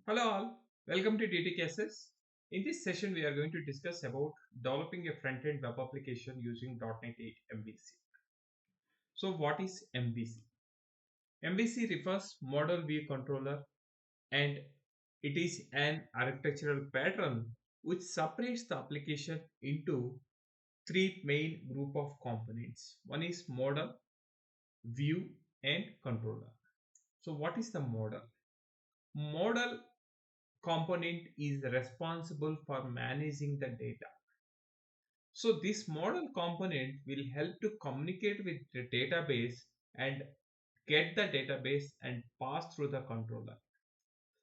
Hello all, welcome to DT Cases. In this session, we are going to discuss about developing a front-end web application using .NET 8 MVC. So what is MVC? MVC refers Model View Controller, and it is an architectural pattern which separates the application into three main group of components. One is model, view and controller. So what is the model? Model component is responsible for managing the data. So this model component will help to communicate with the database and get the database and pass through the controller.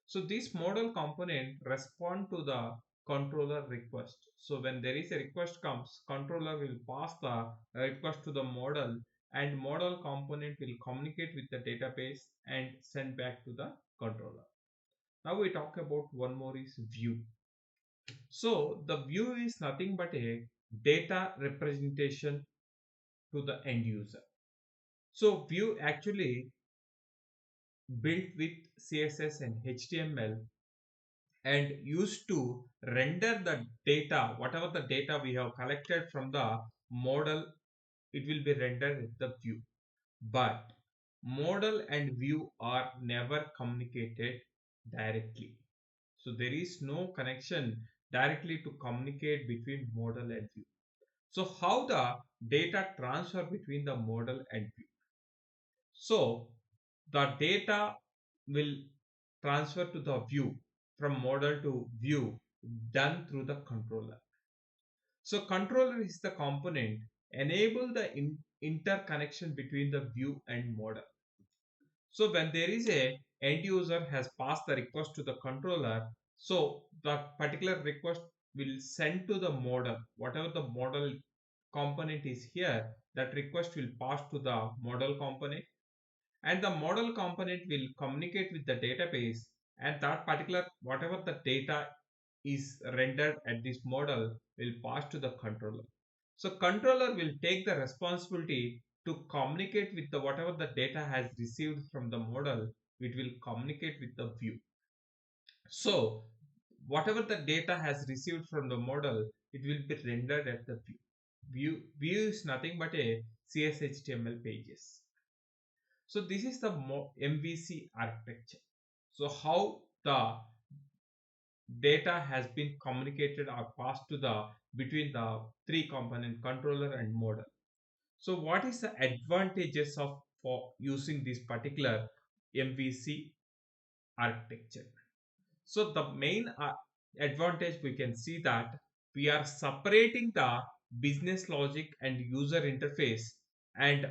So this model component respond to the controller request. So when there is a request comes, controller will pass the request to the model, and model component will communicate with the database and send back to the controller. Now we talk about one more is view. So the view is nothing but a data representation to the end user. So view actually built with CSS and HTML and used to render the data, whatever the data we have collected from the model, it will be rendered with the view. But model and view are never communicated directly. So there is no connection directly to communicate between model and view. So how the data transfer between the model and view? So the data will transfer to the view from model to view done through the controller. So controller is the component enable the interconnection between the view and model. So when there is a end user has passed the request to the controller, so the particular request will send to the model, whatever the model component is here, that request will pass to the model component, and the model component will communicate with the database, and that particular whatever the data is rendered at this model will pass to the controller. So controller will take the responsibility to communicate with the whatever the data has received from the model, it will communicate with the view. So whatever the data has received from the model, it will be rendered at the view. View is nothing but a CSHTML pages. So this is the MVC architecture. So how the data has been communicated or passed to the between the three component controller and model. So what is the advantages of for using this particular MVC architecture? So the main advantage we can see that we are separating the business logic and user interface and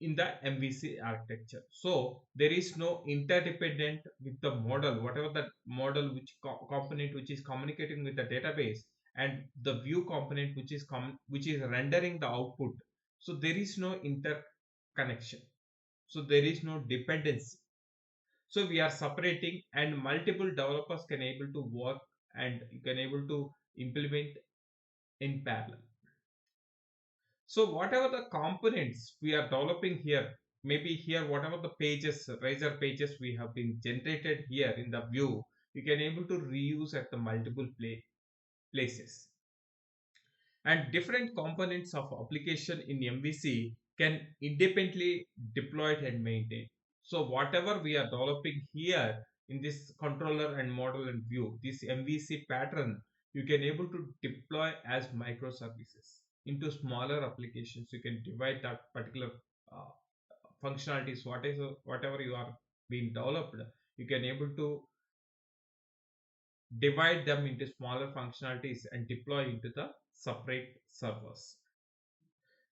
in the MVC architecture. So there is no interdependent with the model, whatever the model which component which is communicating with the database and the view component which is rendering the output. So there is no interconnection. So there is no dependency. So we are separating and multiple developers can able to work and you can able to implement in parallel. So whatever the components we are developing here, maybe here whatever the pages, razor pages we have been generated here in the view, you can able to reuse at the multiple places. And different components of application in MVC can independently deploy it and maintain. So whatever we are developing here in this controller and model and view, this MVC pattern, you can able to deploy as microservices into smaller applications. You can divide that particular uh, functionalities, whatever you are being developed, you can able to divide them into smaller functionalities and deploy into the separate servers.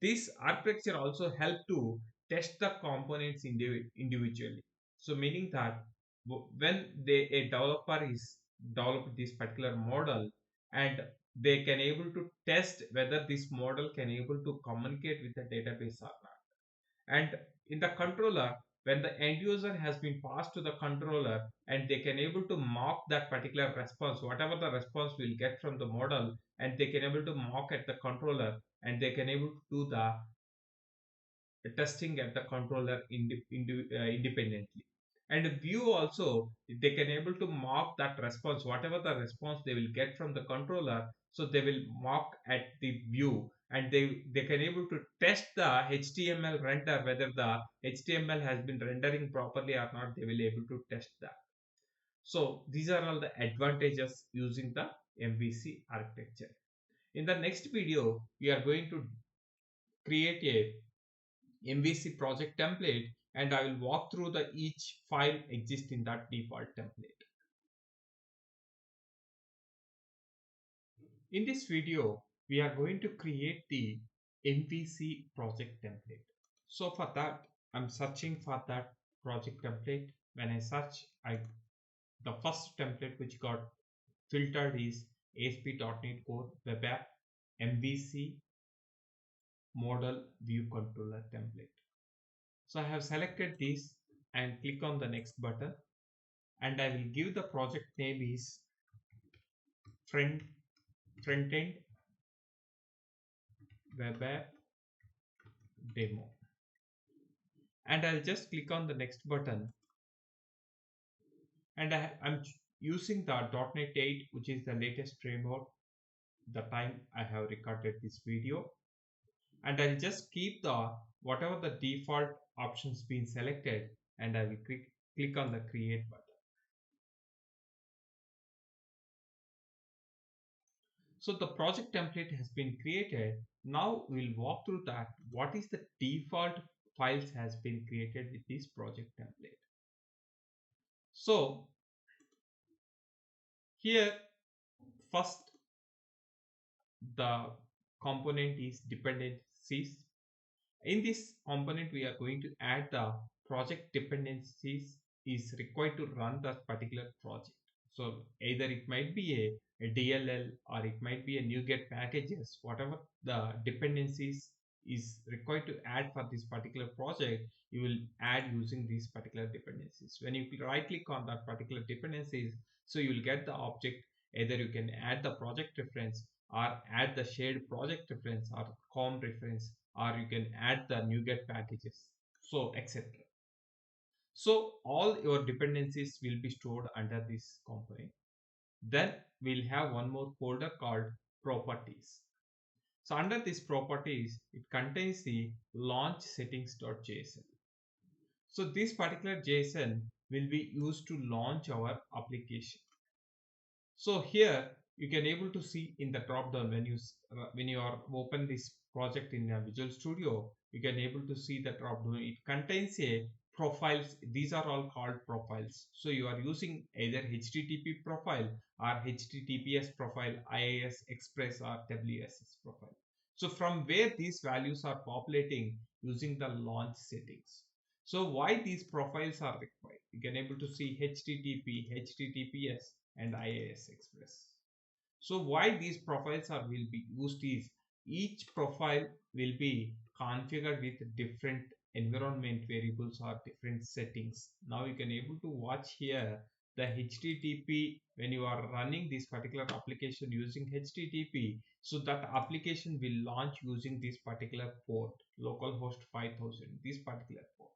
This architecture also help to test the components individually. So meaning that when a developer is developed this particular model and they can able to test whether this model can able to communicate with the database or not. And in the controller, when the end user has been passed to the controller and they can able to mock that particular response, whatever the response will get from the model, and they can able to mock at the controller and they can able to do the testing at the controller independently. And view also, they can able to mark that response, whatever the response they will get from the controller. So they will mark at the view, and they can able to test the HTML render whether the HTML has been rendering properly or not. They will able to test that. So these are all the advantages using the MVC architecture. In the next video, we are going to create a MVC project template, and I will walk through the each file exists in that default template. In this video, we are going to create the MVC project template. So for that, I'm searching for that project template. When I search, the first template which got filtered is ASP.NET Core Web App MVC Model View Controller template. So I have selected this and click on the next button, and I will give the project name is Frontend Web App Demo, and I'll just click on the next button, and I'm using the .NET 8, which is the latest framework the time I have recorded this video, and I'll just keep the whatever the default options been selected, and I will click on the create button. So the project template has been created. Now we'll walk through that. What is the default files has been created with this project template. So here first the component is dependencies. In this component we are going to add the project dependencies is required to run that particular project. So either it might be a DLL or it might be a NuGet packages, whatever the dependencies is required to add for this particular project, you will add using these particular dependencies. When you right click on that particular dependencies, so you will get the object. Either you can add the project reference or add the shared project reference or com reference, or you can add the NuGet packages, so etc. So all your dependencies will be stored under this component. Then we'll have one more folder called properties. So under this properties, it contains the launch settings.json. So this particular JSON will be used to launch our application. So here you can able to see in the drop down when you are open this project in Visual Studio, you can able to see the drop down. It contains a profiles. These are all called profiles. So you are using either HTTP profile or HTTPS profile, IIS Express or WSS profile. So from where these values are populating using the launch settings. So why these profiles are required? You can able to see HTTP, HTTPS and IIS Express. So why these profiles will be used is each profile will be configured with different environment variables or different settings. Now you can able to watch here the HTTP when you are running this particular application using HTTP. So that application will launch using this particular port, localhost 5000, this particular port.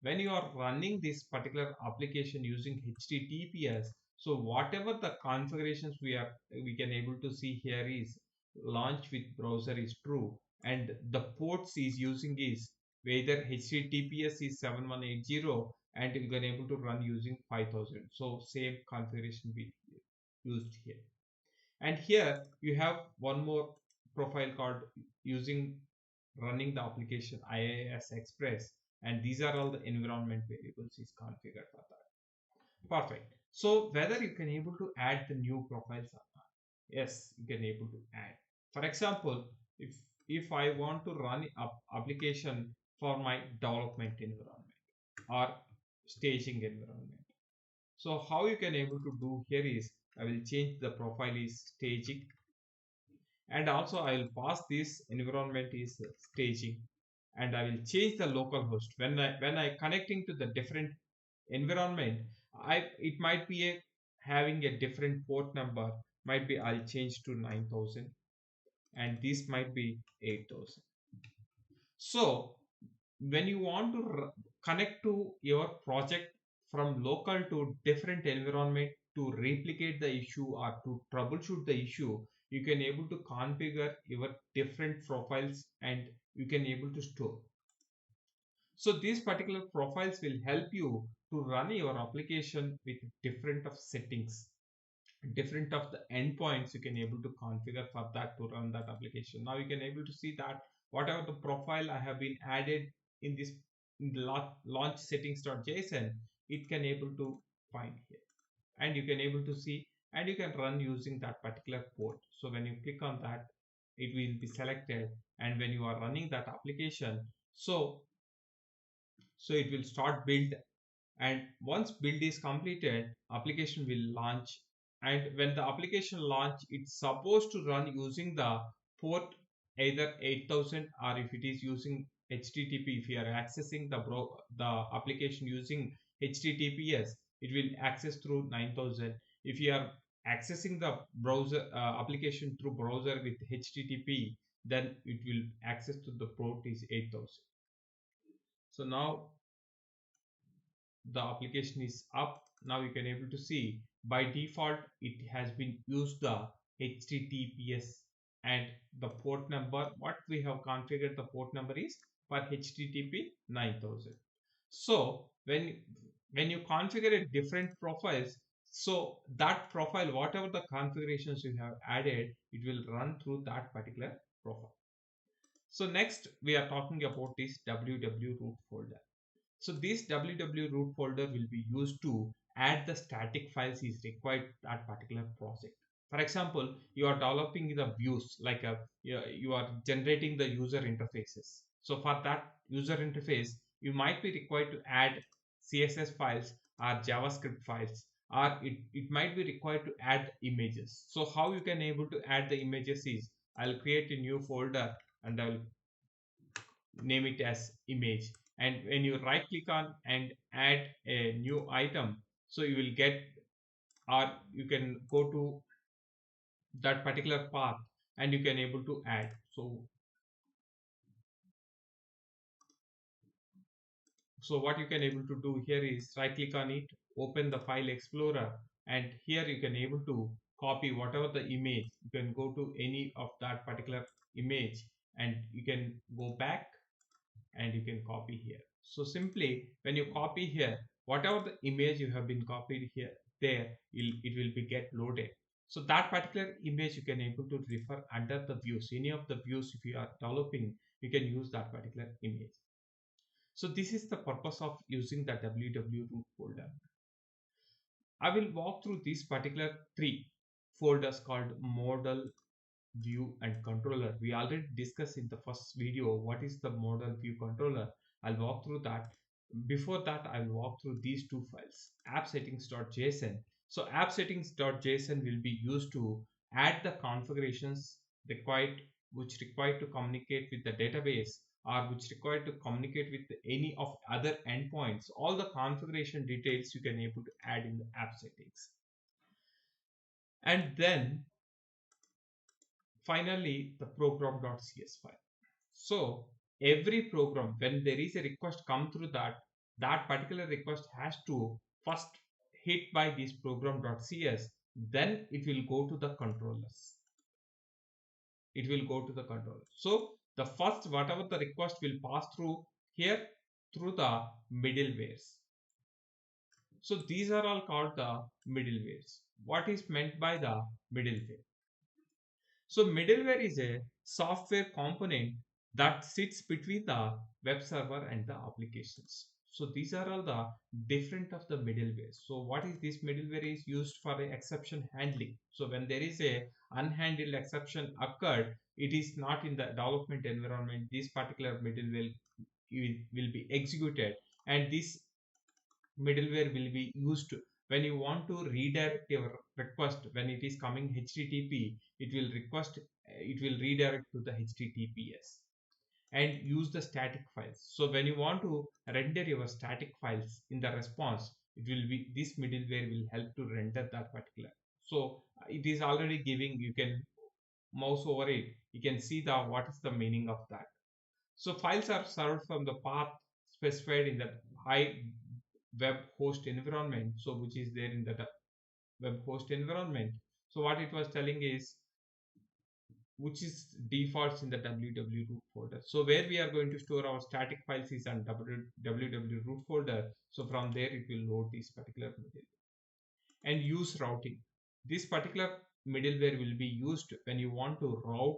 When you are running this particular application using HTTPS, so whatever the configurations we can able to see here is launch with browser is true, and the ports is using is whether HTTPS is 7180 and you can able to run using 5000. So same configuration be used here. And here you have one more profile called using running the application IIS Express, and these are all the environment variables is configured for that. Perfect. So whether you can able to add the new profiles or not, yes, you can able to add. For example, if I want to run up application for my development environment or staging environment, so how you can able to do here is I will change the profile is staging, and also I will pass this environment is staging, and I will change the local host when I connecting to the different environment. It might be having a different port number, might be I'll change to 9000, and this might be 8000. So when you want to connect to your project from local to different environment to replicate the issue or to troubleshoot the issue. You can able to configure your different profiles and you can able to store. So these particular profiles will help you to run your application with different of settings, different of the endpoints you can able to configure for that to run that application. Now you can able to see that whatever the profile I have been added in this in the launch settings.json, it can able to find here, and you can able to see, and you can run using that particular port. So when you click on that, it will be selected, and when you are running that application, so it will start build, and once build is completed, application will launch. And when the application launch, it's supposed to run using the port either 8000, or if it is using http, if you are accessing the application using https, it will access through 9000. If you are accessing the browser application through browser with http, then it will access to the port is 8000. So now the application is up. Now you can able to see by default it has been used the https, and the port number what we have configured, the port number is for http 9000. So when you configure a different profiles, so that profile, whatever the configurations you have added, it will run through that particular profile. So next we are talking about this www root folder. So this www root folder will be used to add the static files is required to that particular project. For example, you are developing the views like you are generating the user interfaces. So for that user interface, you might be required to add CSS files or JavaScript files, or it might be required to add images. So how you can able to add the images is, I'll create a new folder and I'll name it as image, and when you right click on and add a new item, so you will get, or you can go to that particular path and you can able to add. So what you can able to do here is right click on it, open the file explorer, and here you can able to copy whatever the image. You can go to any of that particular image and you can go back and you can copy here. So simply when you copy here, whatever the image you have been copied here, there it will be get loaded. So that particular image you can able to refer under the views. Any of the views if you are developing, you can use that particular image. So this is the purpose of using the www root folder. I will walk through these particular three folders called model, view and controller. We already discussed in the first video what is the model, view, controller. I'll walk through that. Before that, I'll walk through these two files, app settings.json. So app settings.json will be used to add the configurations required, which required to communicate with the database, or which required to communicate with any of other endpoints. All the configuration details you can able to add in the app settings. And then finally the program.cs file. So every program, when there is a request come through that particular request has to first hit by this program.cs, then it will go to the controllers. It will go to the controller. So the first whatever the request will pass through here through the middlewares. So these are all called the middlewares. What is meant by the middleware? So middleware is a software component that sits between the web server and the applications. So these are all the different of the middleware. So what is this middleware is used for a exception handling. So when there is a unhandled exception occurred, it is not in the development environment. This particular middleware will be executed, and this middleware will be used when you want to redirect your request. When it is coming http, it will redirect to the https and use the static files. So when you want to render your static files in the response, it will be this middleware will help to render that particular. So it is already giving, you can mouse over it, you can see the what is the meaning of that. So files are served from the path specified in the web host environment, so which is there in the web host environment. So what it was telling is which is defaults in the www root folder. So where we are going to store our static files is on www root folder. So from there it will load this particular middleware. And use routing. This particular middleware will be used when you want to route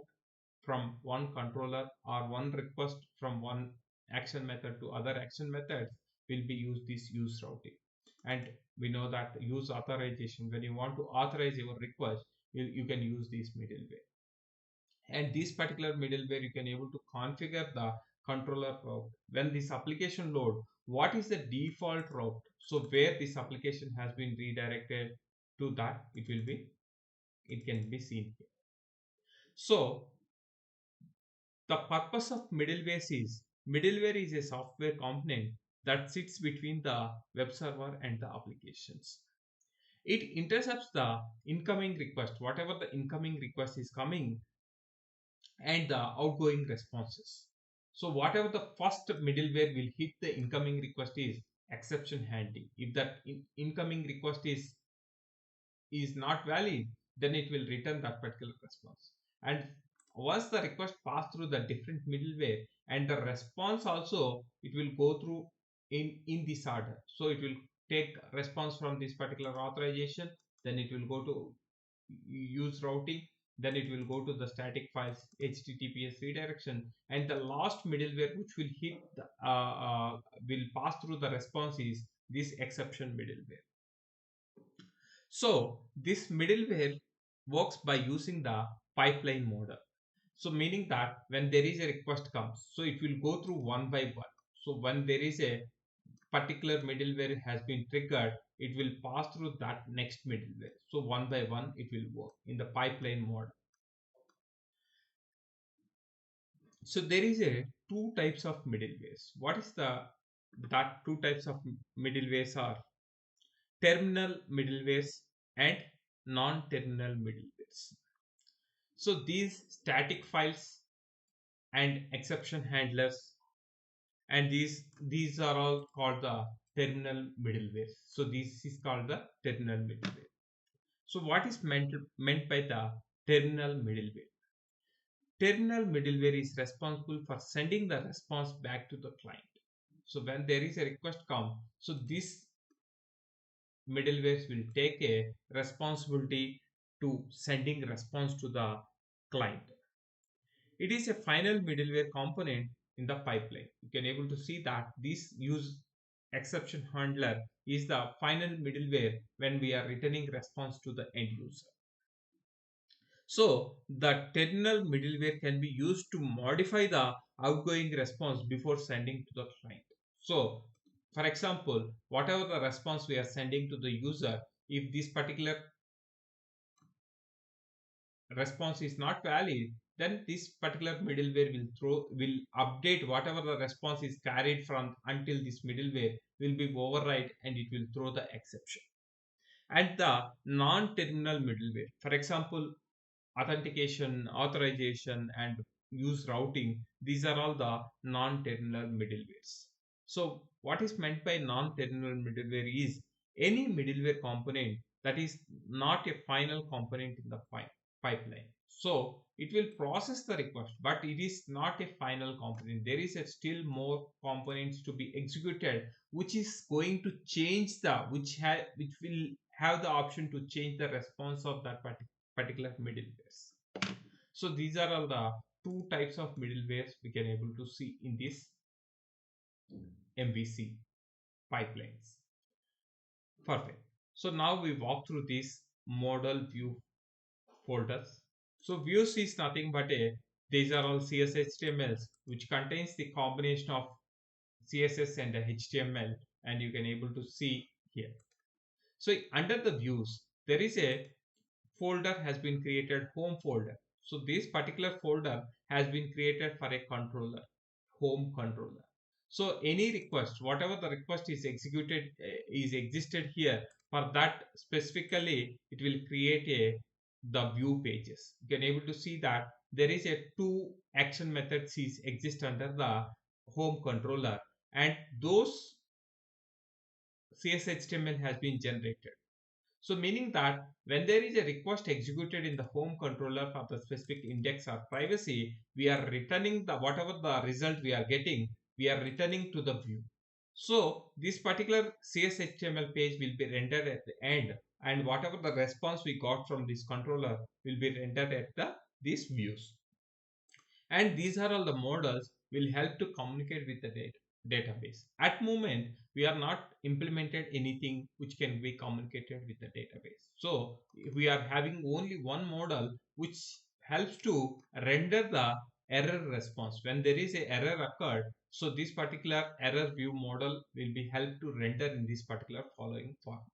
from one controller or one request from one action method to other action methods. Will be used this use routing. And we know that use authorization, when you want to authorize your request, you can use this middleware. And this particular middleware you can able to configure the controller route. When this application load, what is the default route, so where this application has been redirected to, that it can be seen here. So the purpose of middleware is a software component that sits between the web server and the applications. It intercepts the incoming request, whatever the incoming request is coming, and the outgoing responses. So whatever the first middleware will hit the incoming request is exception handling. If that incoming request is not valid, then it will return that particular response. And once the request pass through the different middleware, and the response also, it will go through in this order. So it will take response from this particular authorization, then it will go to use routing, then it will go to the static files https redirection, and the last middleware which will hit the, will pass through the response is this exception middleware. So this middleware works by using the pipeline model. So meaning that when there is a request comes, so it will go through one by one. So when there is a particular middleware has been triggered, it will pass through that next middleware. So one by one it will work in the pipeline model. So there is a two types of middlewares. What is that two types of middlewares are terminal middlewares and non-terminal middlewares. So these static files and exception handlers, and these are all called the terminal middlewares. So this is called the terminal middleware. So what is meant by the terminal middleware? Terminal middleware is responsible for sending the response back to the client. So when there is a request come, so this middlewares will take a responsibility to sending response to the client. It is a final middleware component in the pipeline. You can able to see that this use exception handler is the final middleware when we are returning response to the end user. So the terminal middleware can be used to modify the outgoing response before sending to the client. So for example, whatever the response we are sending to the user, if this particular response is not valid, then this particular middleware will update whatever the response is carried from until this middleware will be override, and it will throw the exception. And the non-terminal middleware, for example, authentication, authorization, and use routing, these are all the non-terminal middlewares. So what is meant by non-terminal middleware is any middleware component that is not a final component in the pipeline. So it will process the request, but it is not a final component. There is still more components to be executed, which is going to change which will have the option to change the response of that particular middlewares. So these are all the two types of middlewares we can able to see in this MVC pipelines. Perfect. So now we walk through these model view folders. So views is nothing but these are all CSS/HTMLs which contains the combination of CSS and HTML, and you can able to see here. So under the views, there is a folder has been created, home folder. So this particular folder has been created for a controller, home controller. So any request, whatever the request is executed, is existed here, for that specifically it will create the view pages. You can able to see that there is a two action methods exist under the home controller, and those CSHTML has been generated. So meaning that when there is a request executed in the home controller for the specific index or privacy, we are returning the whatever the result we are getting, we are returning to the view. So this particular CSHTML page will be rendered at the end, and whatever the response we got from this controller will be rendered at these views. And these are all the models will help to communicate with the database. At moment we are not implemented anything which can be communicated with the database, so we are having only one model which helps to render the error response when there is a error occurred. So this particular error view model will be helped to render in this particular following format.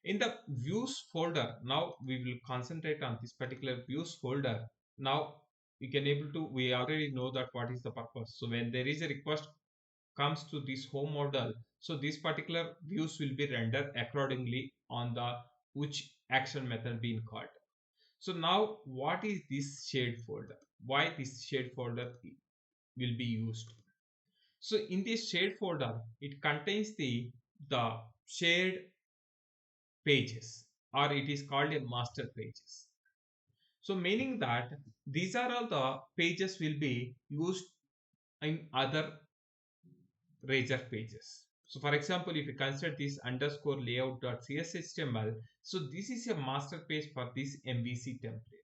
In the views folder, now we will concentrate on this particular views folder. Now we can able to, we already know that what is the purpose. So when there is a request comes to this home model, so this particular views will be rendered accordingly on the which action method being called. So now what is this shared folder, why this shared folder will be used? So in this shared folder it contains the shared pages, or it is called a master pages. So meaning that these are all the pages will be used in other razor pages. So for example, if you consider this underscore layout.cshtml, so this is a master page for this MVC template.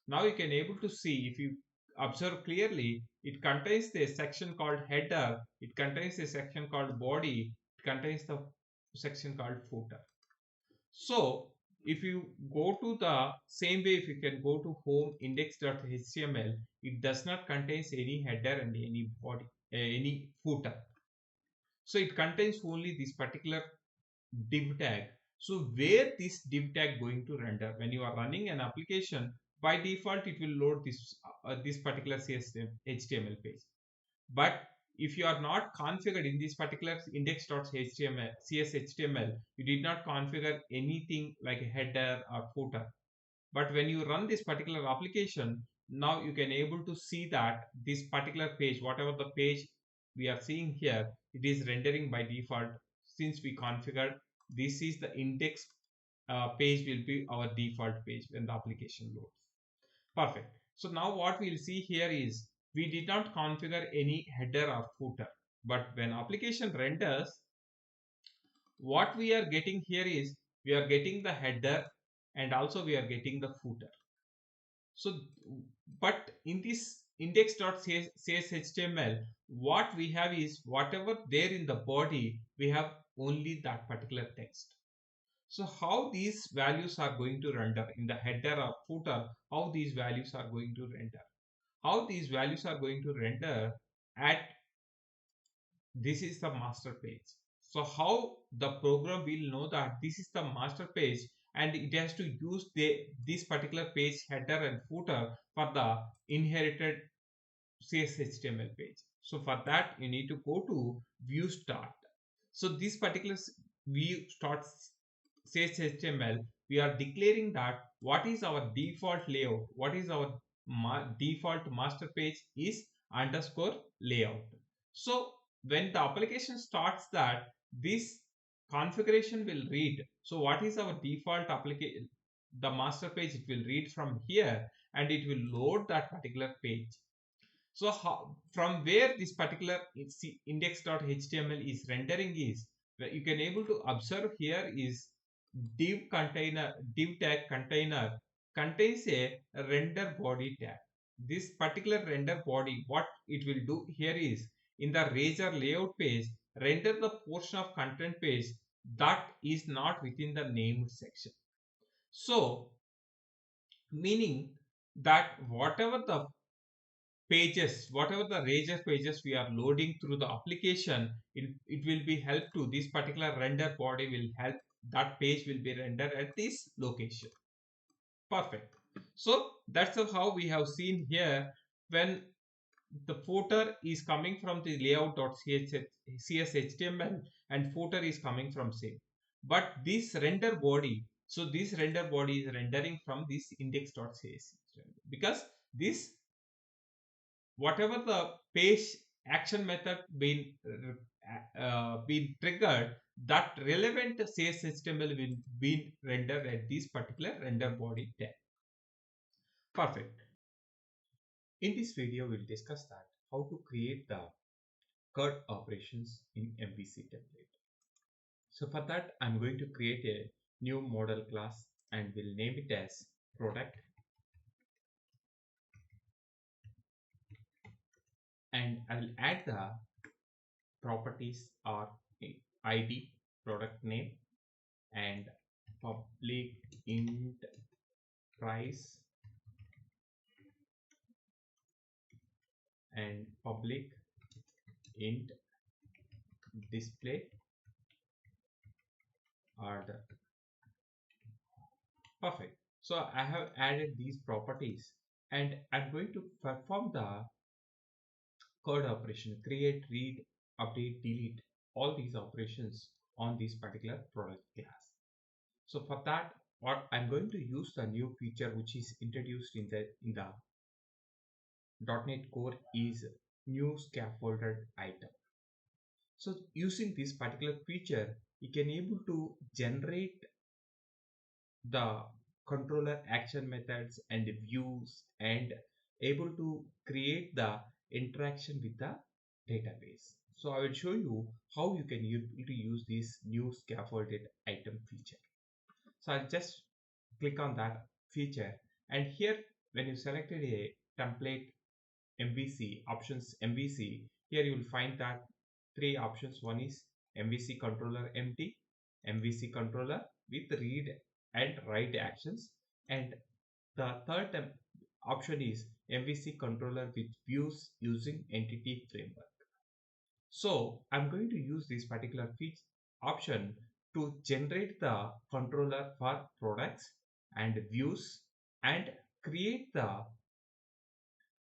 Now you can able to see, if you observe clearly, it contains the section called header, it contains a section called body, it contains the section called footer. So if you go to the same way, if you can go to home index.html, it does not contains any header and any body, any footer. So it contains only this particular div tag. So where this div tag going to render? When you are running an application, by default it will load this particular HTML page. But if you are not configured in this particular index.html CSHTML, you did not configure anything like a header or footer. But when you run this particular application, now you can able to see that this particular page, whatever the page we are seeing here, it is rendering by default. Since we configured, this is the index page will be our default page when the application loads. Perfect. So now what we'll see here is we did not configure any header or footer, but when application renders, what we are getting here is we are getting the header and also we are getting the footer. So but in this index.cshtml, what we have is whatever there in the body, we have only that particular text. So how these values are going to render in the header or footer, how these values are going to render? How these values are going to render at this is the master page. So how the program will know that this is the master page and it has to use this particular page header and footer for the inherited CSHTML page. So for that you need to go to view start. So this particular view start CSHTML, we are declaring that what is our default layout, what is our default master page is underscore layout. So when the application starts that, this configuration will read. So what is our default application, the master page, it will read from here and it will load that particular page. So how, from where this particular index.html is rendering is, you can able to observe here is div tag container contains a render body tag. This particular render body, what it will do here is in the razor layout page, render the portion of content page that is not within the name section. So meaning that whatever the pages, whatever the razor pages we are loading through the application, it will be help to this particular render body will help that page will be rendered at this location. Perfect. So that's how we have seen here when the footer is coming from the layout.cshtml and footer is coming from same. But this render body, so this render body is rendering from this index.cshtml because this whatever the page action method been triggered, that relevant CSS HTML will be rendered at this particular render body tab. Perfect. In this video, we'll discuss that how to create the CRUD operations in MVC template. So for that, I'm going to create a new model class and we'll name it as product, and I will add the properties are ID, product name, and public int price and public int display order. Perfect. So I have added these properties and I'm going to perform the CRUD operation, create, read, update, delete, all these operations on this particular product class. So for that, what I'm going to use the new feature which is introduced in the .NET Core is new scaffolded item. So using this particular feature, you can able to generate the controller action methods and views and able to create the interaction with the database. So I will show you how you can able to use this new scaffolded item feature. So I'll just click on that feature, and here when you selected a template MVC options MVC, here you will find that three options. One is MVC controller empty, MVC controller with read and write actions, and the third option is MVC controller with views using entity framework. So I'm going to use this particular option to generate the controller for products and views and create the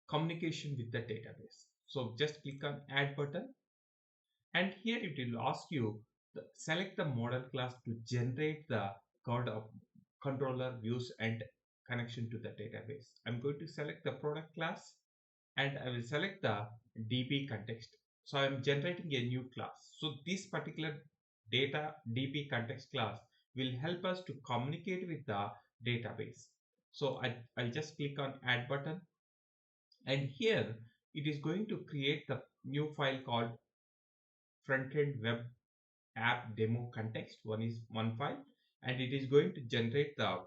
communication with the database. So just click on add button, and here it will ask you select the model class to generate the code of controller views and connection to the database. I'm going to select the product class and I will select the DB context. So I'm generating a new class. So this particular data DB context class will help us to communicate with the database. So I'll just click on add button, and here it is going to create the new file called Frontend Web App Demo Context. One file, and it is going to generate the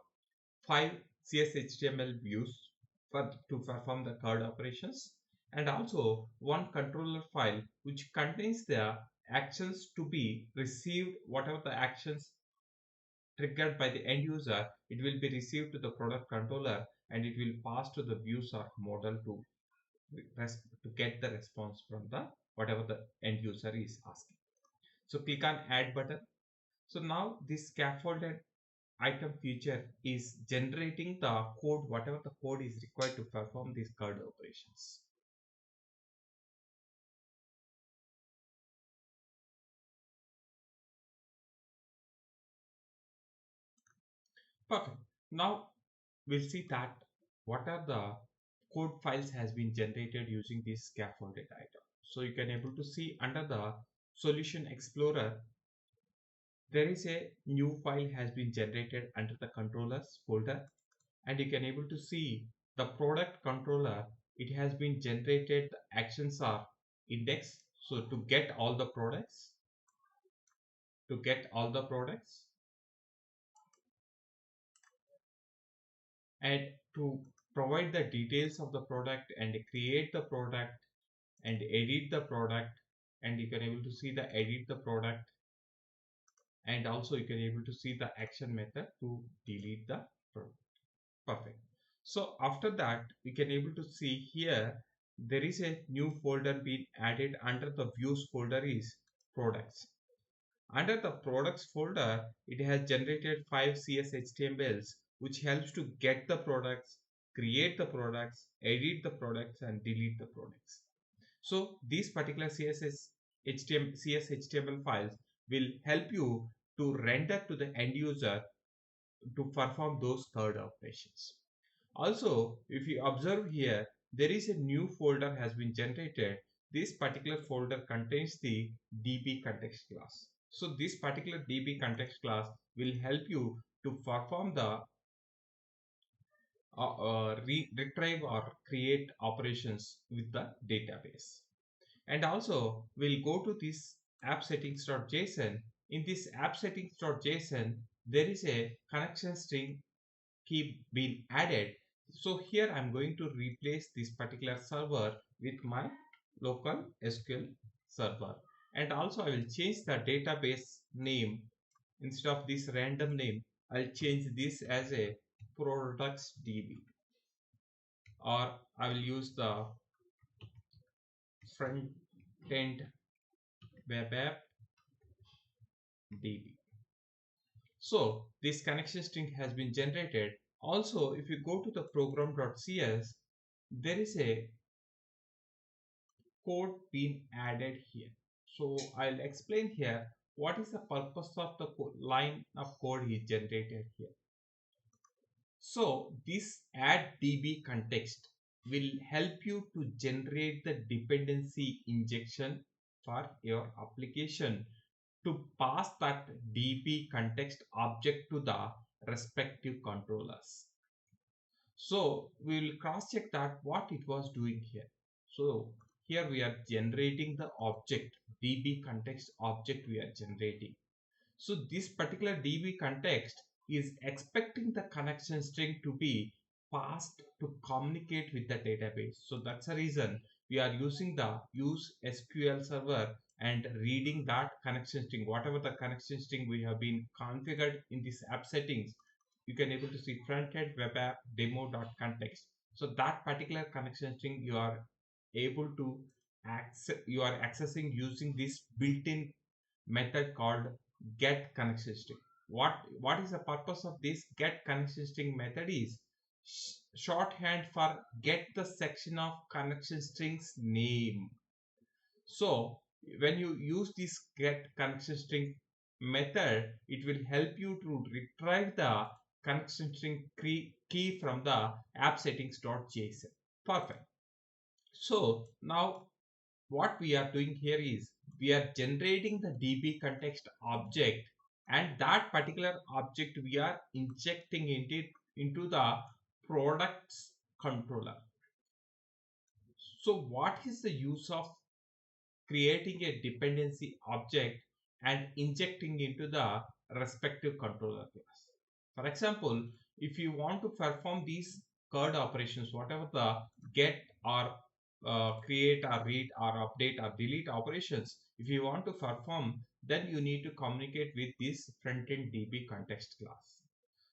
5 CSHTML views to perform the CRUD operations, and also one controller file which contains the actions to be received. Whatever the actions triggered by the end user, it will be received to the product controller and it will pass to the views or model to get the response from the whatever the end user is asking. So click on add button. So now this scaffolded item feature is generating the code, whatever the code is required to perform these CRUD operations. Perfect. Now we'll see that what are the code files has been generated using this scaffolded item. So you can able to see under the solution explorer, there is a new file has been generated under the controllers folder, and you can able to see the product controller. It has been generated, the actions are indexed. So to get all the products, and to provide the details of the product and create the product and edit the product, and you can able to see the edit the product, and also you can able to see the action method to delete the product. Perfect. So after that, we can able to see here there is a new folder being added under the views folder is products. Under the products folder, it has generated 5 CSHTMLs which helps to get the products, create the products, edit the products, and delete the products. So these particular CSHTML files will help you to render to the end user to perform those CRUD operations. Also, if you observe here, there is a new folder has been generated. This particular folder contains the DB context class. So this particular DB context class will help you to perform the retrieve or create operations with the database. And also we'll go to this app settings.json. In this app settings.json, there is a connection string key being added. So here I'm going to replace this particular server with my local SQL server. And also I will change the database name. Instead of this random name, I'll change this as a products DB, or I will use the Frontend Web App DB. So this connection string has been generated. Also, if you go to the program.cs, there is a code being added here. So I'll explain here what is the purpose of the line of code is generated here. So this add DB context will help you to generate the dependency injection for your application to pass that DB context object to the respective controllers. So we will cross check that what it was doing here. So here we are generating the object, DB context object we are generating. So this particular DB context is expecting the connection string to be passed to communicate with the database. So that's the reason we are using the use SQL server and reading that connection string. Whatever the connection string we have been configured in this app settings, you can able to see frontend web app demo.context. So that particular connection string you are able to access, you are accessing using this built-in method called get connection string. What is the purpose of this get connection string method is shorthand for get the section of connection strings name. So when you use this get connection string method, it will help you to retrieve the connection string key from the app settings.json. Perfect. So now what we are doing here is we are generating the DB context object, and that particular object we are injecting into the products controller. So what is the use of creating a dependency object and injecting into the respective controller class? For example, if you want to perform these CRUD operations, whatever the get or create or read or update or delete operations, if you want to perform, then you need to communicate with this frontend DB context class.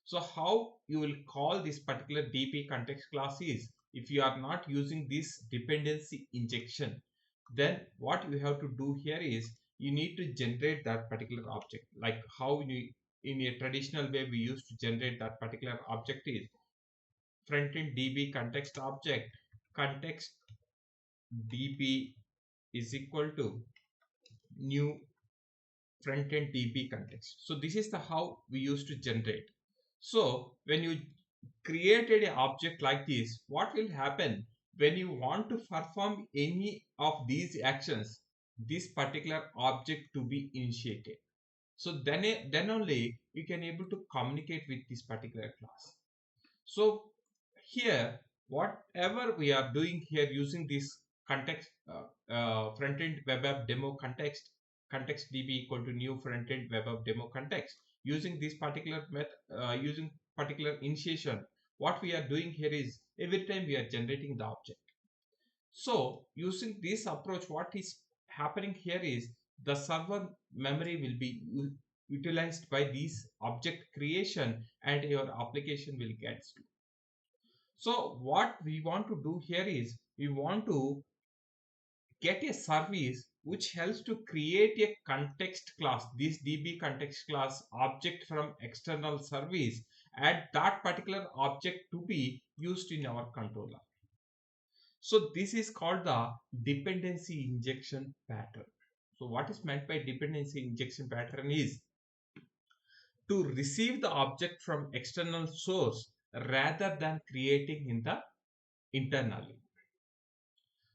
So how you will call this particular DB context class is, if you are not using this dependency injection, then what you have to do here is you need to generate that particular object. Like how you, in a traditional way we used to generate that particular object is frontend DB context object context DB is equal to new frontend DB context. So this is the how we used to generate. So when you created an object like this, what will happen when you want to perform any of these actions, this particular object to be initiated? So then only you can able to communicate with this particular class. So here whatever we are doing here using this context front-end web app demo context db equal to new front-end web app demo context, using this particular using particular initiation, what we are doing here is every time we are generating the object. So using this approach, what is happening here is the server memory will be utilized by this object creation and your application will get slow. So what we want to do here is we want to get a service which helps to create a context class, this DB context class object from external service, and that particular object to be used in our controller. So this is called the dependency injection pattern. So what is meant by dependency injection pattern is to receive the object from external source rather than creating in the internally.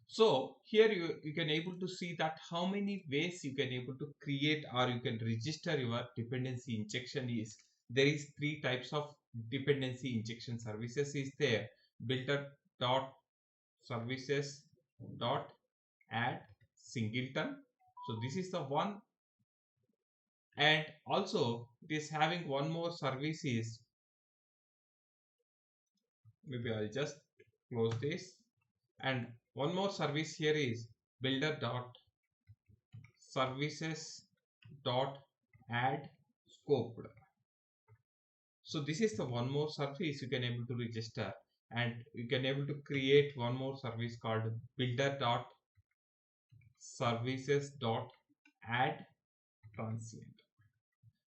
So here you can able to see that how many ways you can able to create or you can register your dependency injection is. There is three types of dependency injection services is there. Builder dot services dot add singleton. So this is the one, and also it is having one more service is, maybe I'll just close this, and one more service here is builder dot services dot add scoped. So this is the one more service you can able to register, and you can able to create one more service called builder dot services dot add transient.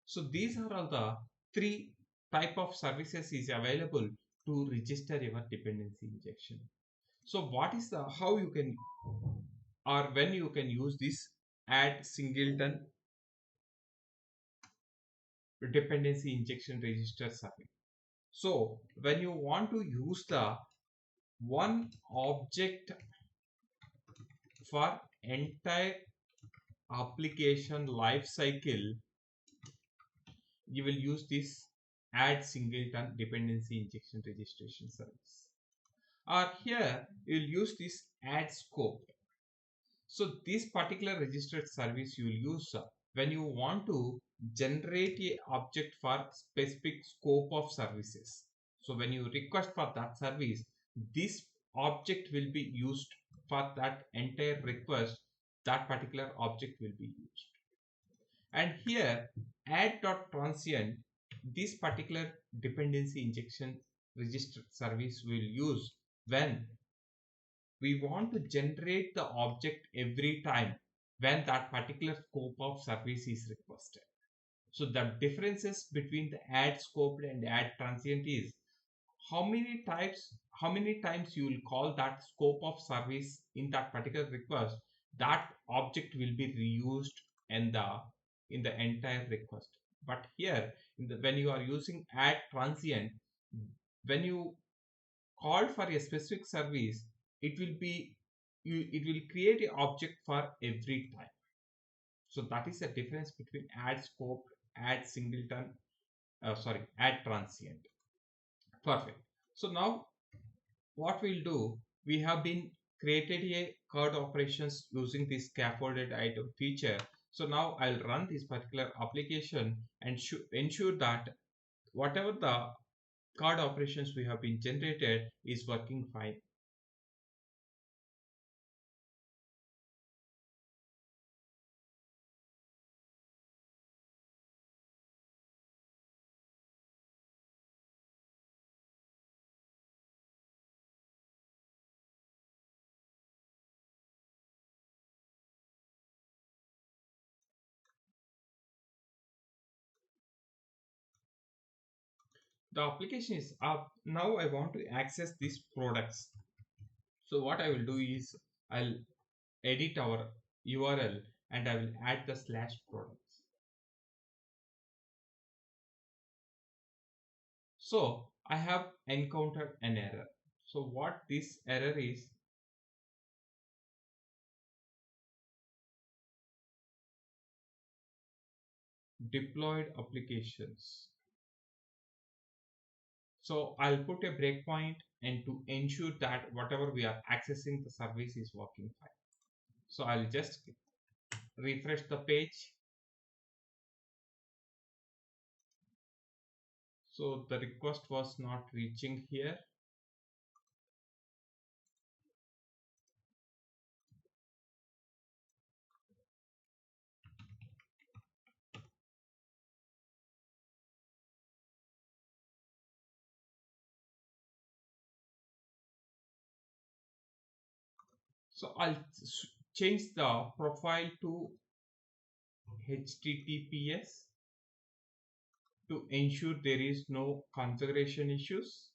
So these are all the three type of services is available to register your dependency injection. So what is the how you can or when you can use this add singleton dependency injection register service. So when you want to use the one object for entire application life cycle, you will use this add singleton dependency injection registration service. Or here you will use this add scope. So this particular registered service you will use when you want to generate a object for specific scope of services. So when you request for that service, this object will be used for that entire request. That particular object will be used. And here add.transient, this particular dependency injection registered service will use when we want to generate the object every time when that particular scope of service is requested. So the differences between the add scope and add transient is how many times you will call that scope of service in that particular request, that object will be reused in the entire request. But here when you are using add transient, when you call for a specific service, it will be it will create an object for every time. So that is the difference between add scope, add singleton, add transient. Perfect. So now what we'll do, we have been created a CRUD operations using this scaffolded item feature. So now I'll run this particular application and ensure that whatever the CRUD operations we have been generated is working fine. The application is up. Now I want to access these products. So what I will do is I'll edit our URL and I will add the slash products. So I have encountered an error. So what this error is, deployed applications. So I'll put a breakpoint and to ensure that whatever we are accessing the service is working fine. So I'll just refresh the page. So the request was not reaching here. So I'll change the profile to HTTPS to ensure there is no configuration issues.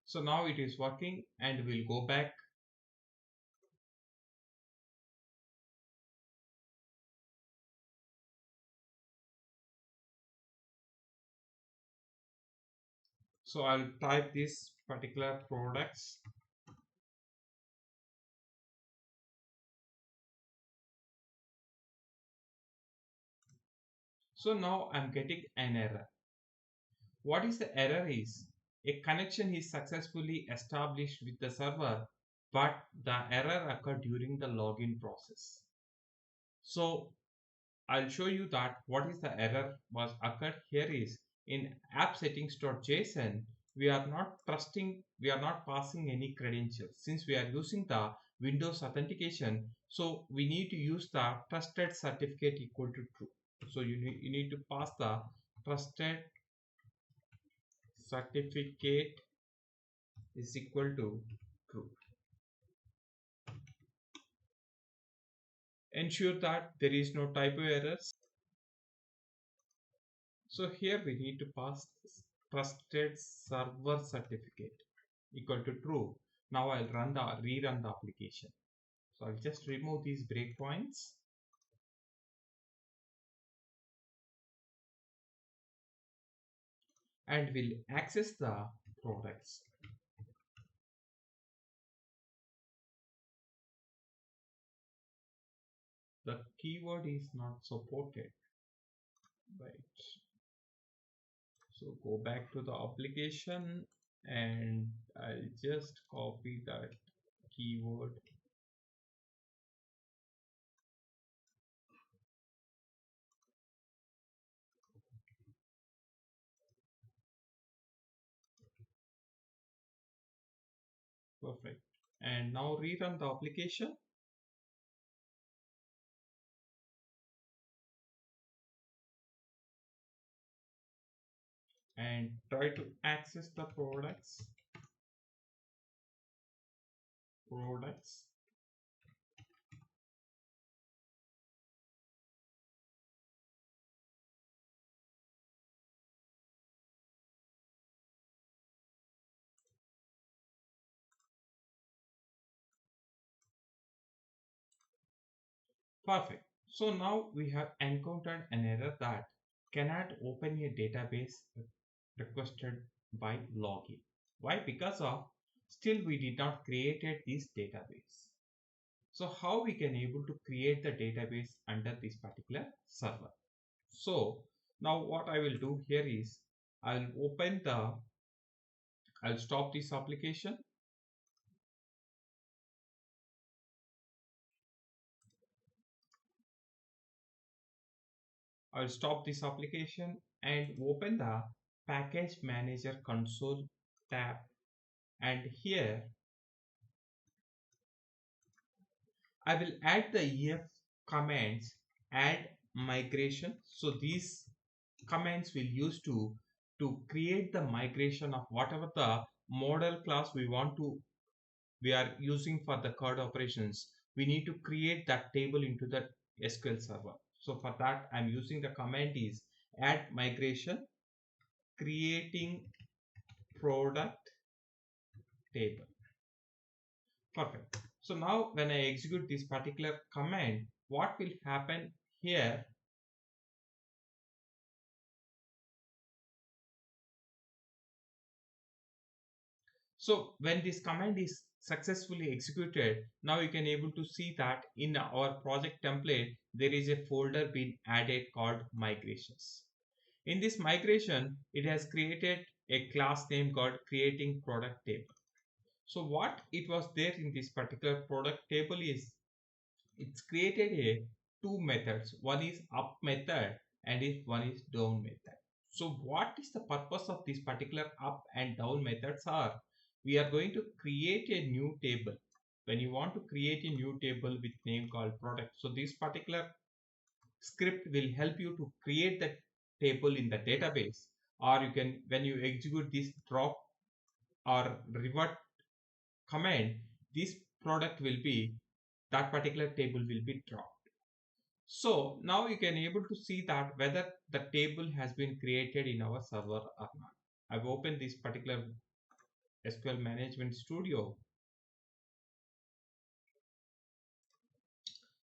So now it is working, and we'll go back. So I'll type this particular products. So now I'm getting an error. What is the error is a connection is successfully established with the server, but the error occurred during the login process. So I'll show you that what is the error was occurred here is in app settings.json. We are not passing any credentials since we are using the Windows authentication. So we need to use the trusted certificate equal to true. So you need to pass the trusted certificate is equal to true. Ensure that there is no typo errors. So here we need to pass this trusted server certificate equal to true. Now I'll rerun the application. So I'll just remove these breakpoints and we'll access the products. The keyword is not supported. Right. So go back to the application and I'll just copy that keyword. Perfect. And now rerun the application and try to access the products. Perfect. So now we have encountered an error that cannot open a database requested by login. Why? Because of still we did not created this database. So how we can able to create the database under this particular server? So now what I will do here is I'll stop this application. I'll stop this application and open the package manager console tab, and here I will add the EF commands, add migration. So these commands will use to create the migration of whatever the model class we are using for the CRUD operations. We need to create that table into the SQL server. So for that I'm using the command is add migration creating product table. Perfect. So now when I execute this particular command, what will happen here? So when this command is successfully executed, now you can able to see that in our project template, there is a folder been added called migrations. In this migration, it has created a class name called creating product table. So what it was there in this particular product table is it's created a two methods. One is up method and one is down method. So what is the purpose of this particular up and down methods are? We are going to create a new table. When you want to create a new table with name called product, so this particular script will help you to create that table in the database, or you can when you execute this drop or revert command, this product will be that particular table will be dropped. So now you can able to see that whether the table has been created in our server or not. I've opened this particular SQL Management Studio.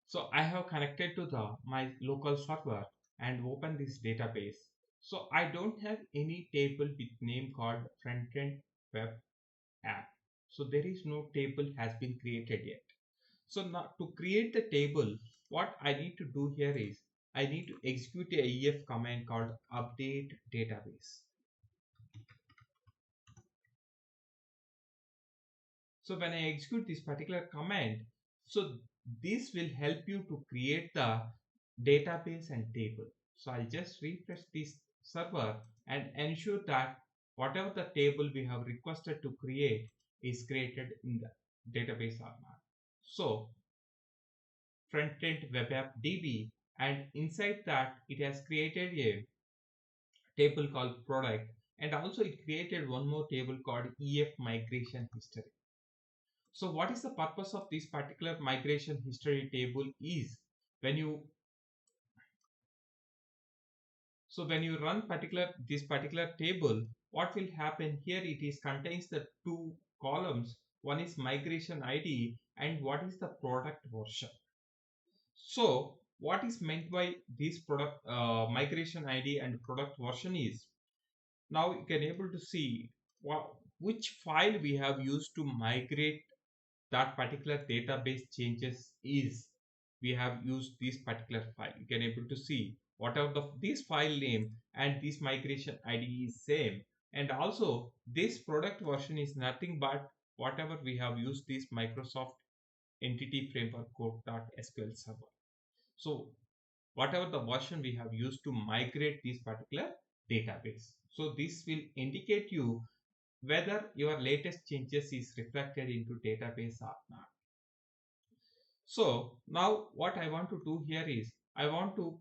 So I have connected to the my local server and open this database. So I don't have any table with name called Frontend Web App. So there is no table has been created yet. So now to create the table, what I need to do here is I need to execute a EF command called update database. So when I execute this particular command, so this will help you to create the database and table. So I'll just refresh this server and ensure that whatever the table we have requested to create is created in the database or not. So Frontend Web App DB, and inside that it has created a table called product, and also it created one more table called EF migration history. So what is the purpose of this particular migration history table is when you when you run this particular table, what will happen here, it is contains the two columns. One is migration ID and what is the product version. So what is meant by this product migration ID and product version is, now you can able to see which file we have used to migrate that particular database changes is, we have used this particular file. You can able to see whatever this file name and this migration ID is same, and also this product version is nothing but whatever we have used this Microsoft entity framework code.sql server. So whatever the version we have used to migrate this particular database. So this will indicate you whether your latest changes is reflected into database or not. So now what I want to do here is I want to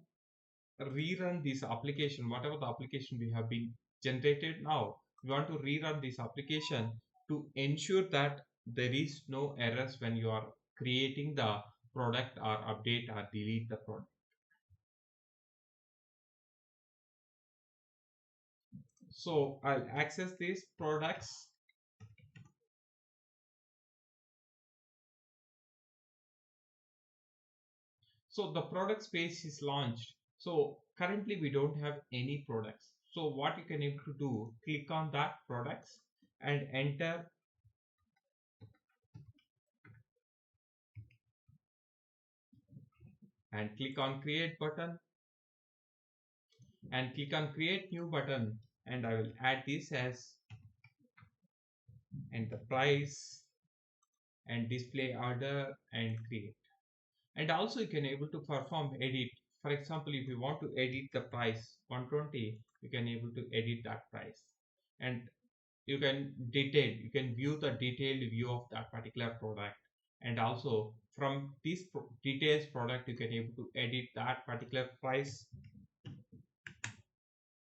rerun this application, whatever the application we have been generated now. We want to rerun this application to ensure that there is no errors when you are creating the product or update or delete the product. So I'll access these products. So the product space is launched. So currently we don't have any products. So what you can able to do, click on that products and enter and click on create button and click on create new button, and I will add this as enterprise and display order and create. And also you can able to perform edit. For example, if you want to edit the price 120, you can able to edit that price, and you can view the detailed view of that particular product, and also from this details product you can able to edit that particular price,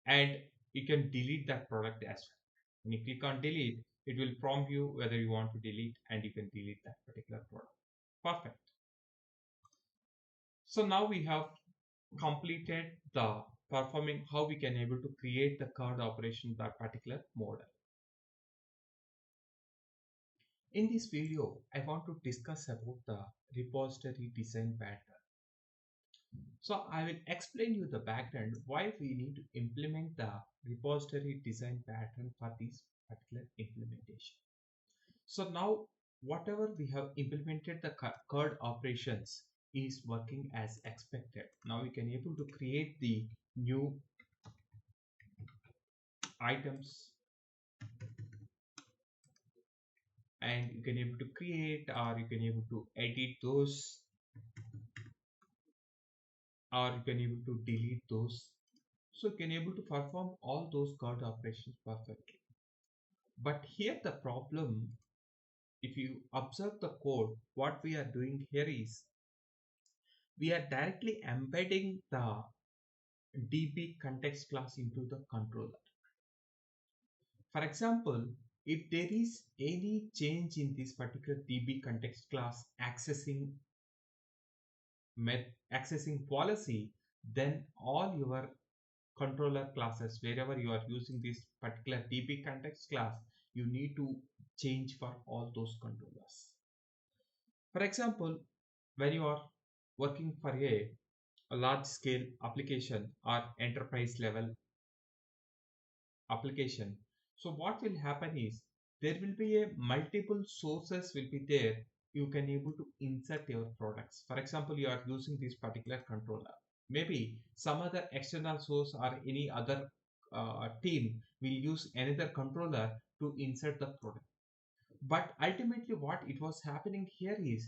and you can delete that product as well. When you click on delete, it will prompt you whether you want to delete, and you can delete that particular product. Perfect. So now we have completed the performing how we can able to create the CRUD operation that particular model. In this video, I want to discuss about the repository design pattern. So I will explain you the background why we need to implement the repository design pattern for this particular implementation. So now whatever we have implemented the CRUD operations is working as expected. Now we can able to create the new items, and you can able to create or you can able to edit those, or you can able to delete those. So you can able to perform all those CRUD operations perfectly. But here the problem, if you observe the code, what we are doing here is we are directly embedding the DB context class into the controller. For example, if there is any change in this particular DB context class accessing policy, then all your controller classes, wherever you are using this particular DB context class, you need to change for all those controllers. For example, when you are working for a large scale application or enterprise level application. So what will happen is there will be a multiple sources will be there. You can able to insert your products. For example, you are using this particular controller. Maybe some other external source or any other team will use another controller to insert the product. But ultimately, what it was happening here is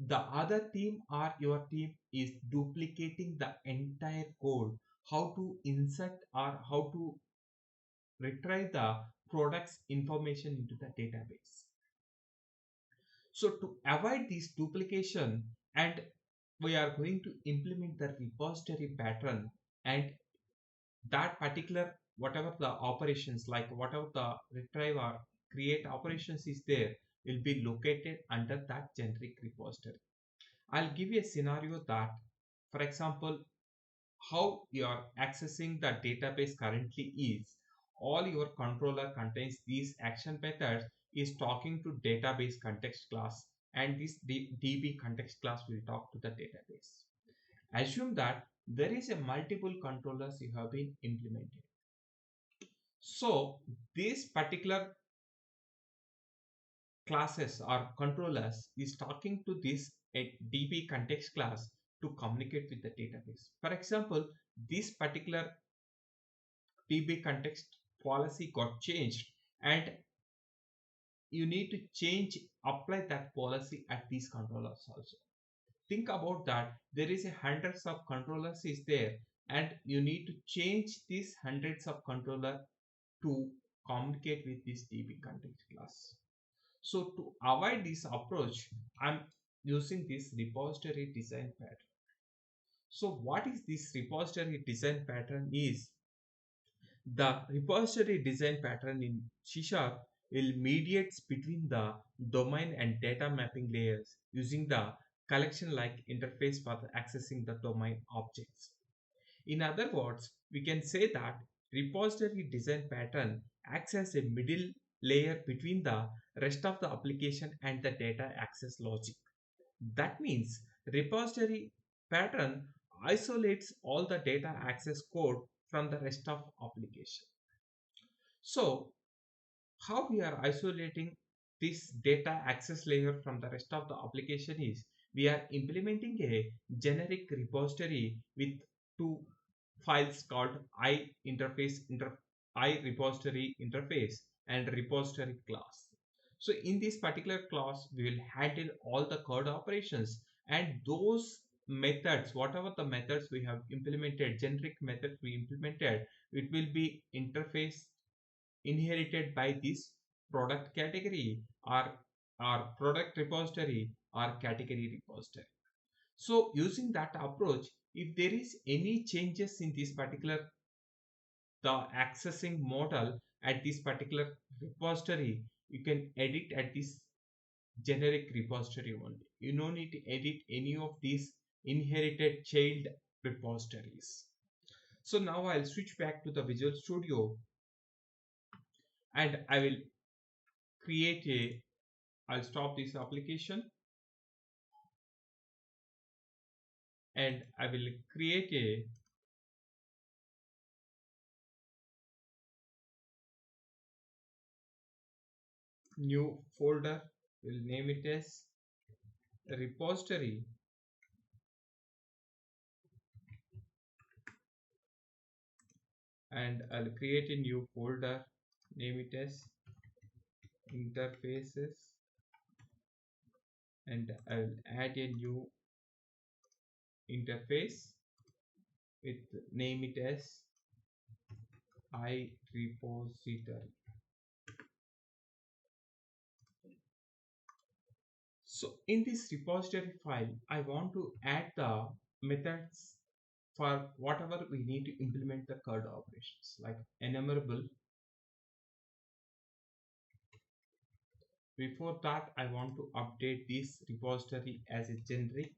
the other team or your team is duplicating the entire code, how to insert or how to retrieve the products information into the database. So to avoid this duplication, and we are going to implement the repository pattern, and that particular whatever the operations, like whatever the retrieve or create operations is there, will be located under that generic repository. I'll give you a scenario that, for example, how you are accessing the database currently is all your controller contains these action methods is talking to database context class, and this db context class will talk to the database. Assume that there is a multiple controllers you have been implemented. So this particular classes or controllers is talking to this a db context class to communicate with the database. For example, this particular db context policy got changed, and you need to change apply that policy at these controllers also. Think about that, there is a hundreds of controllers is there, and you need to change these hundreds of controller to communicate with this db context class. So to avoid this approach, I'm using this repository design pattern. So what is this repository design pattern is, the repository design pattern in C# will mediate between the domain and data mapping layers using the collection-like interface for accessing the domain objects. In other words, we can say that repository design pattern acts as a middle layer between the rest of the application and the data access logic. That means repository pattern isolates all the data access code from the rest of application. So how we are isolating this data access layer from the rest of the application is, we are implementing a generic repository with two files called I repository interface and repository class. So in this particular class, we will handle all the code operations, and those methods, whatever the methods we have implemented, generic methods we implemented, it will be interface inherited by this product category or product repository or category repository. So using that approach, if there is any changes in this particular the accessing model at this particular repository, you can edit at this generic repository only. You don't need to edit any of these inherited child repositories. So now I'll switch back to the Visual Studio, and I will create a, I'll stop this application, and I will create a new folder. We'll name it as repository, and I'll create a new folder, name it as interfaces, and I'll add a new interface with name it as I repository. So in this repository file, I want to add the methods for whatever we need to implement the CRUD operations, like enumerable. Before that, I want to update this repository as a generic.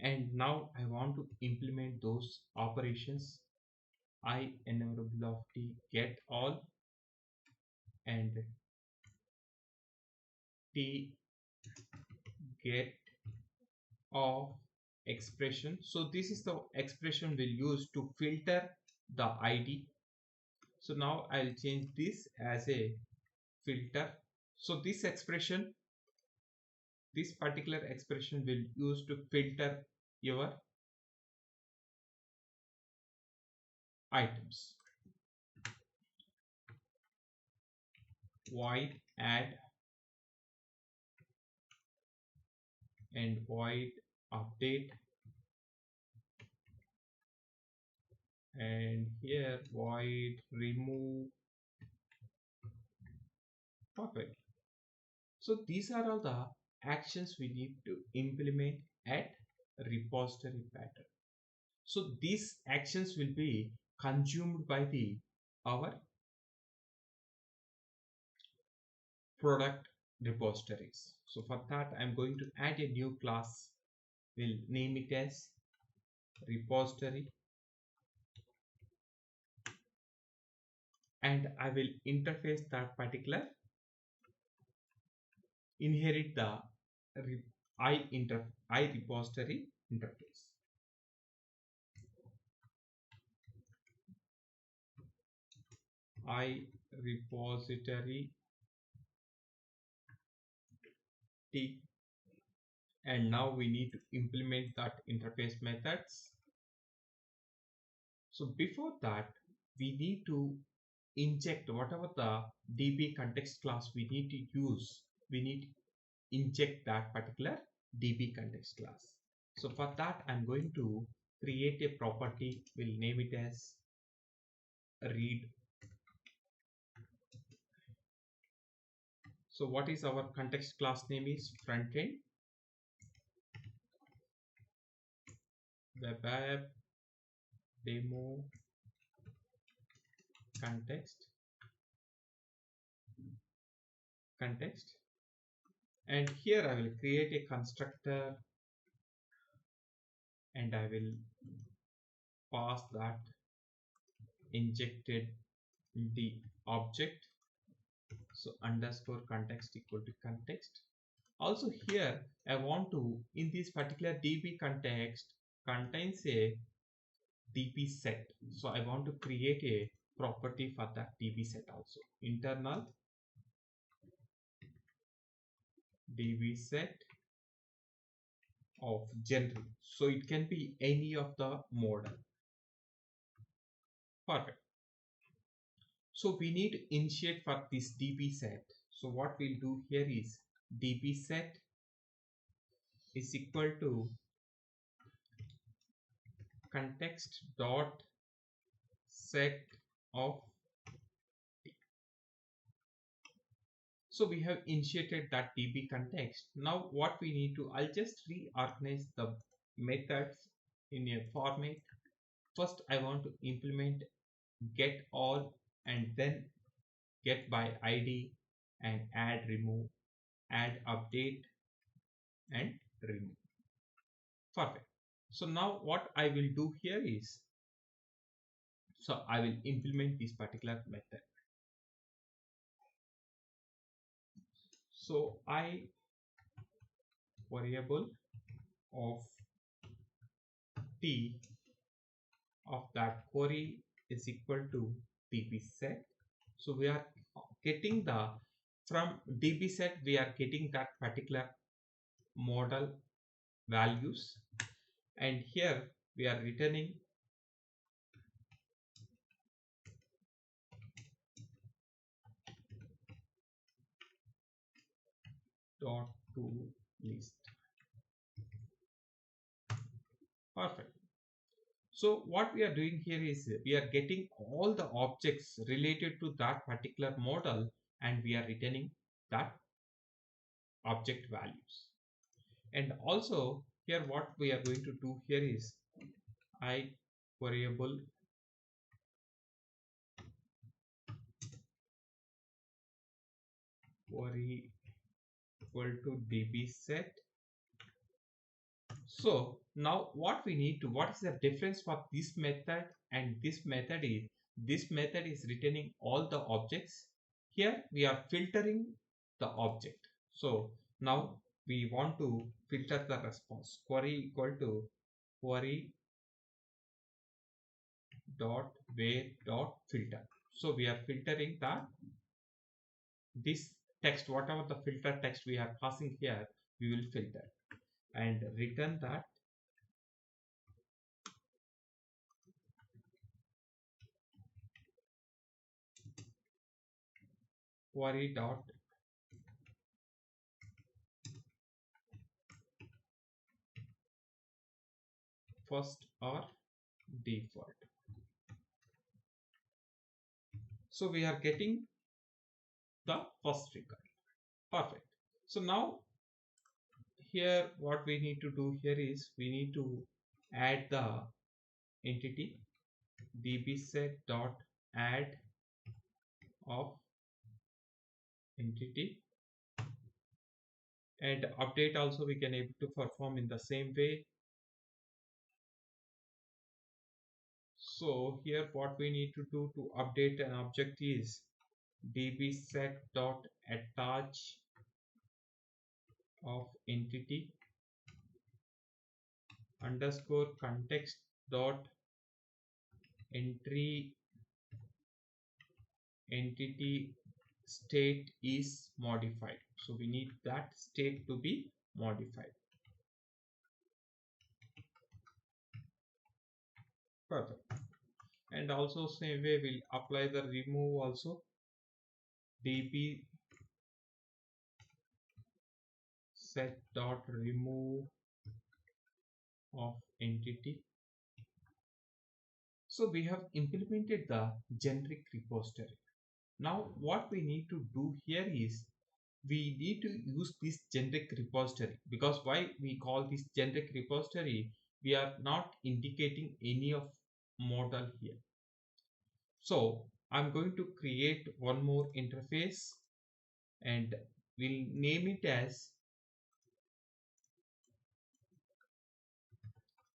And now I want to implement those operations. I enumerable of t get all and t get of expression. So this is the expression we'll use to filter the ID. So now I'll change this as a filter. So this expression, this particular expression will use to filter your items. Void add and void update, and here void remove. Perfect. So these are all the actions we need to implement at repository pattern. So these actions will be consumed by the our product repositories. So for that I'm going to add a new class. We'll name it as repository, and I will interface that particular, inherit the I repository interface. I repository T, and now we need to implement that interface methods. So before that we need to inject whatever the DB context class we need to use. We need to inject that particular DB context class. So for that I'm going to create a property. We'll name it as read. So what is our context class name is Frontend Web App Demo context, and here I will create a constructor and I will pass that injected the object. So underscore context equal to context. Also here I want to, in this particular DB context contains a DB set. So I want to create a property for that DB set also. Internal DB set of general. So it can be any of the model. Perfect. So we need to initiate for this DB set. So what we'll do here is DB set is equal to context dot set of T. So we have initiated that DB context. Now what we need to, I'll just reorganize the methods in a format. First I want to implement get all and then get by ID and add remove, add update and remove. Perfect. So now what I will do here is, so I will implement this particular method. So I variable of T of that query is equal to DB set. So we are getting the, from DB set we are getting that particular model values, and here we are returning dot to list. Perfect. So what we are doing here is we are getting all the objects related to that particular model and we are returning that object values. And also here what we are going to do here is I variable query equal to DB set. So now what we need to, what is the difference for this method and this method is, this method is returning all the objects. Here we are filtering the object. So now we want to filter the response. Query equal to query dot where dot filter. So we are filtering this text, whatever the filter text we are passing here, we will filter and return that query dot first or default. So we are getting the first record. Perfect. So now here what we need to do here is we need to add the entity dbset dot add of entity, and update also we can able to perform in the same way. So here what we need to do to update an object is dbset dot attach of entity underscore context dot entry entity state is modified. So we need that state to be modified. Perfect. And also same way we'll apply the remove also, db set dot remove of entity. So we have implemented the generic repository. Now what we need to do here is we need to use this generic repository, because why we call this generic repository, we are not indicating any of model here. So I'm going to create one more interface and we'll name it as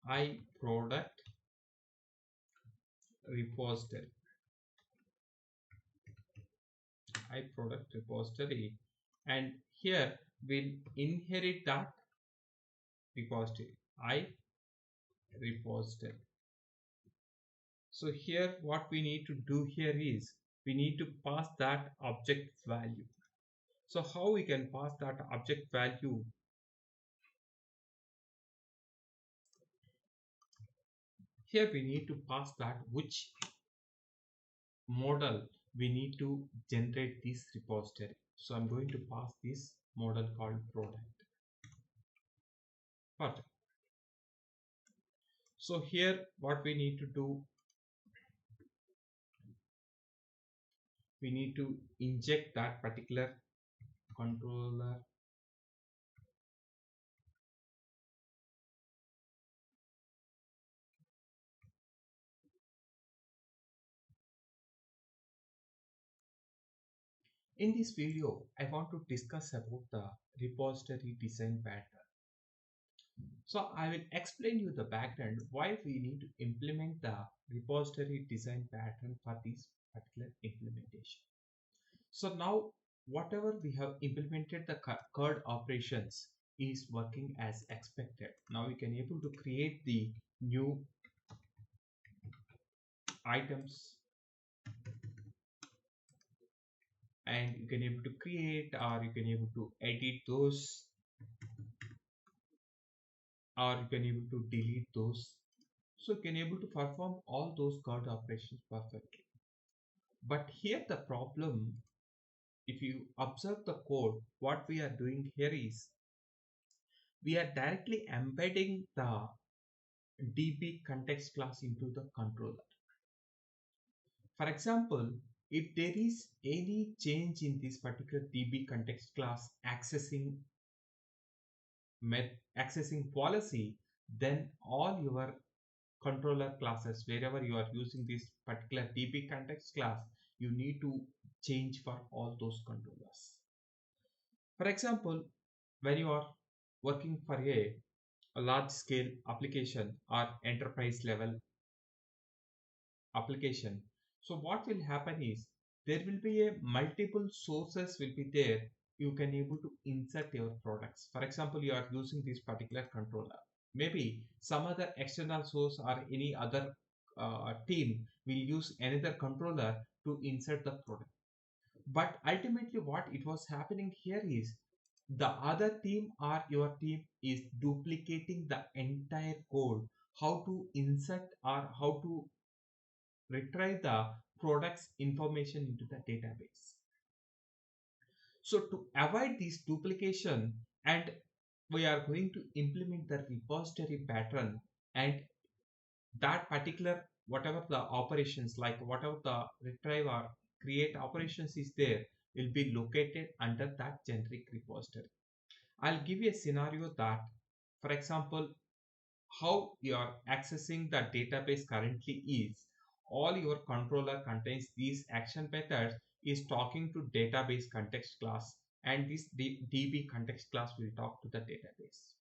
iProduct repository. iProduct repository, and here we'll inherit that repository, iRepository. So here what we need to do here is we need to pass that object value. So how we can pass that object value? Here we need to pass that which model we need to generate this repository. So I'm going to pass this model called product. Perfect. So here what we need to do, we need to inject that particular controller in this video. I want to discuss about the repository design pattern. So I will explain you the background why we need to implement the repository design pattern for this particular implementation. So now whatever we have implemented, the CRUD operations is working as expected. Now we can able to create the new items, and you can able to create, or you can able to edit those, or you can able to delete those. So you can able to perform all those CRUD operations perfectly. But here the problem, if you observe the code, what we are doing here is we are directly embedding the DB context class into the controller. For example, if there is any change in this particular DB context class accessing policy, then all your controller classes, wherever you are using this particular DB context class, you need to change for all those controllers. For example, when you are working for a large scale application or enterprise level application, so what will happen is there will be a multiple sources will be there. You can able to insert your products. For example, you are using this particular controller, maybe some other external source or any other team will use another controller to insert the product. But ultimately what it was happening here is the other team or your team is duplicating the entire code, how to insert or how to retrieve the product's information into the database. So to avoid this duplication, and we are going to implement the repository pattern, and that particular whatever the operations, like whatever the retrieve or create operations is there, will be located under that generic repository. I'll give you a scenario that, for example, how you are accessing the database currently is all your controller contains these action methods is talking to database context class, and this DB context class will talk to the database.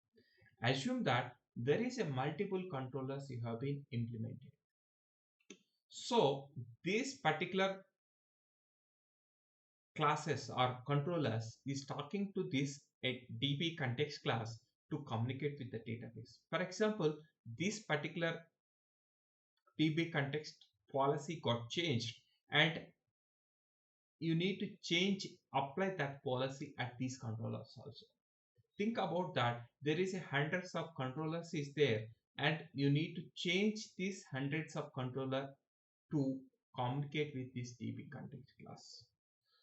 Assume that there is a multiple controllers you have been implemented. So this particular classes or controllers is talking to this a DB context class to communicate with the database. For example, this particular DB context policy got changed, and you need to apply that policy at these controllers also. Think about that. There is a hundreds of controllers is there, and you need to change these hundreds of controller to communicate with this DB context class.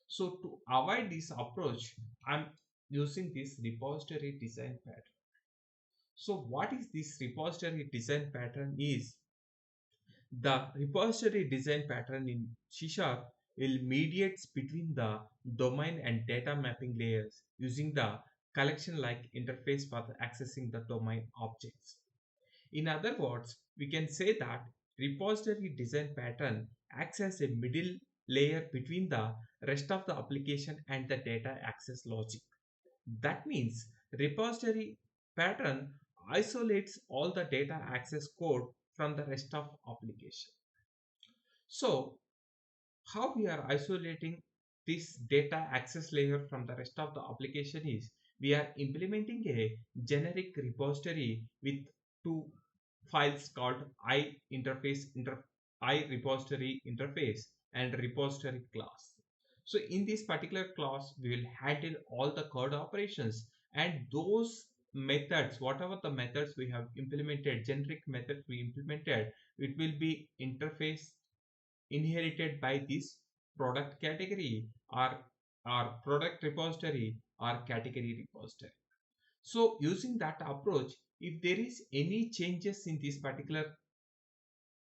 So to avoid this approach, I'm using this repository design pattern. So what is this repository design pattern is? The repository design pattern in C# will mediate between the domain and data mapping layers using the collection-like interface for accessing the domain objects. In other words, we can say that repository design pattern acts as a middle layer between the rest of the application and the data access logic. That means repository pattern isolates all the data access code from the rest of application. So how we are isolating this data access layer from the rest of the application is we are implementing a generic repository with two files called I repository interface and repository class. So in this particular class, we will handle all the CRUD operations, and those methods, whatever the methods we have implemented, generic methods we implemented, it will be interface inherited by this product category or product repository or category repository. So using that approach, if there is any changes in this particular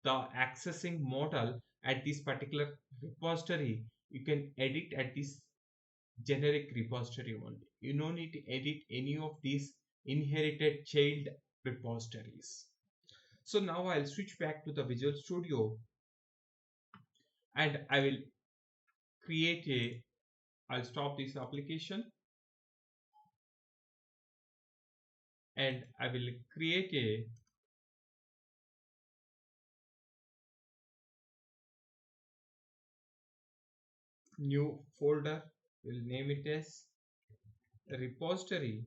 the accessing model at this particular repository, you can edit at this generic repository only. You don't need to edit any of these inherited child repositories. So now I'll switch back to the Visual Studio, and I will I'll stop this application, and I will create a new folder. We'll name it as repository,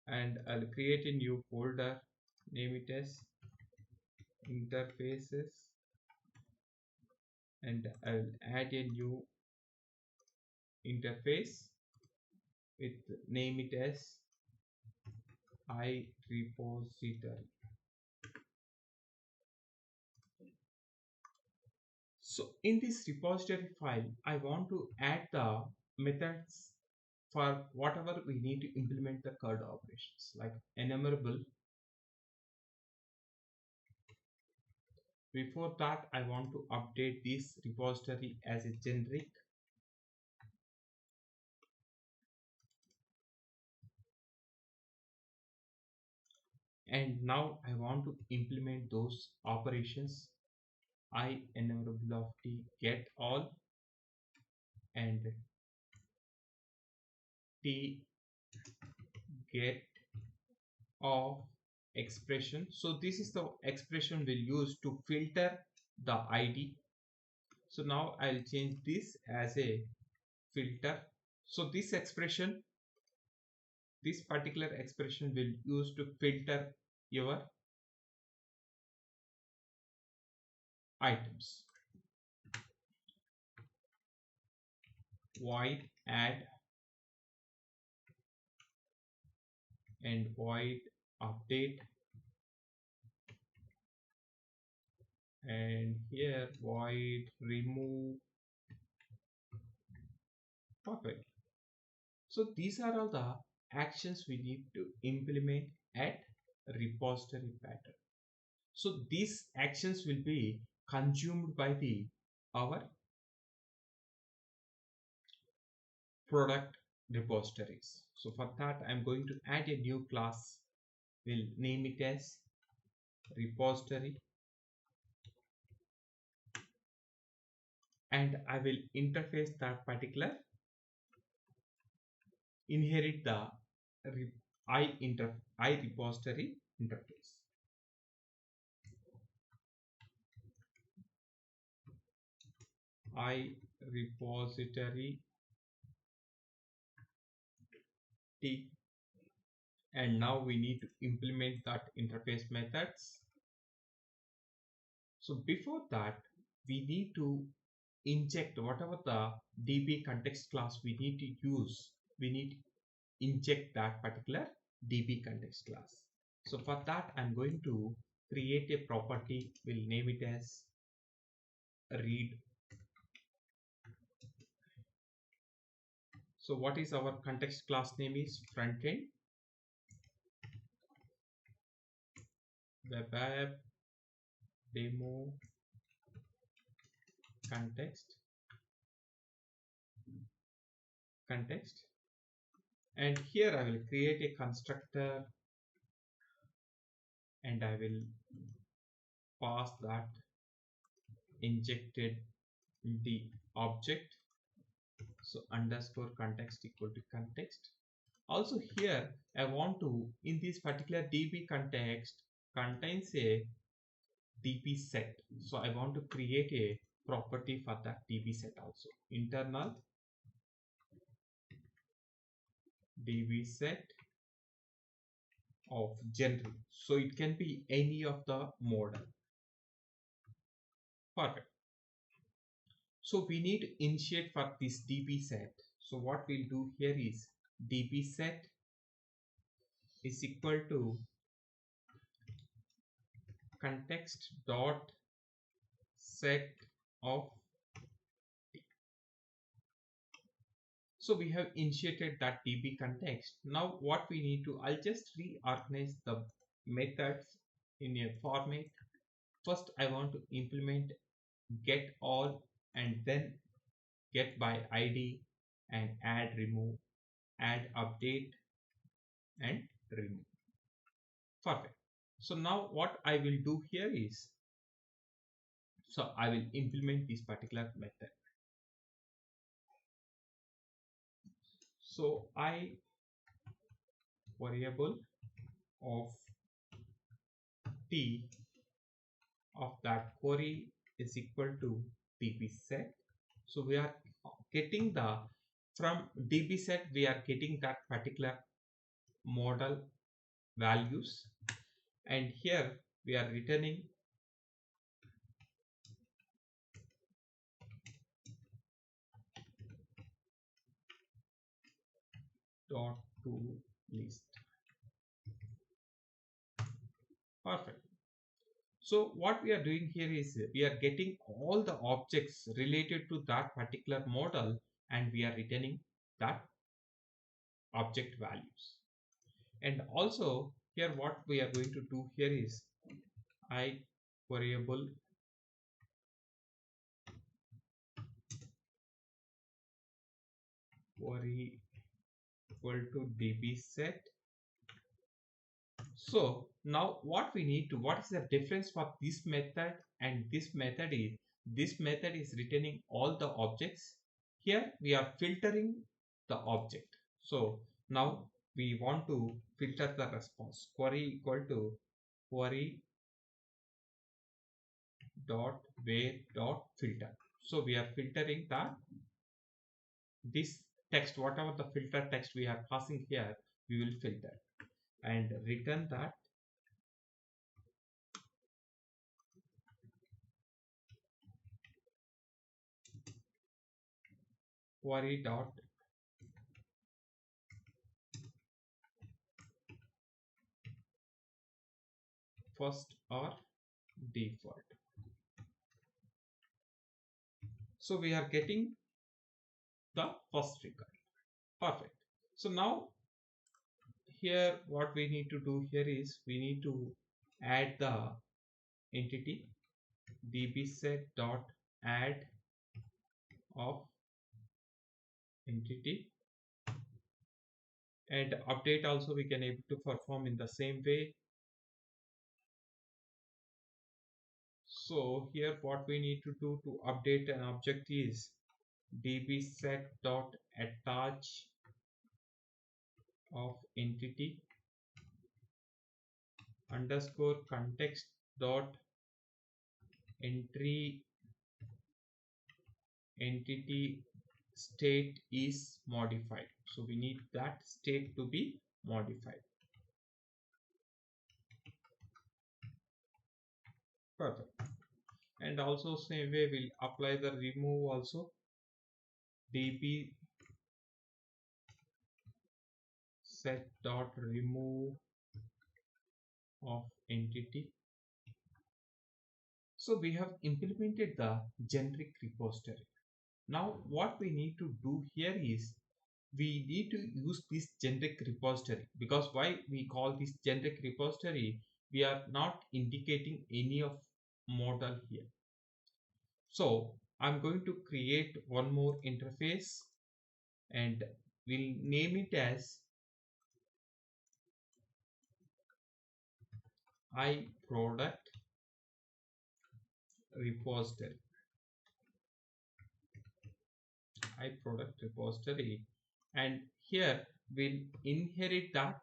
and I'll create a new folder, name it as interfaces, and I'll add a new interface with name it as I repository. So in this repository file, I want to add the methods for whatever we need to implement the CRUD operations, like enumerable. Before that, I want to update this repository as a generic. And now I want to implement those operations. I enumerable of t get all and t get of expression. So this is the expression we'll use to filter the ID. So now I'll change this as a filter, So this particular expression will use to filter your items. Void add and void update, and here void remove. Perfect. So these are all the actions we need to implement at repository pattern. So these actions will be consumed by the our product repositories. So for that I'm going to add a new class. We'll name it as repository, and I will interface that particular inherit the I repository interface. I repository T, and now we need to implement that interface methods. So before that we need to inject whatever the DB context class we need to use. We need to inject that particular DB context class. So for that I'm going to create a property. We'll name it as read. So what is our context class name is Frontend Web App Demo context, and here I will create a constructor and I will pass that injected the object. So underscore context equal to context. Also here I want to, in this particular DB context contains a DB set. So I want to create a property for that DB set also. Internal DB set of genre. So it can be any of the model. Perfect. So we need to initiate for this DB set. So what we'll do here is DB set is equal to context dot set of T. So we have initiated that DB context. Now what we need to, I'll just reorganize the methods in a format. First I want to implement get all and then get by ID and add remove, add update and remove. Perfect. So now what I will do here is, so I will implement this particular method. So I variable of T of that query is equal to DB set. So we are getting the, from DB set we are getting that particular model values, and here we are returning dot to list. Perfect. So what we are doing here is we are getting all the objects related to that particular model and we are returning that object values. And also here what we are going to do here is I variable query equal to DB set. So now what we need to, what is the difference for this method and this method is, this method is returning all the objects. Here we are filtering the object. So now we want to filter the response. Query equal to query dot where dot filter. So we are filtering the this text, whatever the filter text we are passing here, we will filter and return that query dot first or default. So we are getting the first record. Perfect. So now here what we need to do here is we need to add the entity dbset dot add of entity, and update also we can able to perform in the same way. So here what we need to do to update an object is dbset dot attach of entity underscore context dot entry entity state is modified. So we need that state to be modified. Perfect. And also same way we'll apply the remove also, db set dot remove of entity. So we have implemented the generic repository. Now what we need to do here is we need to use this generic repository, because why we call this generic repository, we are not indicating any of model here. So I'm going to create one more interface and we'll name it as iProduct repository. iProduct repository, and here we'll inherit that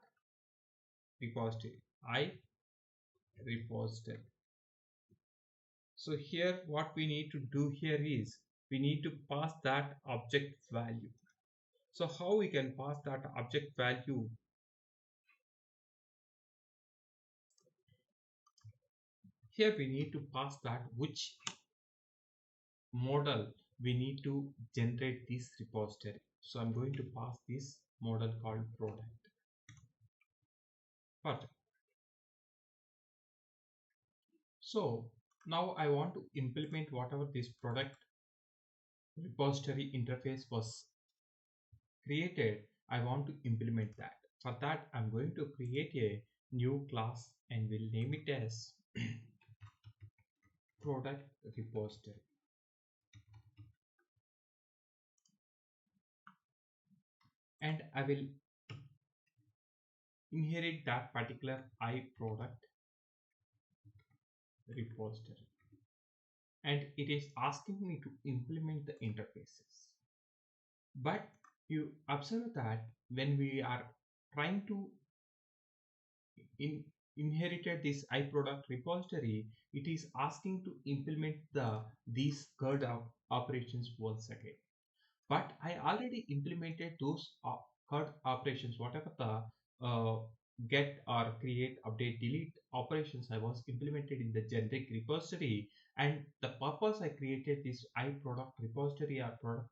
repository, I repository. So here what we need to do here is we need to pass that object value. So how we can pass that object value? Here we need to pass that which model we need to generate this repository. So I'm going to pass this model called product. Perfect. So now I want to implement whatever this product repository interface was created. I want to implement that. For that I'm going to create a new class and we'll name it as product repository. And I will inherit that particular iProduct repository. And it is asking me to implement the interfaces. But you observe that when we are trying to inherited this iProduct repository, it is asking to implement these CRUD operations once again. But I already implemented those CRUD operations, whatever the get or create, update, delete operations I was implemented in the generic repository, and the purpose I created this iProduct repository or product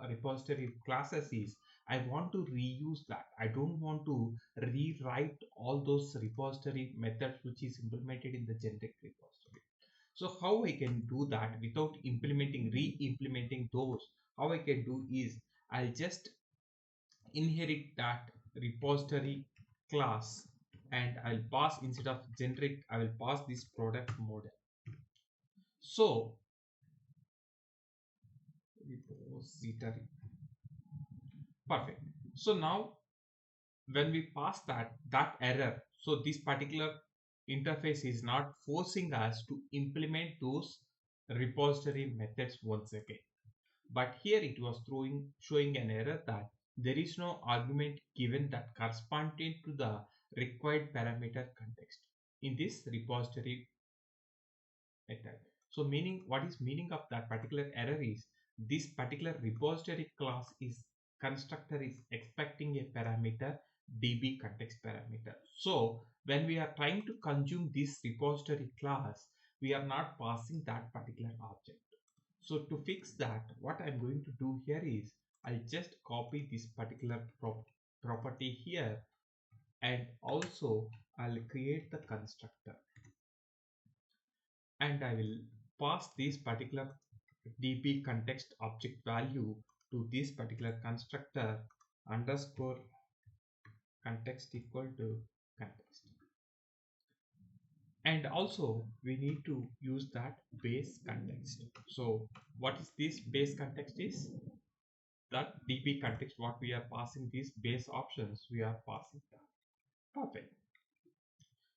repository classes is I want to reuse that. I don't want to rewrite all those repository methods which is implemented in the generic repository. So how I can do that without re-implementing those? How I can do is I'll just inherit that repository class and I'll pass, instead of generic, I will pass this product model. So repository. Perfect. So now when we pass that error, so this particular interface is not forcing us to implement those repository methods once again. But here it was showing an error that there is no argument given that corresponding to the required parameter context in this repository method. So meaning, what is meaning of that particular error is this particular repository class is constructor is expecting a parameter db context parameter. So when we are trying to consume this repository class, we are not passing that particular object. So to fix that, what I'm going to do here is I'll just copy this particular property here, and also I'll create the constructor, and I will pass this particular db context object value to this particular constructor underscore context equal to context. And also we need to use that base context. So what is this base context is that db context, what we are passing these base options, we are passing that. Perfect.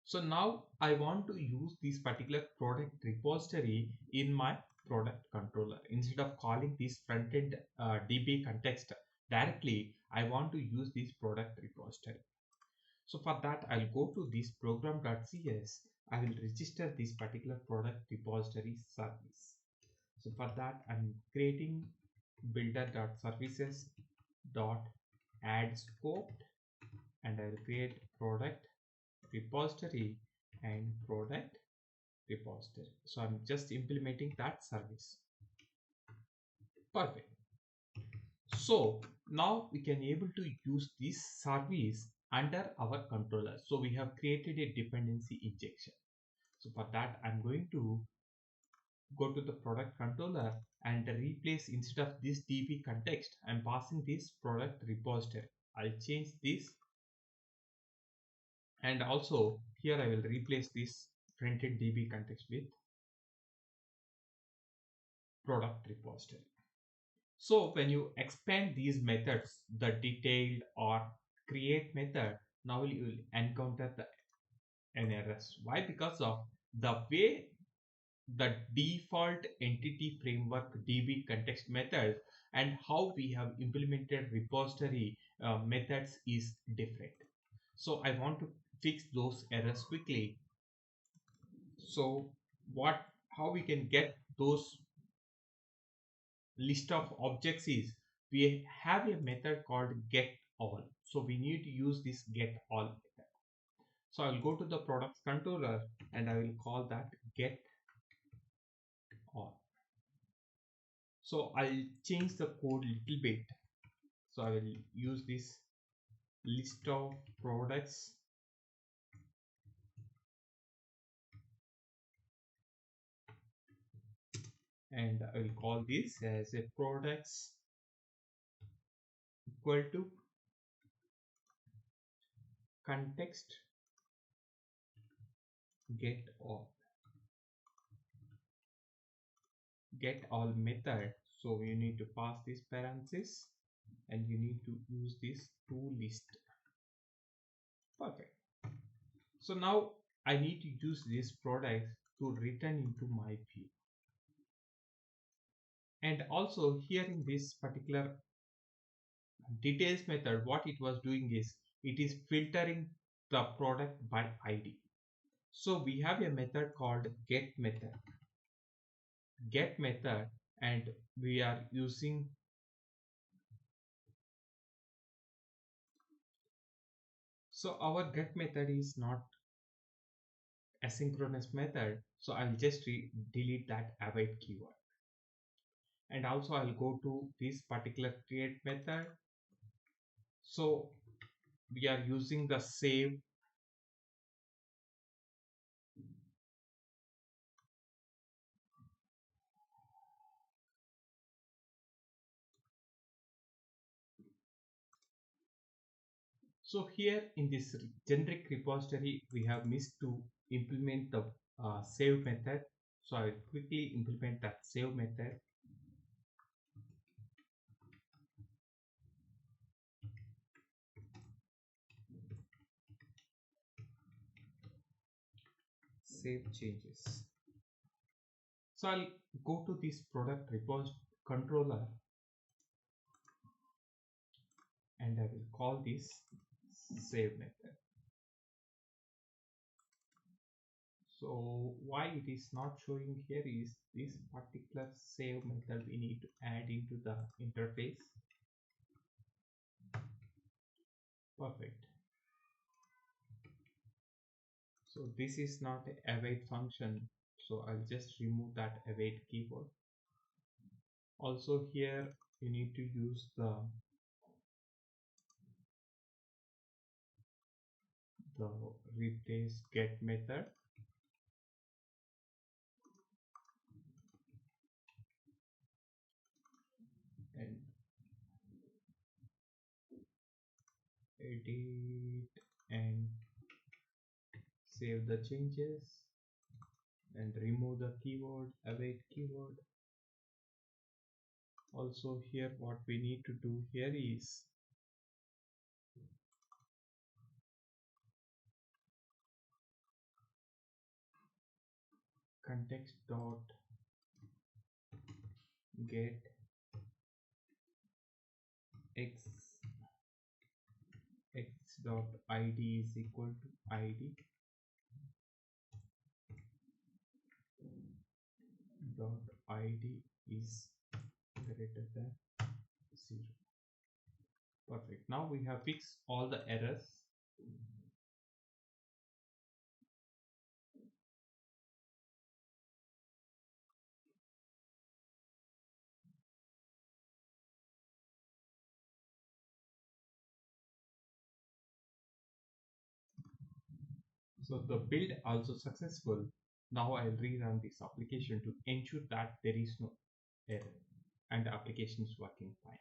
So now I want to use this particular product repository in my product controller. Instead of calling this frontend db context directly, I want to use this product repository. So for that, I'll go to this program.cs. I will register this particular product repository service. So for that, I'm creating builder.services.add scope, and I will create product repository and product repository. So I'm just implementing that service. Perfect. So now we can able to use this service under our controller. So we have created a dependency injection. So for that, I'm going to go to the product controller and replace, instead of this db context, I'm passing this product repository. I'll change this, and also here I will replace this printed db context with product repository. So when you expand these methods, the detailed or create method, now you will encounter an errors. Why? Because of the way the default entity framework db context methods and how we have implemented repository methods is different. So I want to fix those errors quickly. So how we can get those list of objects is, we have a method called get all. So we need to use this get all method. So I'll go to the products controller and I will call that get all. So I'll change the code little bit. So I will use this list of products and I will call this as a products equal to context get all method. So you need to pass this parenthesis and you need to use this to list. Perfect. So now I need to use this product to return into my view. And also here in this particular details method, what it was doing is it is filtering the product by ID. So we have a method called get method, and we are using so our get method is not asynchronous method. So I'll just delete that await keyword. And also I'll go to this particular create method. So we are using the save So here in this generic repository, we have missed to implement the save method. So I will quickly implement that save method. Save changes. So I'll go to this product repository controller and I will call this save method. So why it is not showing here is this particular save method we need to add into the interface. Perfect. So this is not a await function. So I'll just remove that await keyword. Also here you need to use the replace get method, and edit and save the changes and remove the keyword await keyword. Also here what we need to do here is context dot get x x dot id is equal to id dot id is greater than 0. Perfect. Now we have fixed all the errors. So the build also successful. Now I'll rerun this application to ensure that there is no error and the application is working fine.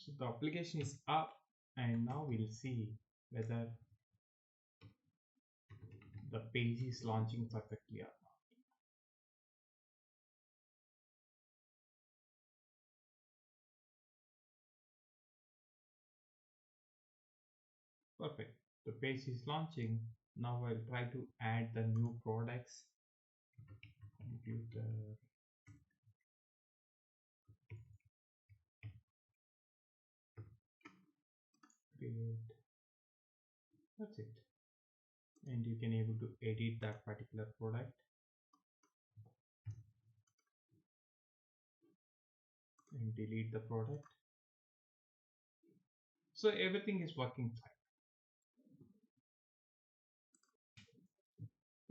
So the application is up, and now we'll see whether the page is launching perfectly or not. Perfect. The page is launching. Now I'll try to add the new products. Computer create. That's it. And you can able to edit that particular product and delete the product. So everything is working fine.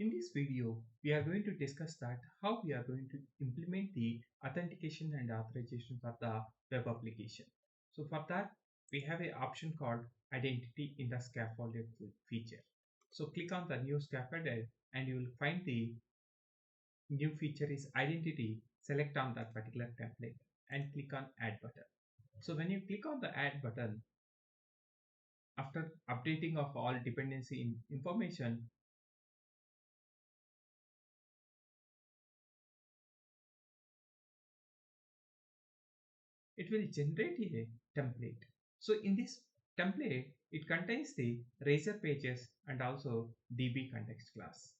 In this video, we are going to discuss that how we are going to implement the authentication and authorization for the web application. So for that, we have an option called identity in the scaffolded feature. So click on the new scaffolded and you will find the new feature is identity. Select on that particular template and click on add button. So when you click on the add button, after updating of all dependency information, it will generate a template. So in this template, it contains the razor pages and also DB context class.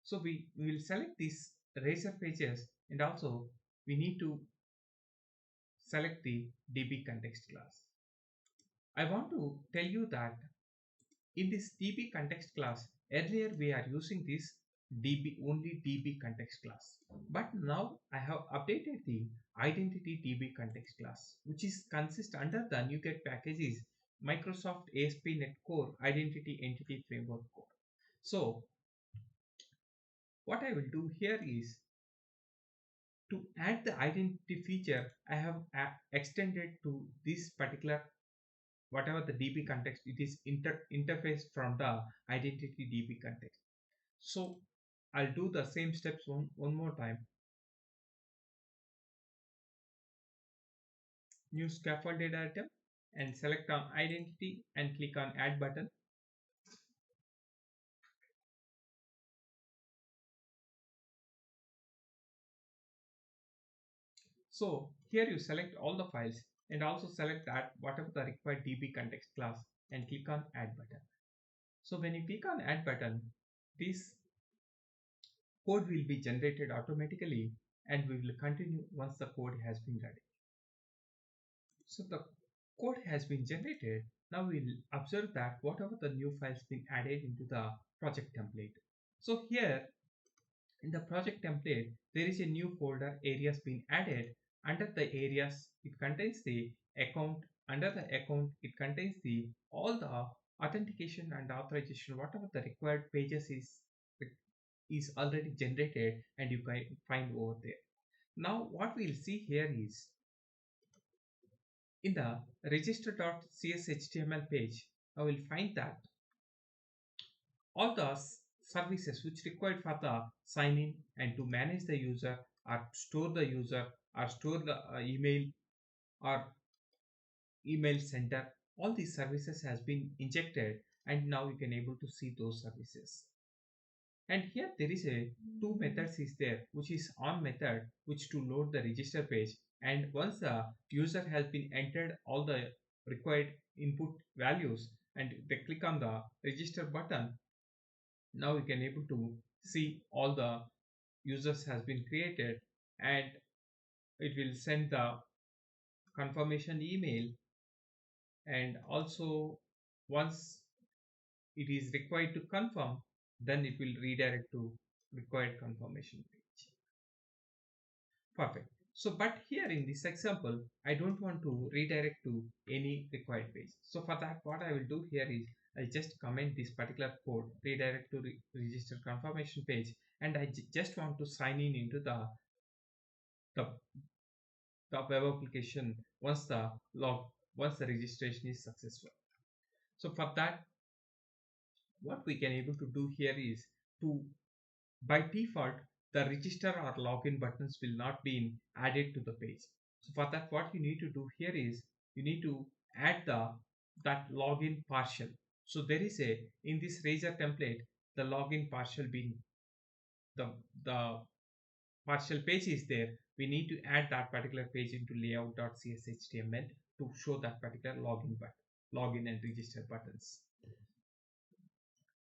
So we will select these razor pages and also we need to select the DB context class. I want to tell you that in this DB context class, earlier we are using this only DB context class, but now I have updated the identity DB context class, which is consist under the NuGet packages Microsoft ASP.NET Core Identity Entity Framework Core. So what I will do here is to add the identity feature, I have extended to this particular whatever the DB context, it is interface from the identity DB context. So I'll do the same steps one more time. New scaffolded item and select on identity and click on add button. So here you select all the files and also select that whatever the required DB context class and click on add button. So when you click on add button, this code will be generated automatically and we will continue once the code has been ready. So the code has been generated. Now we'll observe that whatever the new files been added into the project template. So here in the project template, there is a new folder areas being added. Under the areas, it contains the account. Under the account, it contains the all the authentication and authorization, whatever the required pages is already generated and you can find over there. Now what we'll see here is in the register.cshtml page, I will find that all the services which required for the sign in and to manage the user or store the user or store the email or email center, all these services has been injected and now you can able to see those services. And here there is a two methods is there, which is on method which to load the register page, and once the user has been entered all the required input values and they click on the register button, now you can able to see all the users has been created and it will send the confirmation email, and also once it is required to confirm, then it will redirect to required confirmation page. Perfect. So but here in this example I don't want to redirect to any required page. So for that what I will do here is I'll just comment this particular code redirect to register confirmation page, and I just want to sign in into the, the web application once the registration is successful. So for that what we can able to do here is to by default the register or login buttons will not be added to the page. So for that what you need to do here is you need to add that login partial. So there is a in this razor template the login partial being the partial page is there. We need to add that particular page into layout.cshtml to show that particular login and register buttons.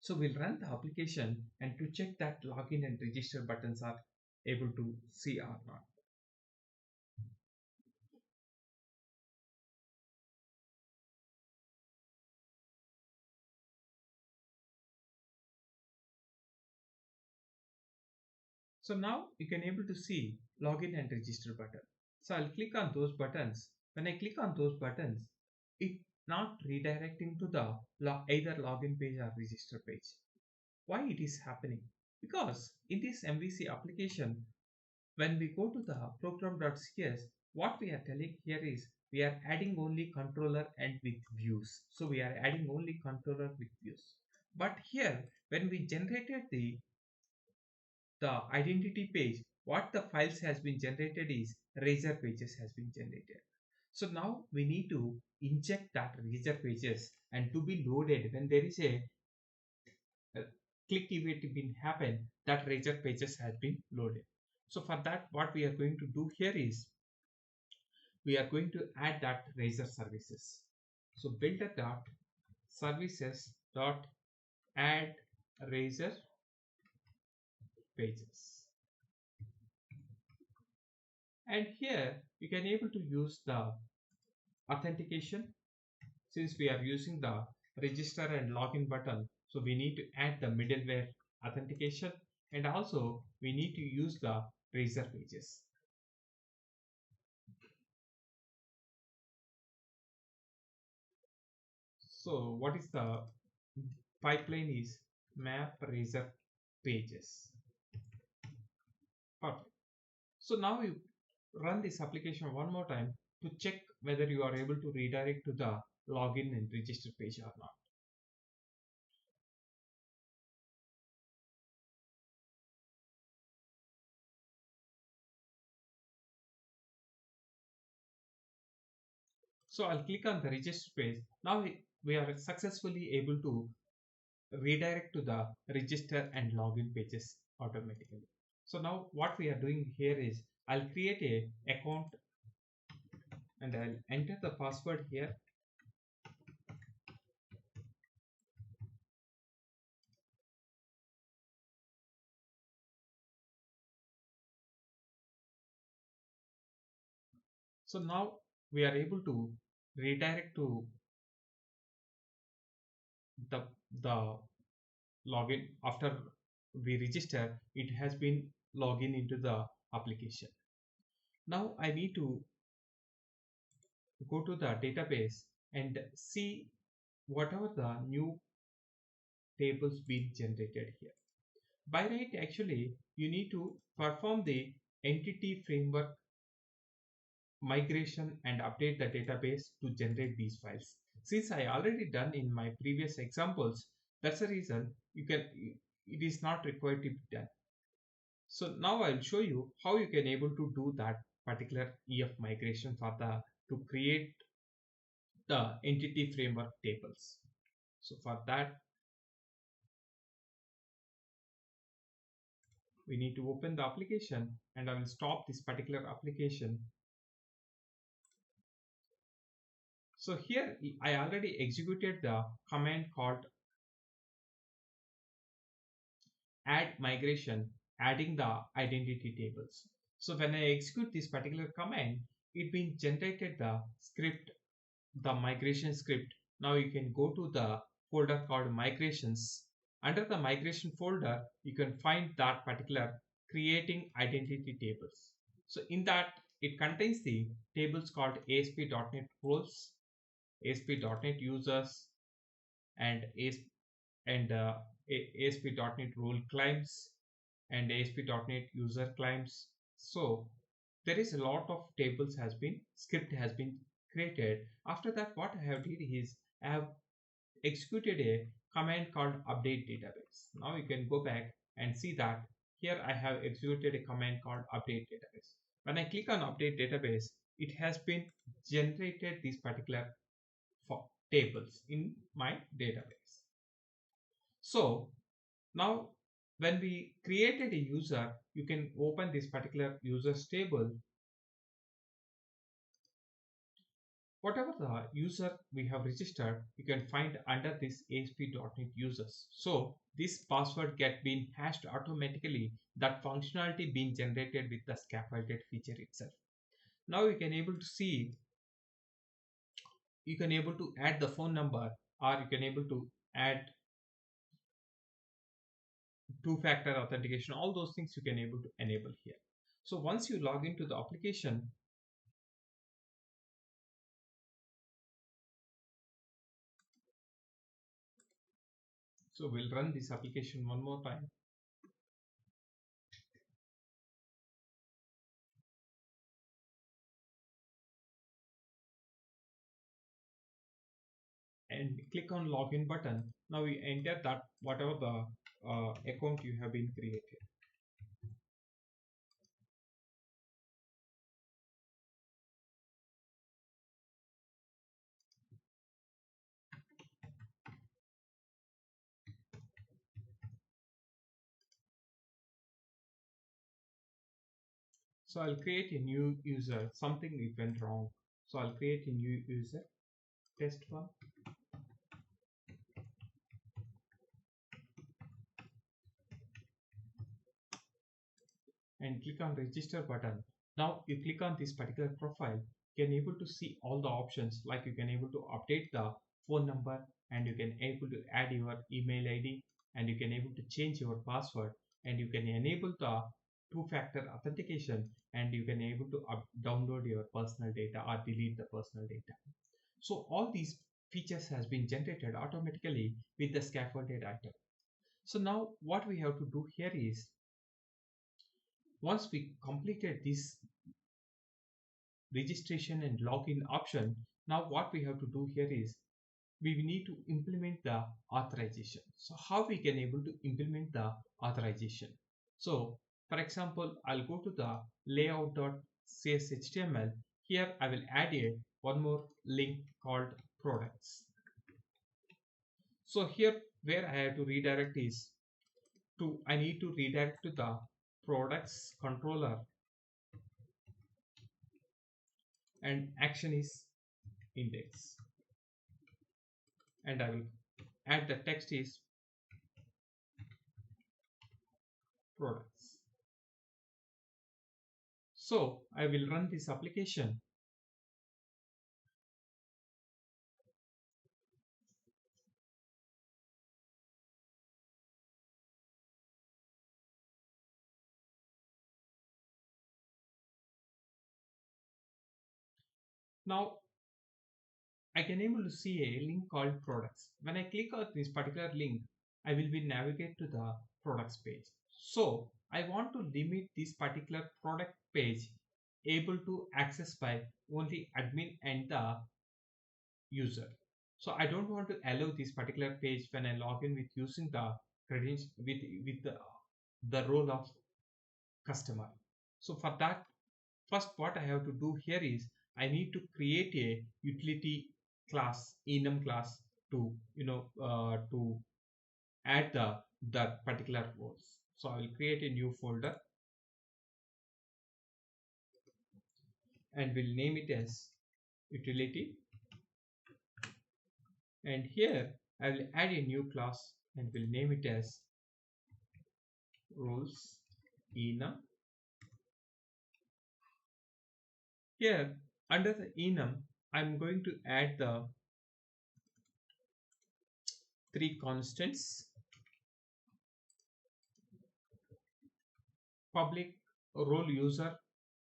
So we'll run the application and to check that login and register buttons are able to see or not. So now you can able to see login and register button. So I'll click on those buttons. When I click on those buttons, it not redirecting to the either login page or register page. Why it is happening? Because in this MVC application, when we go to the program.cs, what we are telling here is we are adding only controller and with views. So we are adding only controller with views. But here, when we generated the identity page, what the files has been generated is razor pages has been generated. So now we need to inject that razor pages and to be loaded when there is a click event been happen, that razor pages has been loaded. So for that what we are going to do here is we are going to add that razor services. So builder dot services dot add razor pages, and here you can able to use the authentication. Since we are using the register and login button, so we need to add the middleware authentication, and also we need to use the razor pages. So what is the pipeline is map razor pages. Perfect. So now you run this application one more time to check whether you are able to redirect to the login and register page or not. So I'll click on the register page. Now we are successfully able to redirect to the register and login pages automatically. So now what we are doing here is I'll create a account and I'll enter the password here. So now we are able to redirect to the the login. After we register, it has been login into the application. Now I need to go to the database and see whatever the new tables being generated here. By right, actually, you need to perform the entity framework migration and update the database to generate these files. Since I already done in my previous examples, that's the reason it is not required to be done. So now I'll show you how you can able to do that particular EF migration for the to create the entity framework tables. So for that, we need to open the application, and I will stop this particular application. So here I already executed the command called add migration, adding the identity tables. So when I execute this particular command, it being generated the script, the migration script. Now you can go to the folder called migrations. Under the migration folder, you can find that particular creating identity tables. So in that, it contains the tables called ASP.NET roles, ASP.NET users, and ASP.NET role claims, and ASP.NET user claims. So there is a lot of tables has been script has been created. After that, what I have did is I have executed a command called update database. Now you can go back and see that here I have executed a command called update database. When I click on update database, it has been generated these particular tables in my database. So now when we created a user, you can open this particular users table. Whatever the user we have registered, you can find under this ASP.NET users. So this password get been hashed automatically, that functionality being generated with the scaffolded feature itself. Now you can able to see, you can able to add the phone number, or you can able to add two-factor authentication. All those things you can able to enable here. So once you log into the application, so we'll run this application one more time. And click on login button. Now we enter that whatever the account you have been created. So I'll create a new user. Something it went wrong. So I'll create a new user, test one. And click on register button. Now you click on this particular profile, you can able to see all the options, like you can able to update the phone number, and you can able to add your email ID, and you can able to change your password, and you can enable the two-factor authentication, and you can able to download your personal data or delete the personal data. So all these features has been generated automatically with the scaffolded item. So now what we have to do here is, once we completed this registration and login option, now what we have to do here is we need to implement the authorization. So how we can able to implement the authorization? So for example, I'll go to the layout.cshtml. Here I will add one more link called products. So here where I have to redirect is I need to redirect to the products controller, and action is index, and I will add the text is products. So I will run this application, Now I can able to see a link called products. When I click on this particular link, I will be navigate to the products page. So I want to limit this particular product page able to access by only admin and the user. So I don't want to allow this particular page when I log in with using the credentials with the role of customer. So for that, first what I have to do here is I need to create a utility class, enum class to to add that particular roles. So I will create a new folder and will name it as utility, and here I will add a new class and will name it as roles enum. Here under the enum I'm going to add the three constants: public, role user,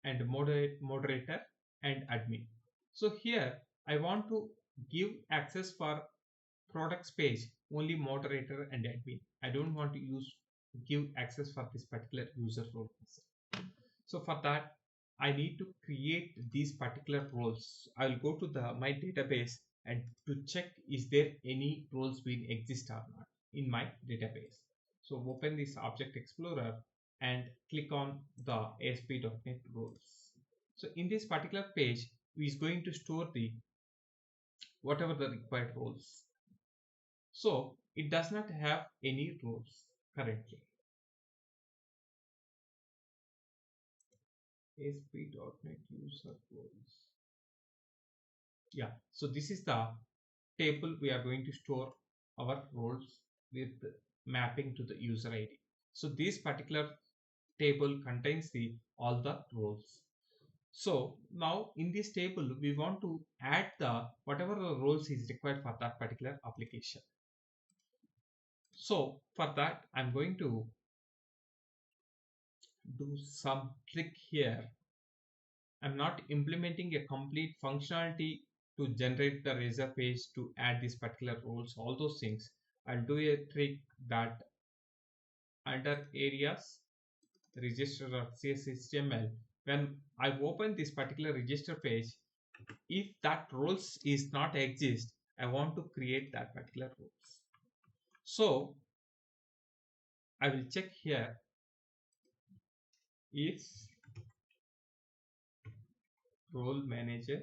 and moderator and admin. So here I want to give access for products page only moderator and admin. I don't want to give access for this particular user roles. So for that I need to create these particular roles. I will go to the my database and to check is there any roles being exist or not in my database. So open this object explorer and click on the ASP.NET roles. So in this particular page we is going to store the whatever the required roles. So it does not have any roles currently. ASP.NET user roles. Yeah, so this is the table we are going to store our roles with mapping to the user ID. So this particular table contains the all the roles. So now in this table we want to add the whatever the roles is required for that particular application. So for that I'm going to do some trick here. I'm not implementing a complete functionality to generate the razor page to add these particular roles, all those things. I'll do a trick that under areas register.cshtml, when I open this particular register page, if that roles is not exist, I want to create that particular roles. So I will check here if role manager.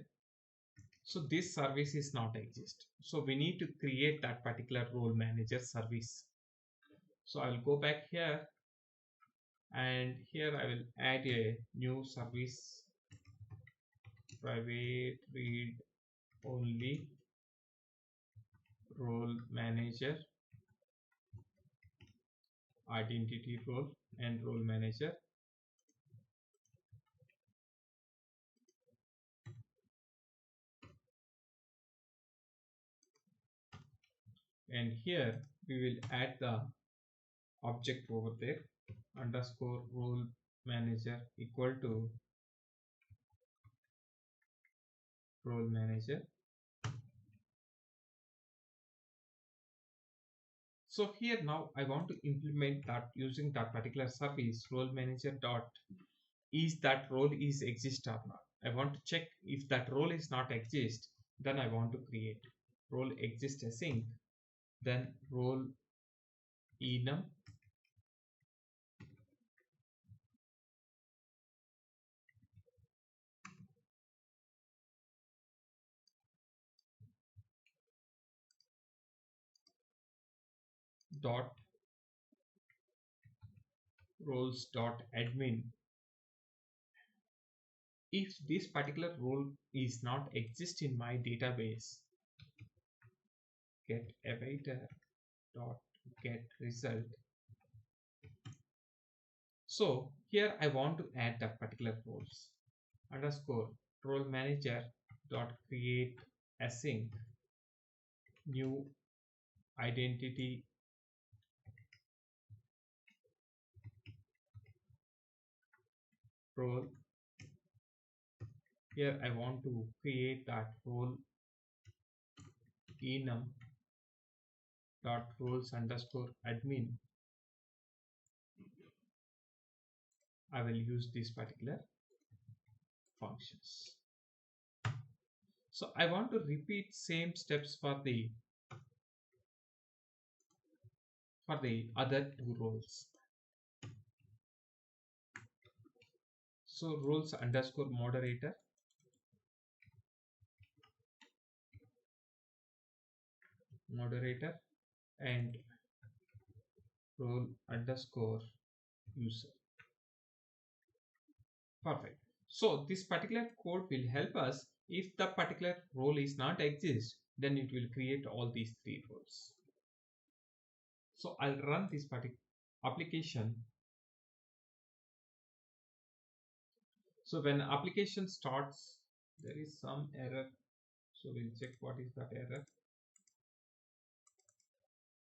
So this service is not exist. So we need to create that particular role manager service. So I will go back here and here I will add a new service, private read only role manager, identity role and role manager. And here we will add the object over there, underscore role manager equal to role manager. So here now I want to implement that using that particular service role manager dot is that role is exist or not. I want to check if that role is not exist, then I want to create role exist async, then role enum dot roles dot admin. If this particular role is not exist in my database, get await dot get result. So here I want to add that particular roles, underscore role manager dot create async new identity role Here I want to create that role enum dot roles underscore admin. I will use these particular functions. So I want to repeat same steps for the other two roles. So roles underscore moderator and role underscore user. Perfect. So this particular code will help us. If the particular role is not exist, then it will create all these three roles. So I'll run this particular application. So when application starts, there is some error. So we'll check what is that error.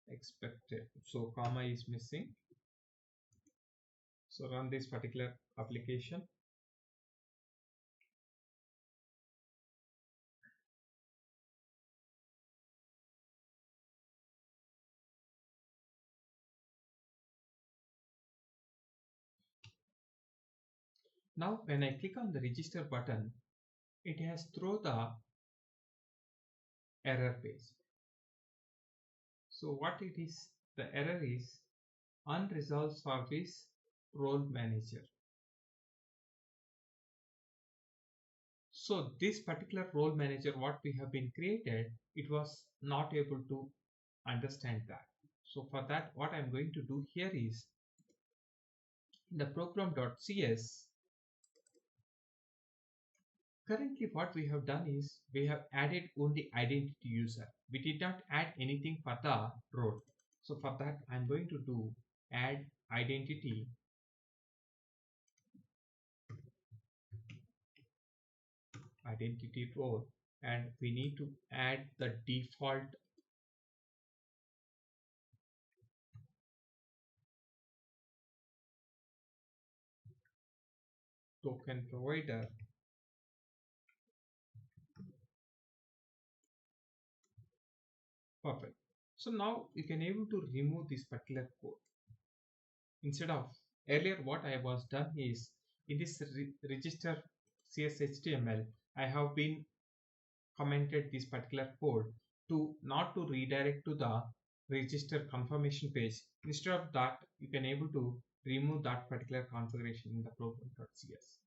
Expected. So comma is missing. So run this particular application. Now when I click on the register button, it has thrown the error page. So what it is, the error is unresolved service role manager. So this particular role manager what we have been created, it was not able to understand that. So for that what I'm going to do here is in the program.cs, currently what we have done is we have added only identity user. We did not add anything for the role. So for that I'm going to do add identity role, and we need to add the default token provider. Perfect. So now you can able to remove this particular code. Instead of earlier what I was done is in this register CSHTML, I have been commented this particular code to not to redirect to the register confirmation page. Instead of that, you can able to remove that particular configuration in the program.cs.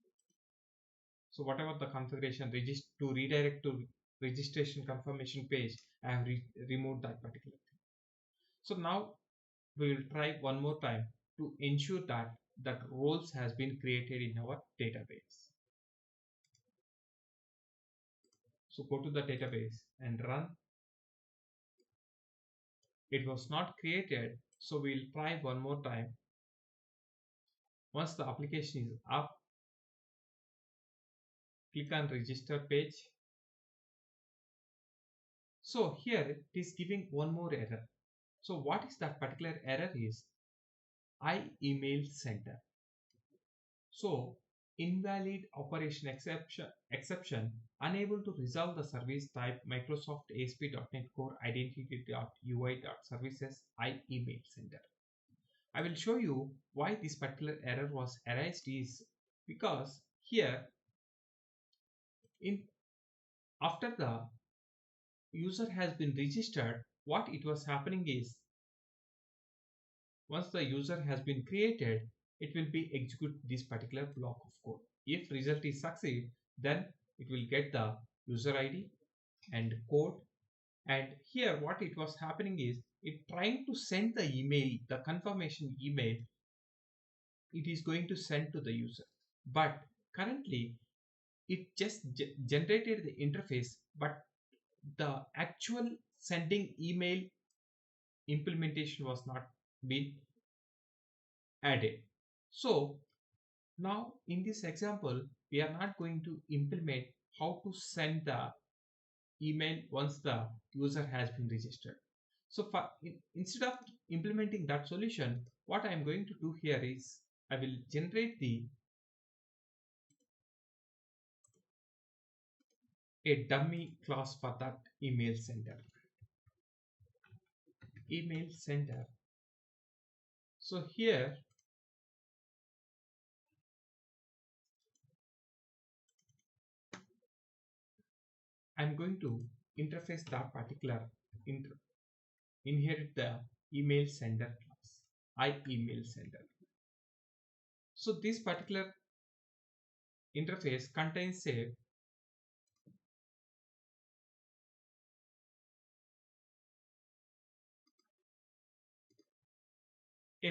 So whatever the configuration to redirect to registration confirmation page, I have removed that particular thing. So now we will try one more time to ensure that that roles has been created in our database. So go to the database and run. It was not created, so we'll try one more time. Once the application is up, click on register page. So here it is giving one more error. So what is that particular error is email sender. So invalid operation exception, unable to resolve the service type Microsoft ASP.NET Core identity.ui.services email sender. I will show you why this particular error was arised is because here after the user has been registered, what it was happening is once the user has been created, it will be execute this particular block of code. If result is succeed, then it will get the user ID and code. And here what it was happening is it trying to send the email, the confirmation email, it is going to send to the user. But currently it just generated the interface, but the actual sending email implementation was not been added. So now in this example, we are not going to implement how to send the email once the user has been registered. So instead of implementing that solution, what I am going to do here is I will generate the a dummy class for that email sender. Email sender. So here I'm going to interface that particular inherit the email sender class. I email sender. So this particular interface contains a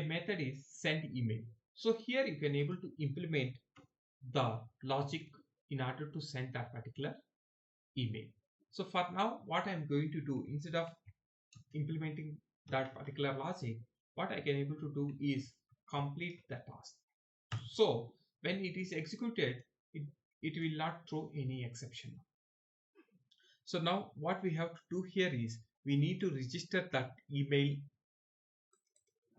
method is send email. So here you can able to implement the logic in order to send that particular email. So for now, what I'm going to do, instead of implementing that particular logic, what I can able to do is complete the task. So when it is executed, it will not throw any exception. So now what we have to do here is we need to register that email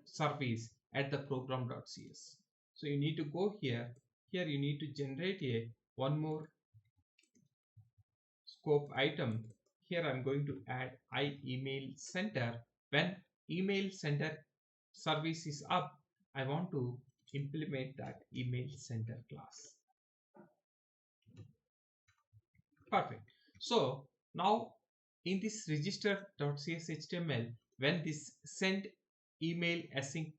service at the program.cs. So you need to go here. Here you need to generate one more scope item. Here I'm going to add I email center. When email center service is up, I want to implement that email center class. Perfect. So now in this register.cs HTML, when this send email async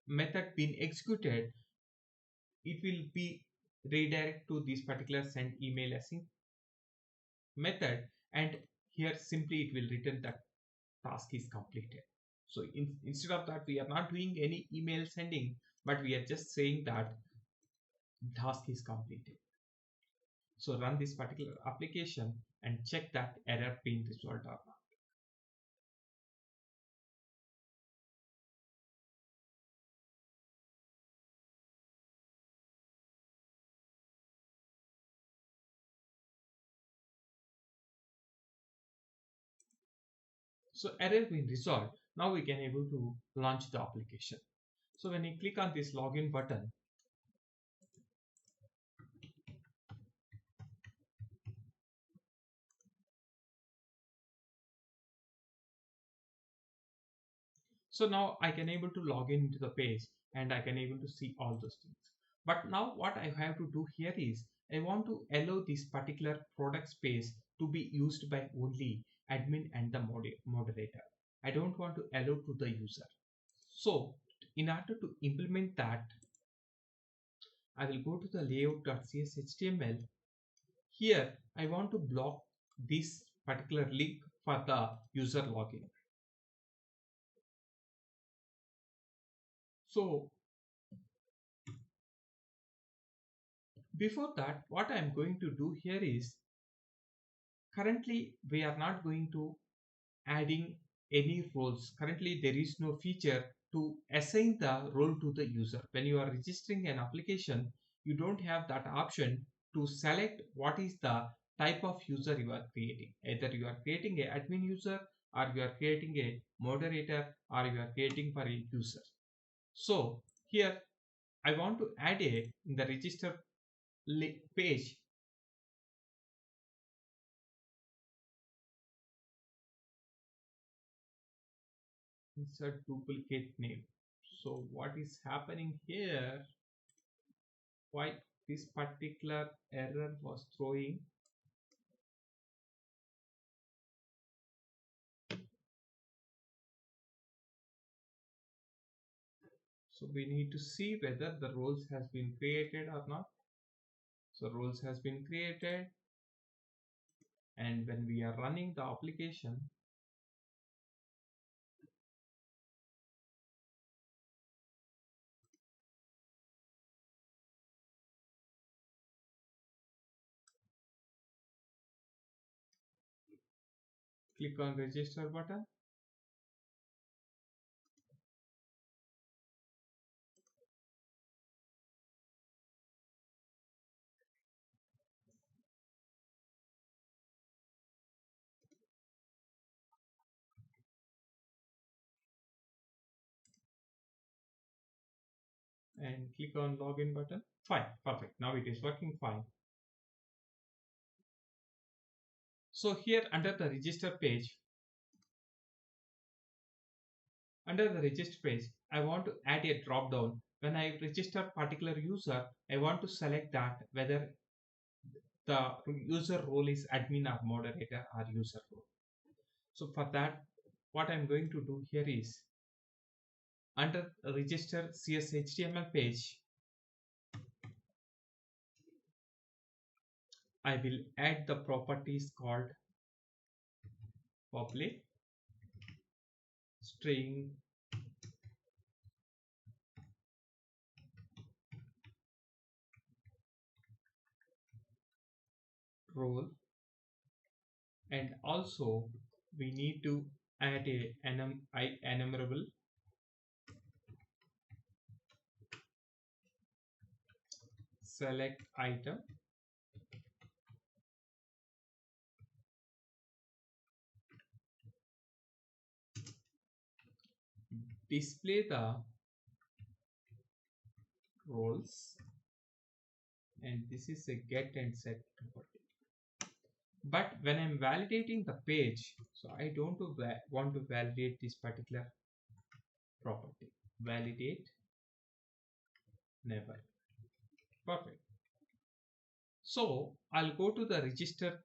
method been executed, it will be redirect to this particular send email async method, and here simply it will return that task is completed. So instead of that, we are not doing any email sending, but we are just saying that task is completed. So run this particular application and check that error being resolved or not. So error being resolved. Now we can able to launch the application. So when you click on this login button, so now I can able to log into the page and I can able to see all those things. But now what I have to do here is I want to allow this particular product space to be used by only admin and the moderator. I don't want to allow to the user. So in order to implement that, I will go to the layout.cs HTML. Here I want to block this particular link for the user login. So before that, what I'm going to do here is currently we are not going to adding any roles. Currently there is no feature to assign the role to the user. When you are registering an application, you don't have that option to select what is the type of user you are creating. Either you are creating a admin user, or you are creating a moderator, or you are creating for a user. So here I want to add in the register page, insert duplicate name. So what is happening here, why this particular error was throwing? So we need to see whether the roles has been created or not. So roles has been created, and when we are running the application, click on register button, and click on login button. Fine, perfect. Now it is working fine. So here under the register page, I want to add a drop down. When I register particular user, I want to select that whether the user role is admin or moderator or user role. So for that, what I'm going to do here is under register CS page, I will add the properties called public string role, and also we need to add a enumerable select item display the roles, and this is a get and set property. But when I'm validating the page, so I don't want to validate this particular property. Validate never. Perfect. So I'll go to the register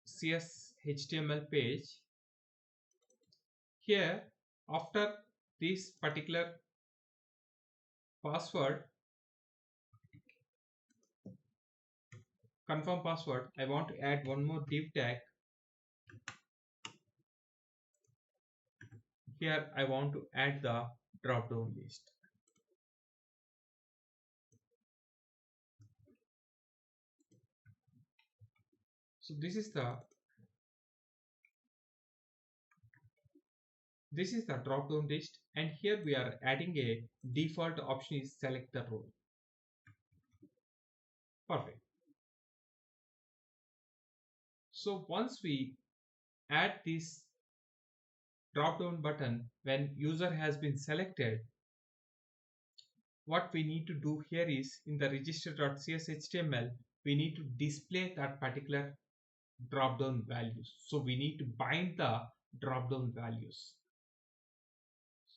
CS HTML page. Here, after this particular password, confirm password, I want to add one more div tag. Here I want to add the drop down list. So this is the drop down list, and here we are adding a default option is select the role. Perfect. So once we add this drop down button when user has been selected, what we need to do here is in the register.cshtml, we need to display that particular drop down values. So we need to bind the drop down values.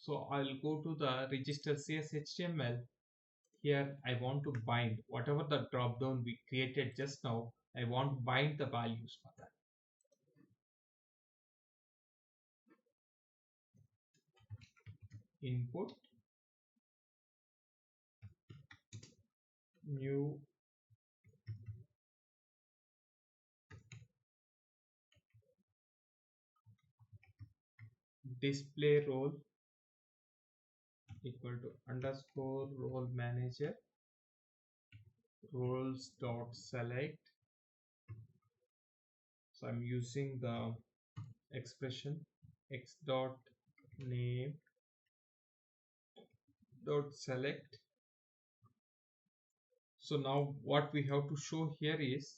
So I'll go to the register CSHTML. Here I want to bind whatever the drop down we created just now. I want to bind the values for that. Input new display role equal to underscore role manager roles dot select. So I'm using the expression x dot name dot select. So now what we have to show here is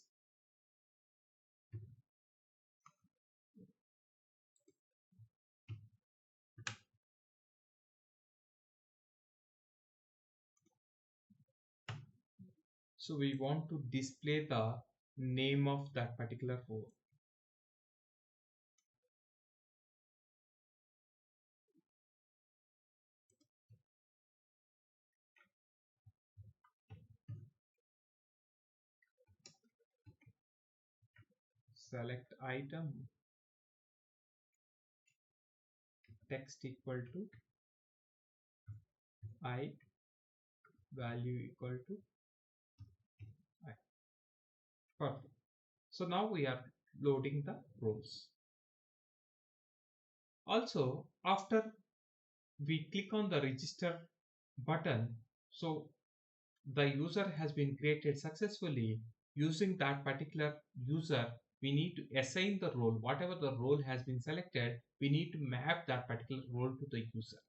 so we want to display the name of that particular role. Select item text equal to I, value equal to I. Perfect. So now we are loading the rows. Also, after we click on the register button, so the user has been created successfully. Using that particular user, we need to assign the role. Whatever the role has been selected, we need to map that particular role to the user.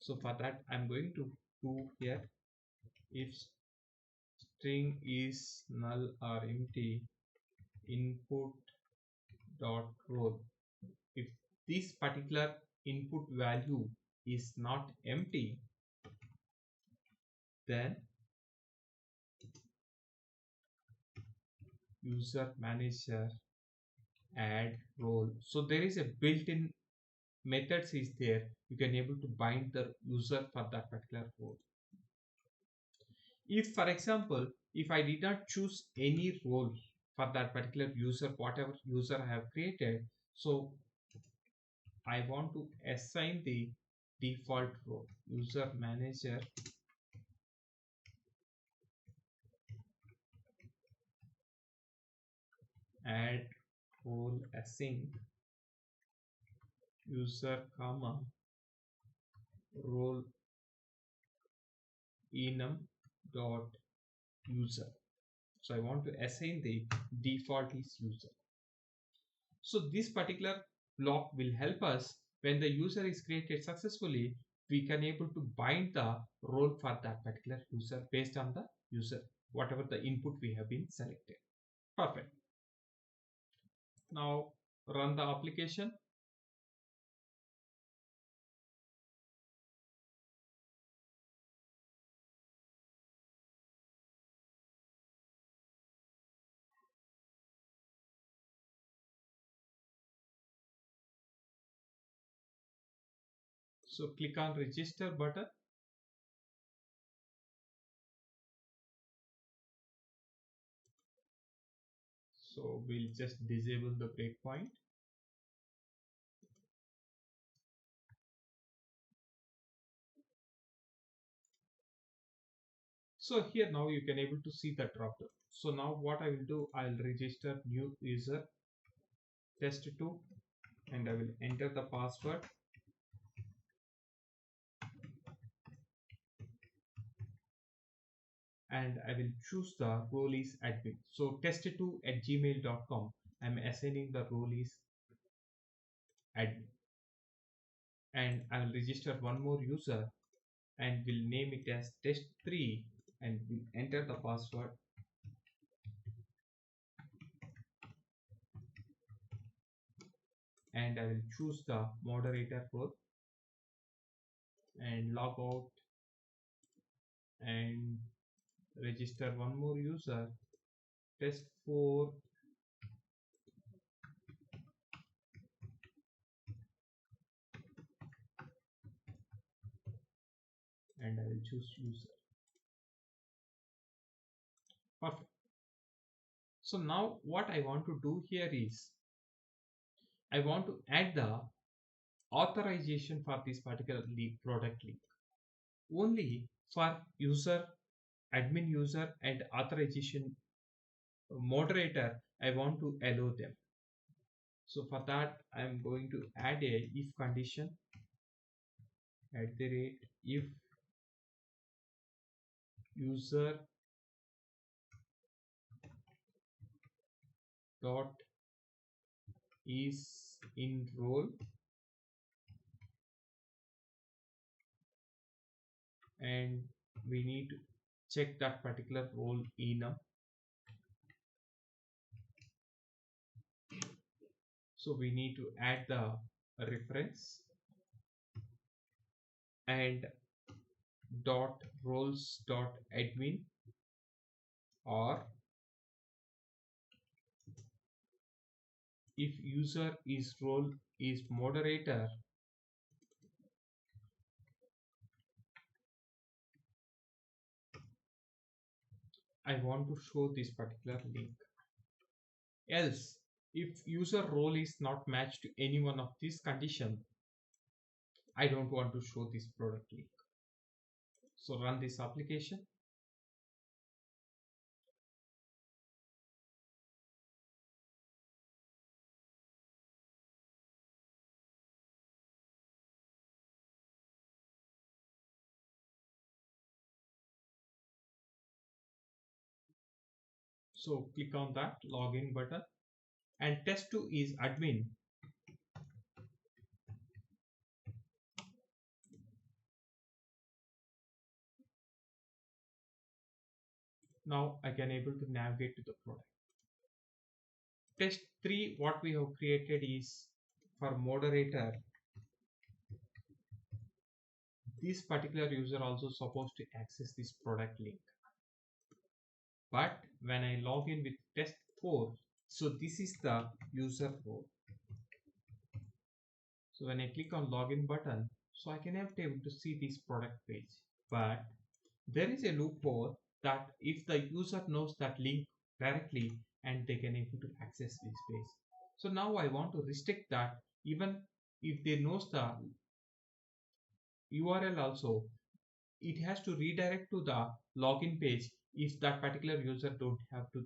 So for that, I'm going to do here if string is null or empty input dot role. If this particular input value is not empty, then user manager add role. So there is a built-in methods is there. You can able to bind the user for that particular role. If, for example, if I did not choose any role for that particular user, whatever user I have created, so I want to assign the default role, user manager, add role assign user comma role enum dot user. So I want to assign the default is user. So this particular block will help us when the user is created successfully. We can able to bind the role for that particular user based on the user, whatever the input we have been selected. Perfect. Now run the application. So click on register button. So we'll just disable the breakpoint. So here now you can able to see the drop down. So now what I will do, I'll register new user test2 and I will enter the password. And I will choose the role is admin. So test2@gmail.com. I'm assigning the role is admin. And I will register one more user and will name it as test3 and will enter the password. And I will choose the moderator role and log out and register one more user test4 and I will choose user. Perfect. So now what I want to do here is I want to add the authorization for this particular product link. Only for user, admin user and authorization moderator, I want to allow them. So for that, I am going to add a if condition at the rate if user dot is in role and we need to check that particular role enum. So we need to add the reference and dot roles dot admin or if user is role is moderator, I want to show this particular link. Else, if user role is not matched to any one of these conditions, I don't want to show this product link. So run this application. So click on that login button and test2 is admin. Now I can able to navigate to the product. Test3 what we have created is for moderator. This particular user also supposed to access this product link. But when I log in with test4, So this is the user role. So when I click on login button, so I can have to able to see this product page. But there is a loophole that if the user knows that link directly and they can able to access this page. So now I want to restrict that even if they knows the URL also, it has to redirect to the login page if that particular user don't have to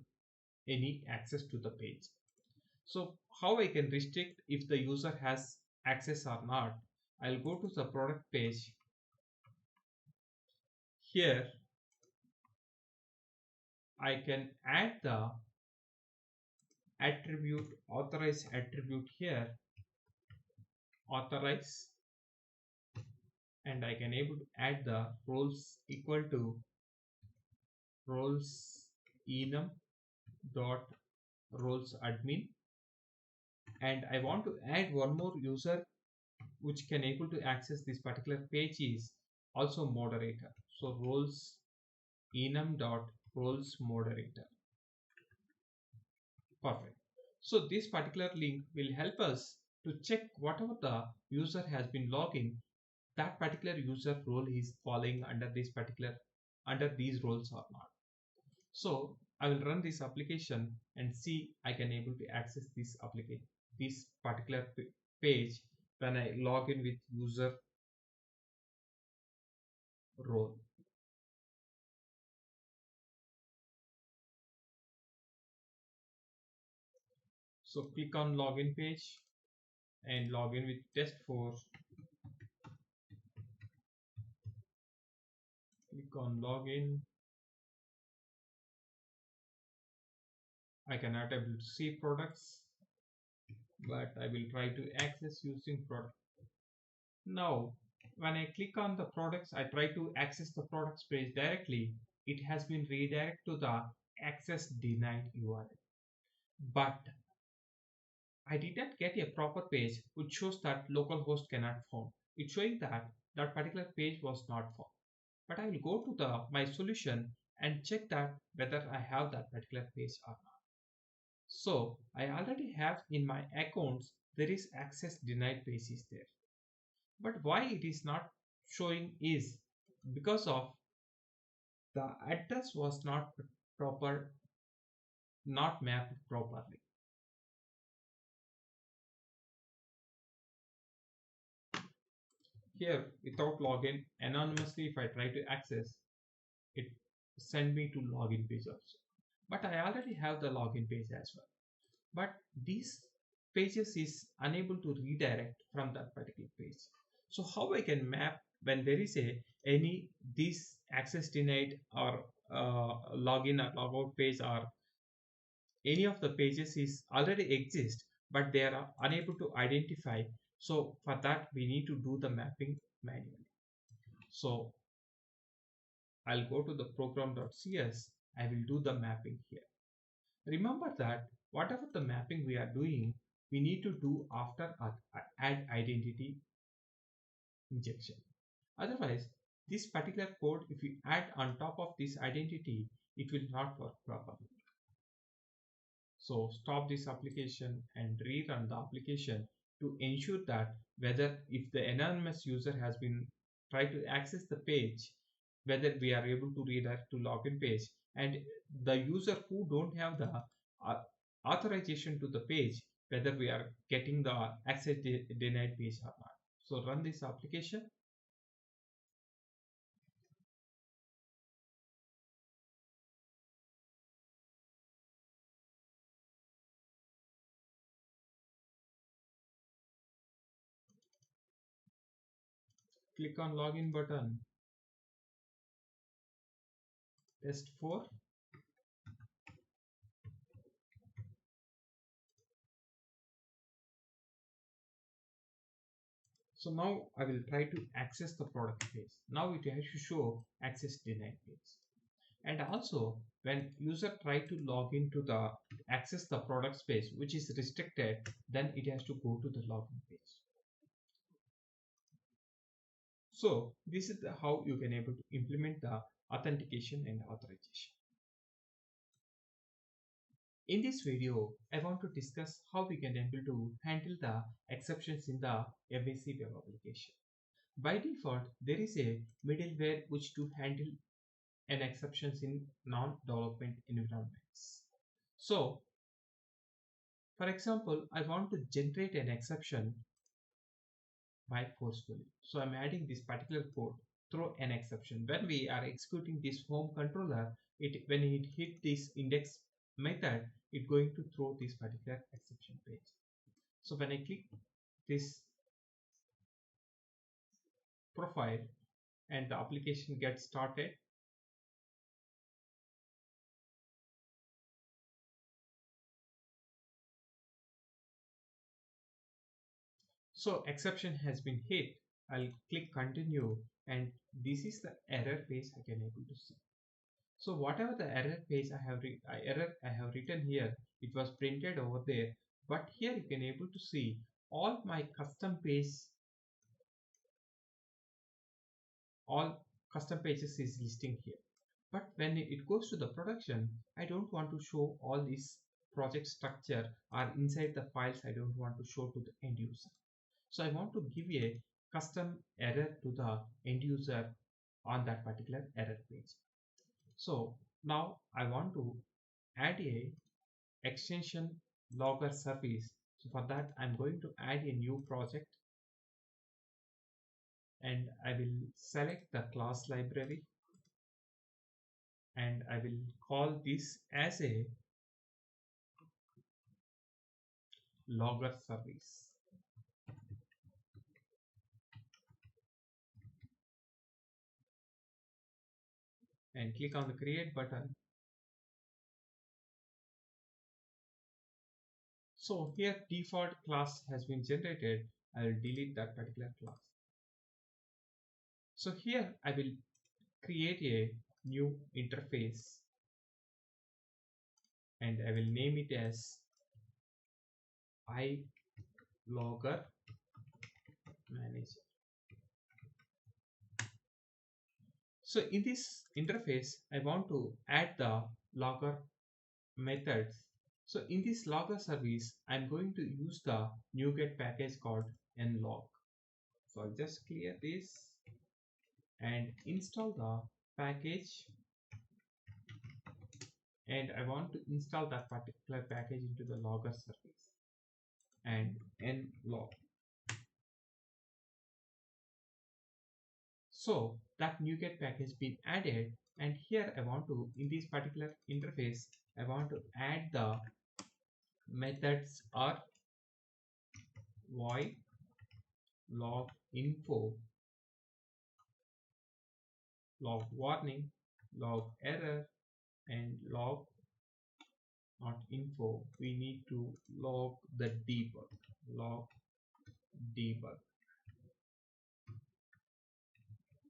any access to the page. So how I can restrict if the user has access or not? I'll go to the product page. Here I can add the attribute, authorize attribute here, authorize, and I can able to add the roles equal to roles enum dot roles admin, and I want to add one more user which can able to access this particular page is also moderator. So roles enum dot roles moderator. Perfect. So this particular link will help us to check whatever the user has been logging, that particular user role is falling under this particular under these roles or not. So I will run this application and see I can able to access this application, this particular page when I log in with user role. So click on login page and log in with test4. Click on login. I cannot able to see products, but I will try to access using product. Now, when I click on the products, I try to access the products page directly. It has been redirected to the access denied URL. But I did not get a proper page which shows that localhost cannot found. It's showing that that particular page was not found. But I will go to the my solution and check that whether I have that particular page or not. So I already have in my accounts there is access denied page is there. But why it is not showing is because of the address was not proper, not mapped properly. Here without login anonymously if I try to access it, send me to login page also. But I already have the login page as well. But these pages is unable to redirect from that particular page. So how I can map when there is a any this access denied or login or logout page or any of the pages is already exist but they are unable to identify. So for that we need to do the mapping manually. So I'll go to the program.cs. I will do the mapping here. Remember that whatever the mapping we are doing, we need to do after add identity injection. Otherwise, this particular code, if we add on top of this identity, it will not work properly. So stop this application and rerun the application to ensure that whether if the anonymous user has been tried to access the page, whether we are able to redirect to login page, and the user who don't have the authorization to the page, whether we are getting the access denied page or not. So run this application. Click on login button. Test4. So now I will try to access the product page. Now it has to show access denied page. And also when user try to log into the access the product space which is restricted, then it has to go to the login page. So this is how you can able to implement the authentication and authorization. In this video, I want to discuss how we can able to handle the exceptions in the MVC web application. By default, there is a middleware which to handle an exceptions in non-development environments. So, for example, I want to generate an exception by forcefully. So I'm adding this particular code through an exception. When we are executing this home controller, when it hit this index method, it's going to throw this particular exception page. So when I click this profile and the application gets started, so exception has been hit. I'll click continue and this is the error page I can able to see. So whatever the error page I have written here, it was printed over there. But here you can able to see all my all custom pages is listing here. But when it goes to the production, I don't want to show all this project structure or inside the files. I don't want to show to the end user. So I want to give a custom error to the end user on that particular error page. So now I want to add a extension logger service. So for that I'm going to add a new project and I will select the class library and I will call this as a logger service and click on the create button. So here default class has been generated. I will delete that particular class. So here I will create a new interface and I will name it as iLogger Manager. So in this interface, I want to add the logger methods. So in this logger service, I'm going to use the NuGet package called nlog. So I'll just clear this and install the package. And I want to install that particular package into the logger service and nlog. So that NuGet package been added, and here I want to, in this particular interface, I want to add the methods are void log info, log warning, log error, and log not info. We need to log the debug, log debug.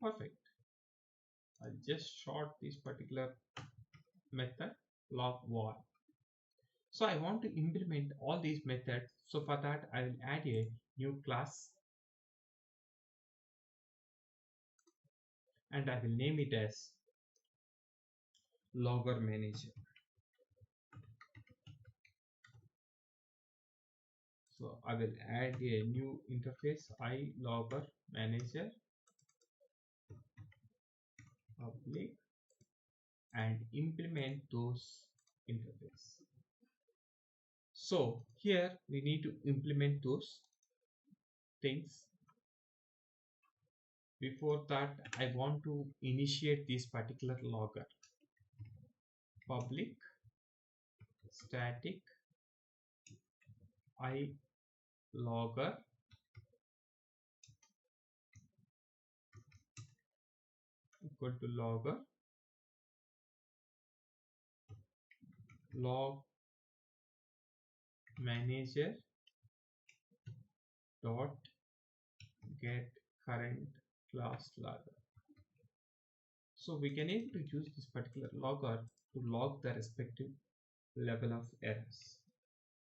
Perfect. I'll just short this particular method log var. So I want to implement all these methods. So for that I will add a new class and I will name it as logger manager. So I will add a new interface iLogger manager public and implement those interface. So here we need to implement those things. Before that I want to initiate this particular logger. Public static iLogger equal to logger log manager dot get current class logger. So we can able to use this particular logger to log the respective level of errors.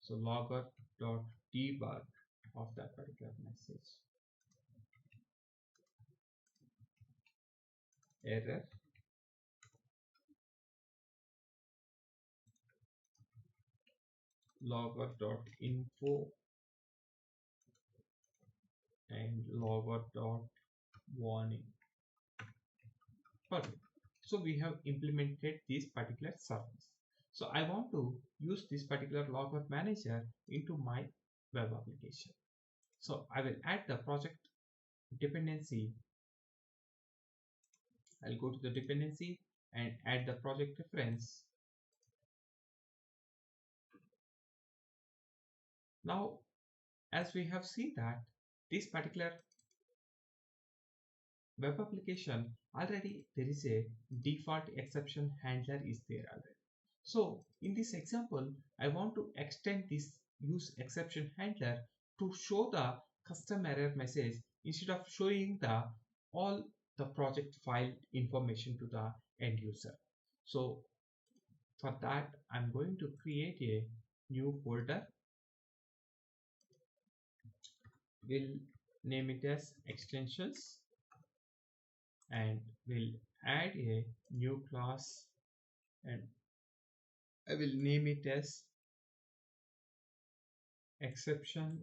So logger dot debug of that particular message. Error. logger.info and logger.warning. Perfect. So we have implemented this particular service. So I want to use this particular logger manager into my web application. So I will add the project dependency. I'll go to the dependency and add the project reference. Now, as we have seen that this particular web application already there is a default exception handler is there already. So in this example, I want to extend this use exception handler to show the custom error message instead of showing the all the project file information to the end user. So for that, I'm going to create a new folder. We'll name it as extensions and we'll add a new class and I will name it as exception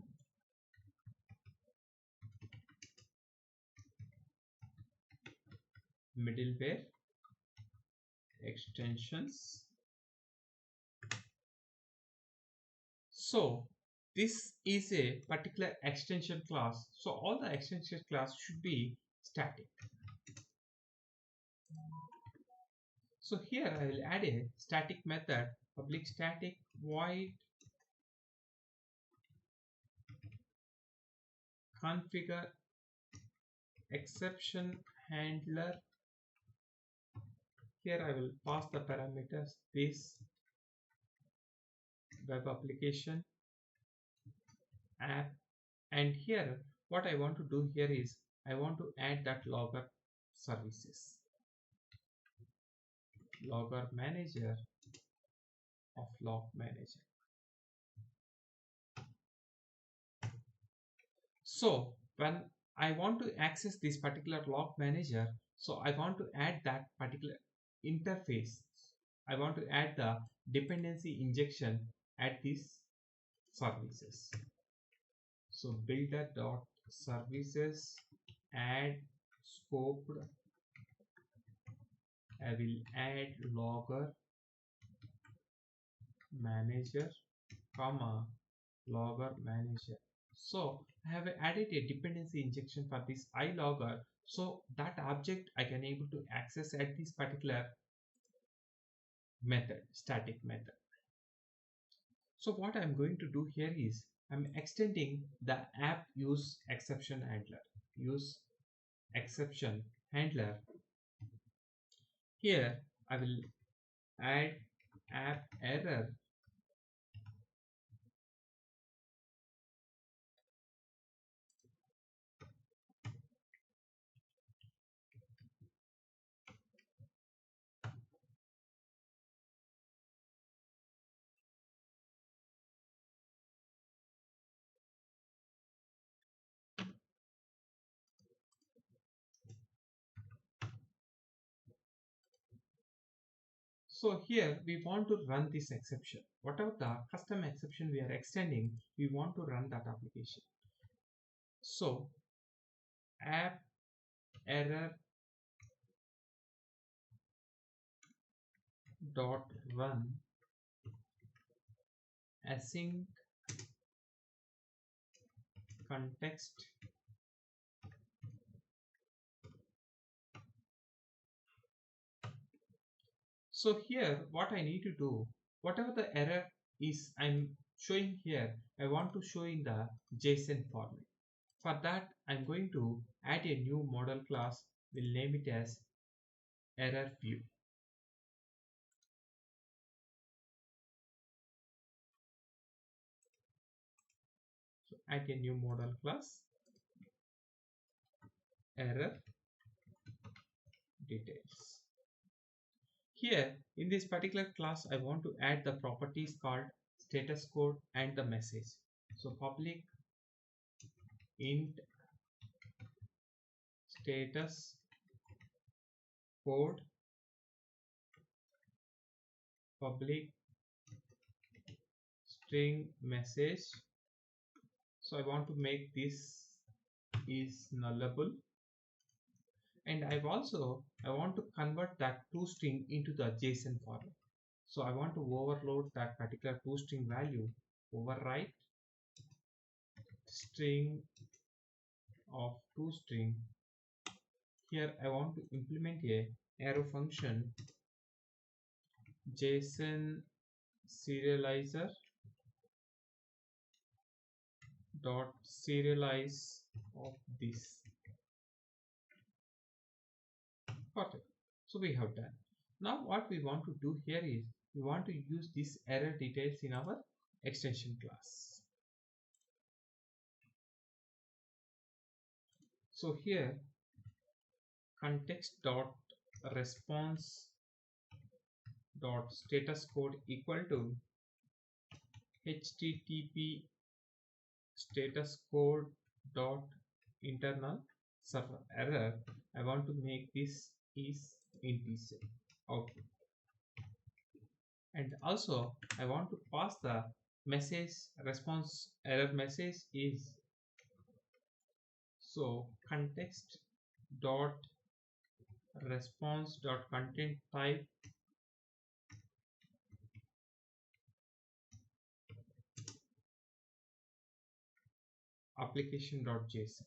middleware extensions. So this is a particular extension class. So all the extension class should be static. So here I will add a static method, public static void configure exception handler. Here I will pass the parameters this web application app, and here what I want to do here is I want to add that logger services, logger manager of log manager. So when I want to access this particular log manager, so I want to add that particular interface. I want to add the dependency injection at these services. So builder.services add scoped. I will add logger manager, comma logger manager. So I have added a dependency injection for this iLogger, so that object I can able to access at this particular method, static method. So what I'm going to do here is I'm extending the app use exception handler. Use exception handler. Here I will add app error So here we want to run this exception. Whatever the custom exception we are extending, we want to run that application. So app error dot run async context So here what I need to do, whatever the error is I'm showing here, I want to show in the JSON format. For that I'm going to add a new model class. We'll name it as error view. So add a new model class error details. Here in this particular class I want to add the properties called status code and the message. So public int status code, public string message. So I want to make this is nullable, and I want to convert that toString into the JSON format. So I want to overload that particular toString value, overwrite string of toString. Here I want to implement a arrow function JSON serializer dot serialize of this. Perfect. So we have done. Now what we want to do here is we want to use these error details in our extension class. So here context dot response dot status code equal to http status code dot internal server error. I want to make this is integer. Okay. And also I want to pass the message response error message is so context dot response dot content type application dot json.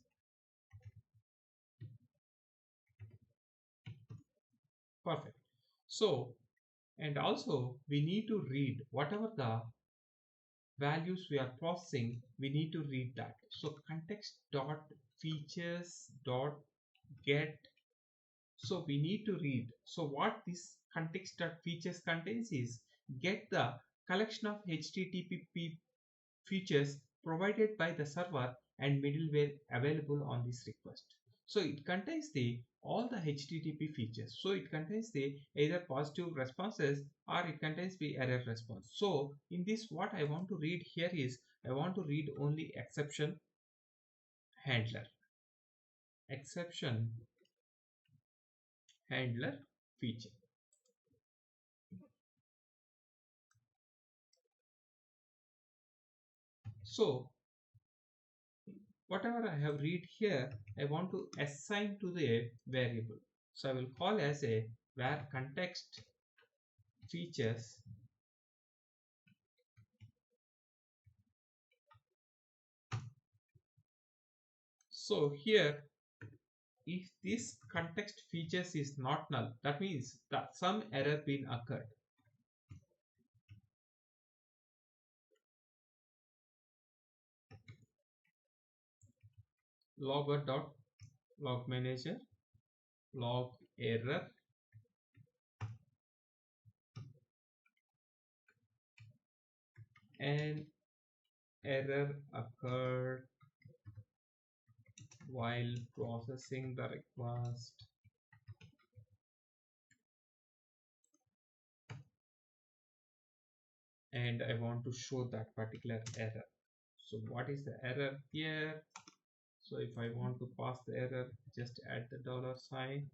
Perfect. So and also we need to read whatever the values we are processing, we need to read that. So context dot features dot get, so we need to read. So what this context dot features contains is get the collection of http features provided by the server and middleware available on this request. So it contains the all the http features. So it contains the either positive responses or it contains the error response. So in this what I want to read here is I want to read only exception handler feature. So whatever I have read here, I want to assign to the variable. So I will call as a where context features so here if this context features is not null, that means that some error been occurred. Logger dot log manager log error and error occurred while processing the request. And I want to show that particular error. So what is the error here? So if I want to pass the error, just add the $sign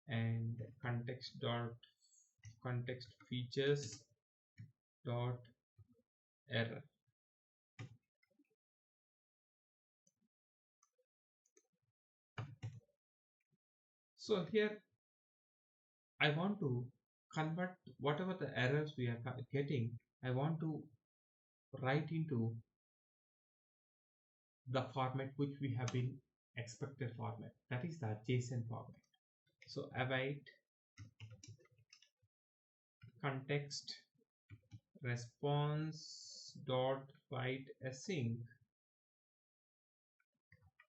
and context features dot error. So here I want to convert whatever the errors we are getting, I want to write into the format which we have been expected format, that is the JSON format. So await context response dot write async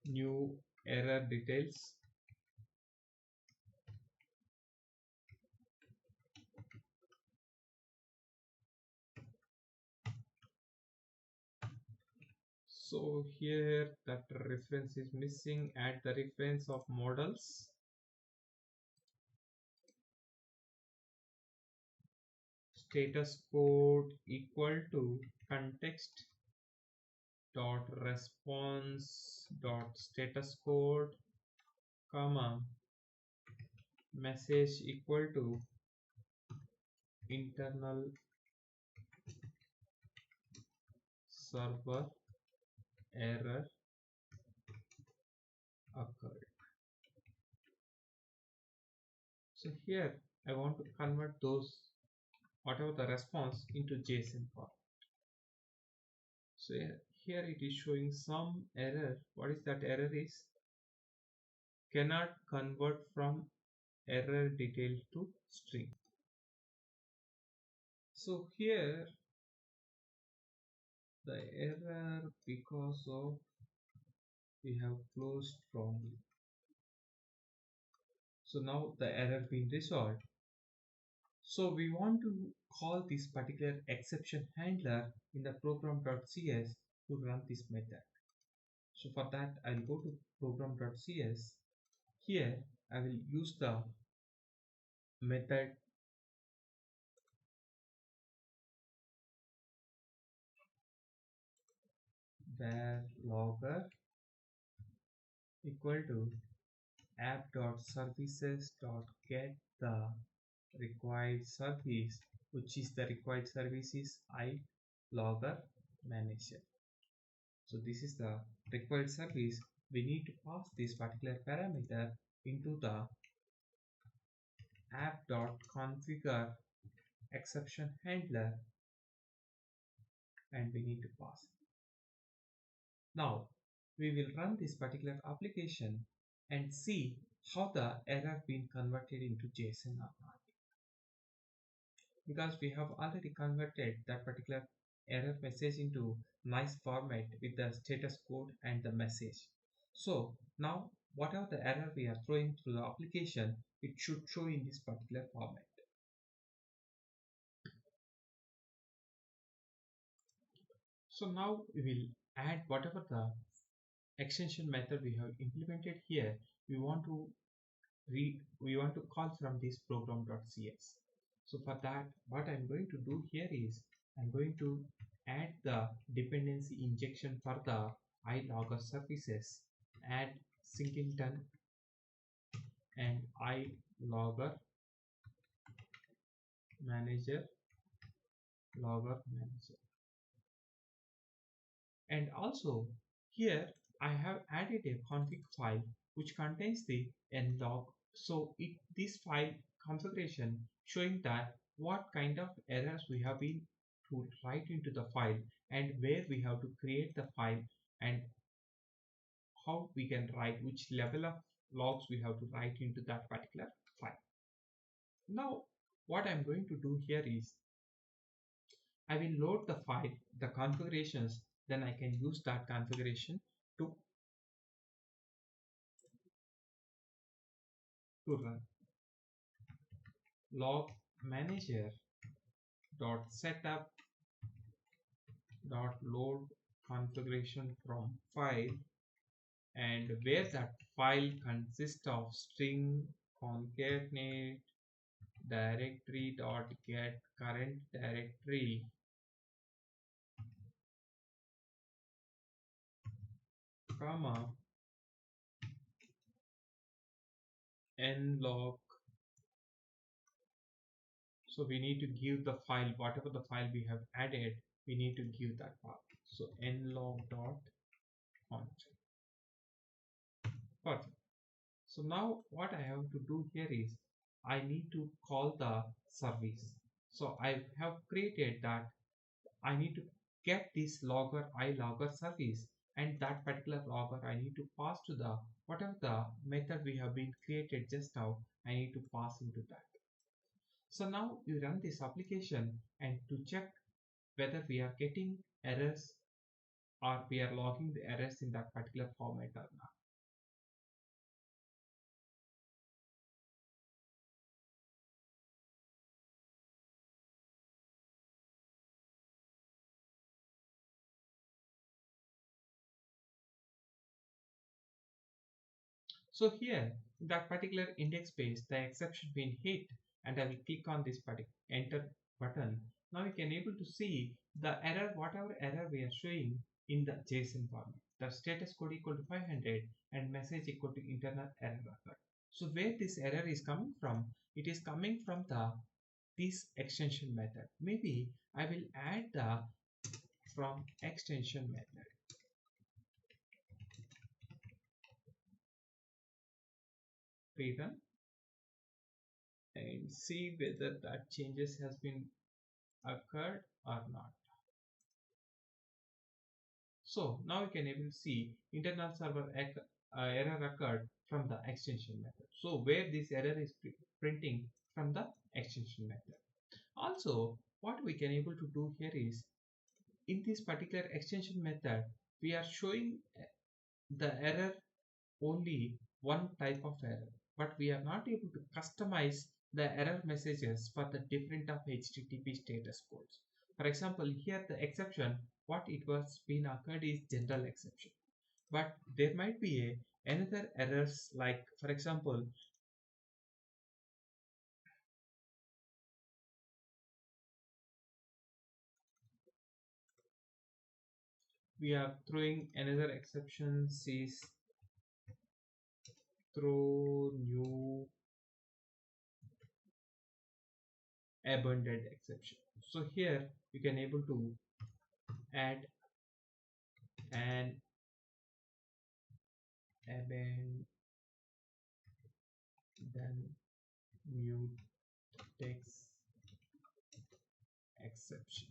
new error details. So here that reference is missing, add the reference of models. Status code equal to context dot response dot status code comma message equal to internal server error occurred. So here I want to convert those whatever the response into JSON form. So here it is showing some error. What is that error is? Cannot convert from error detail to string. So here the error because of we have closed wrongly. So now the error been resolved. So we want to call this particular exception handler in the program.cs to run this method. So for that I'll go to program.cs. Here I will use the method where logger equal to app.services.get the required service, which is the required service is logger manager. So this is the required service. We need to pass this particular parameter into the app.configure exception handler, and we need to pass it. Now we will run this particular application and see how the error been converted into JSON or not. Because we have already converted that particular error message into nice format with the status code and the message. So now whatever the error we are throwing through the application, it should show in this particular format. So now we will add whatever the extension method we have implemented here. We want to call from this program.cs. So for that, what I'm going to do here is I'm going to add the dependency injection for the iLogger services, add singleton and iLogger manager logger manager. And also here I have added a config file which contains the nlog. So this file configuration showing that what kind of errors we have been to write into the file and where we have to create the file and how we can write, which level of logs we have to write into that particular file. Now what I'm going to do here is I will load the file, the configurations, then I can use that configuration to run. Log manager dot setup dot load configuration from file, and where that file consists of string concatenate directory dot get current directory comma nlog. So we need to give the file, whatever the file we have added, we need to give that path. So nlog dot const. Perfect. So now what I have to do here is I need to call the service. So I have created that I need to get this logger iLogger service, and that particular logger I need to pass to the whatever the method we have been created just now, I need to pass into that. So now you run this application and to check whether we are getting errors or we are logging the errors in that particular format or not. So here in that particular index page, the exception been hit, and I will click on this particular enter button. Now you can able to see the error, whatever error we are showing in the JSON format. The status code equal to 500 and message equal to internal error occurred. So where this error is coming from? It is coming from this extension method. Maybe I will add the from extension method. Rerun and see whether that changes has been occurred or not. So now you can able to see internal server error occurred from the extension method. So where this error is printing from the extension method. Also, what we can able to do here is in this particular extension method, we are showing the error only one type of error, but we are not able to customize the error messages for the different of HTTP status codes. For example, here the exception what it was been occurred is general exception, but there might be another errors like, for example, we are throwing another exception is throw new abundant exception. So here you can able to add an abandon new text exception.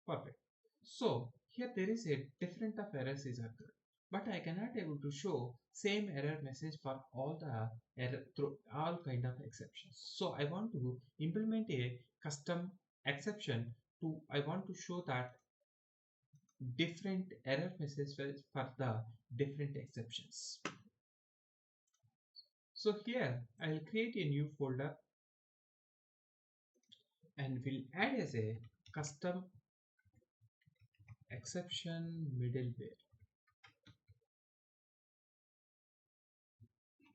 Perfect. So here there is a different of errors is occurred, but I cannot able to show same error message for all the error through all kind of exceptions. So I want to implement a custom exception to I want to show that different error messages for the different exceptions. So here I will create a new folder and will add as a custom exception middleware,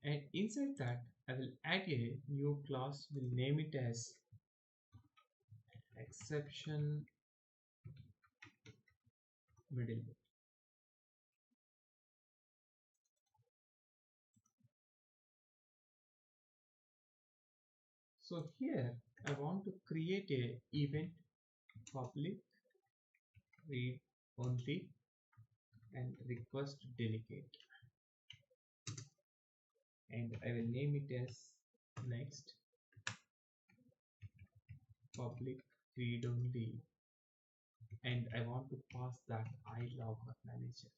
and inside that I will add a new class, will name it as exception middleware. So here I want to create a event public read only and request delegate, and I will name it as next public read only, and I want to pass that iLogger manager.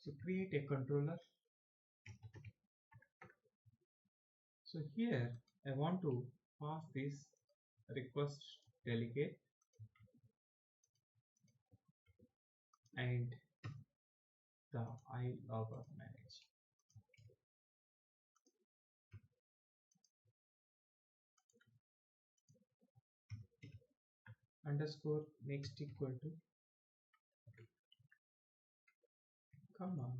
So create a controller. So here I want to pass this request delegate and the iLogger manager. Underscore next equal to comma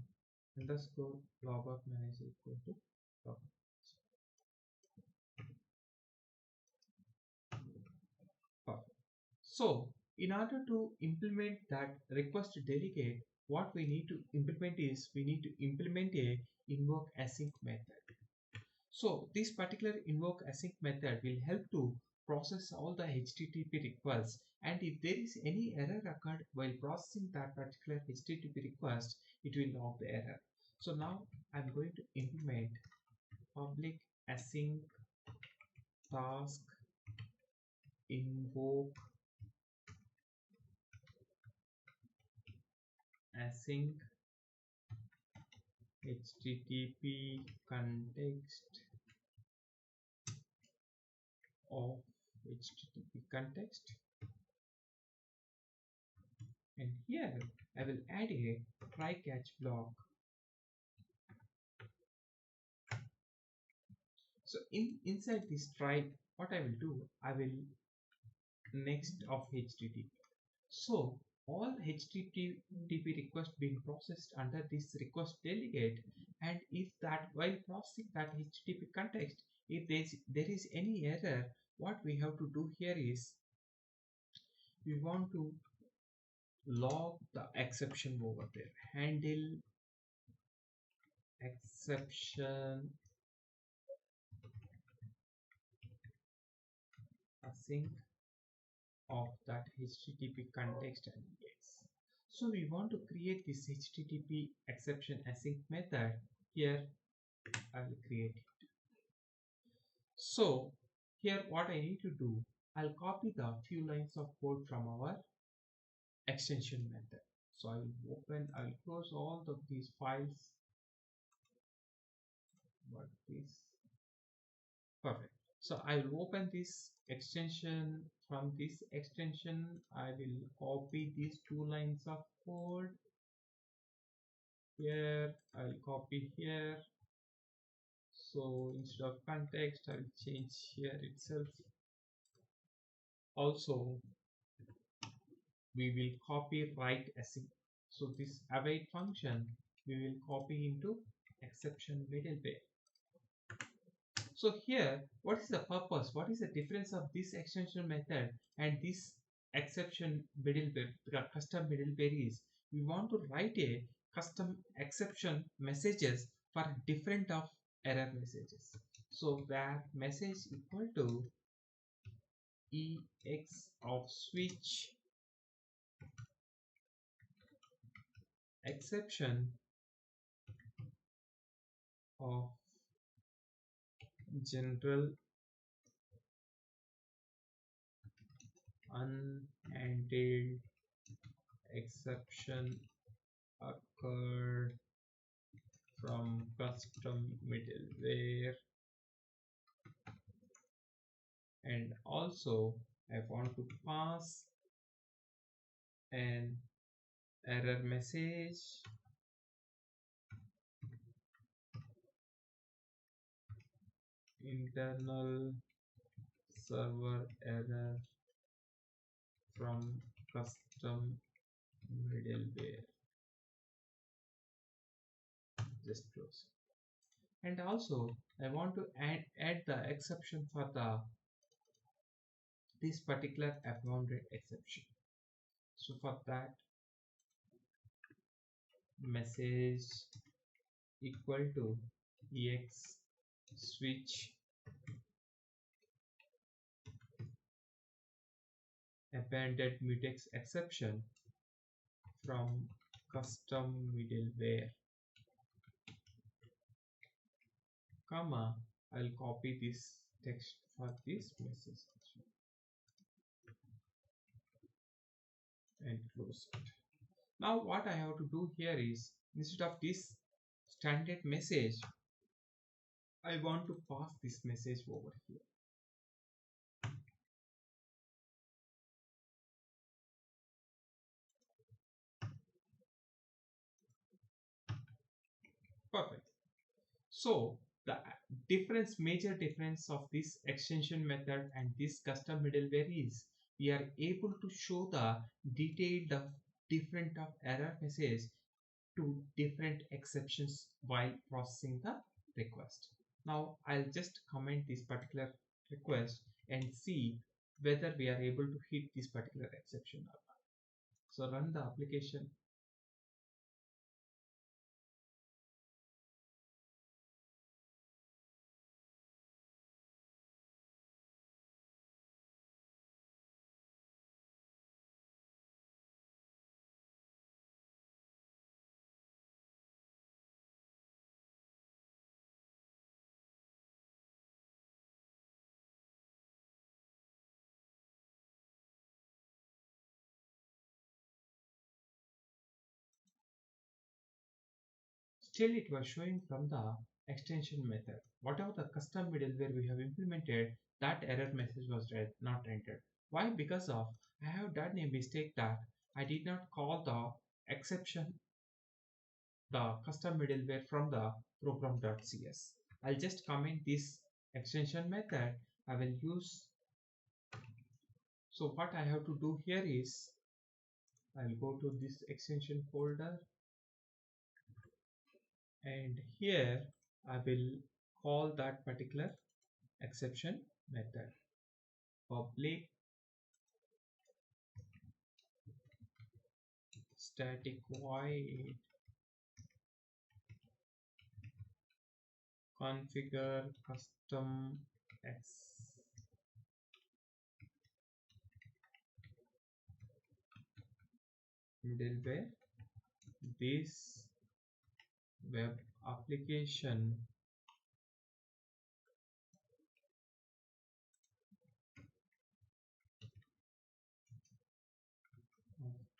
underscore logger manager equal to logger. Perfect. So in order to implement that request delegate, what we need to implement is we need to implement a invoke async method. So this particular invoke async method will help to process all the HTTP requests, and if there is any error occurred while processing that particular HTTP request, it will log the error. So now I'm going to implement public async task invoke async HTTP context of HTTP context, and here I will add a try catch block. So inside this try, what I will do, I will next of HTTP. So all HTTP requests being processed under this request delegate, and if that while processing that HTTP context, if there is any error, what we have to do here is we want to log the exception over there, handle exception async of that HTTP context and EX. So we want to create this HTTP exception async method. Here I will create it. So here what I need to do, I'll copy the few lines of code from our extension method. So I will close all of these files. What this? Perfect. So I will open this extension. From this extension, I will copy these two lines of code. Here, I'll copy here. So instead of context, I'll change here itself. Also, we will copy write async. So this await function, we will copy into exception middleware. So here, what is the purpose? What is the difference of this extension method and this exception middleware, the custom middleware is we want to write a custom exception messages for different of error messages. So where message equal to ex of switch exception of general unhandled exception occurred from custom middleware, and also I want to pass an error message internal server error from custom middleware. Just close. And also I want to add the exception for the this particular unbounded exception. So for that, message equal to ex switch abandoned mutex exception from custom middleware, comma, I'll copy this text for this message and close it. Now what I have to do here is, instead of this standard message, I want to pass this message over here. Perfect. So the major difference of this extension method and this custom middleware is we are able to show the detailed of different of error message to different exceptions while processing the request. Now I'll just comment this particular request and see whether we are able to hit this particular exception or not. So run the application. Still it was showing from the extension method. Whatever the custom middleware we have implemented, that error message was not rendered. Why? Because of I have done a mistake that I did not call the exception, the custom middleware from the program.cs. I'll just comment this extension method. I will use. So what I have to do here is I'll go to this extension folder, and here I will call that particular exception method public static void configure custom middleware. This web application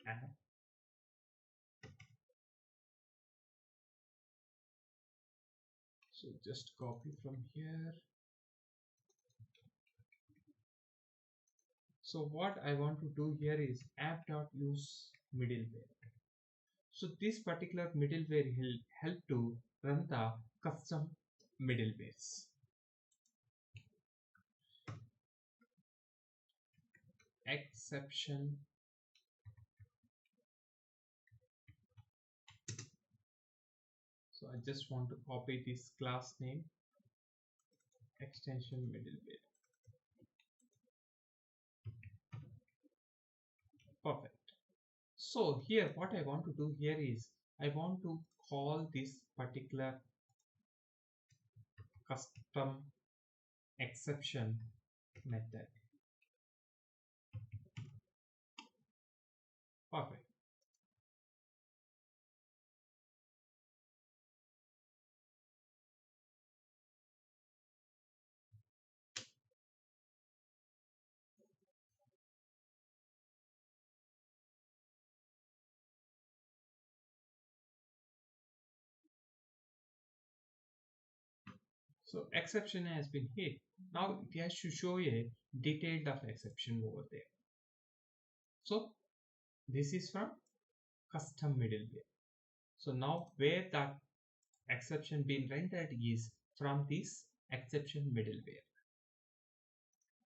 app. So just copy from here. So what I want to do here is app.use middleware. So this particular middleware will help to run the custom middlewares. Exception. So I just want to copy this class name, extension middleware. Perfect. So here what I want to do here is I want to call this particular custom exception method. Perfect. So exception has been hit. Now it has to show a detail of exception over there. So this is from custom middleware. So now where that exception being rendered is from this exception middleware.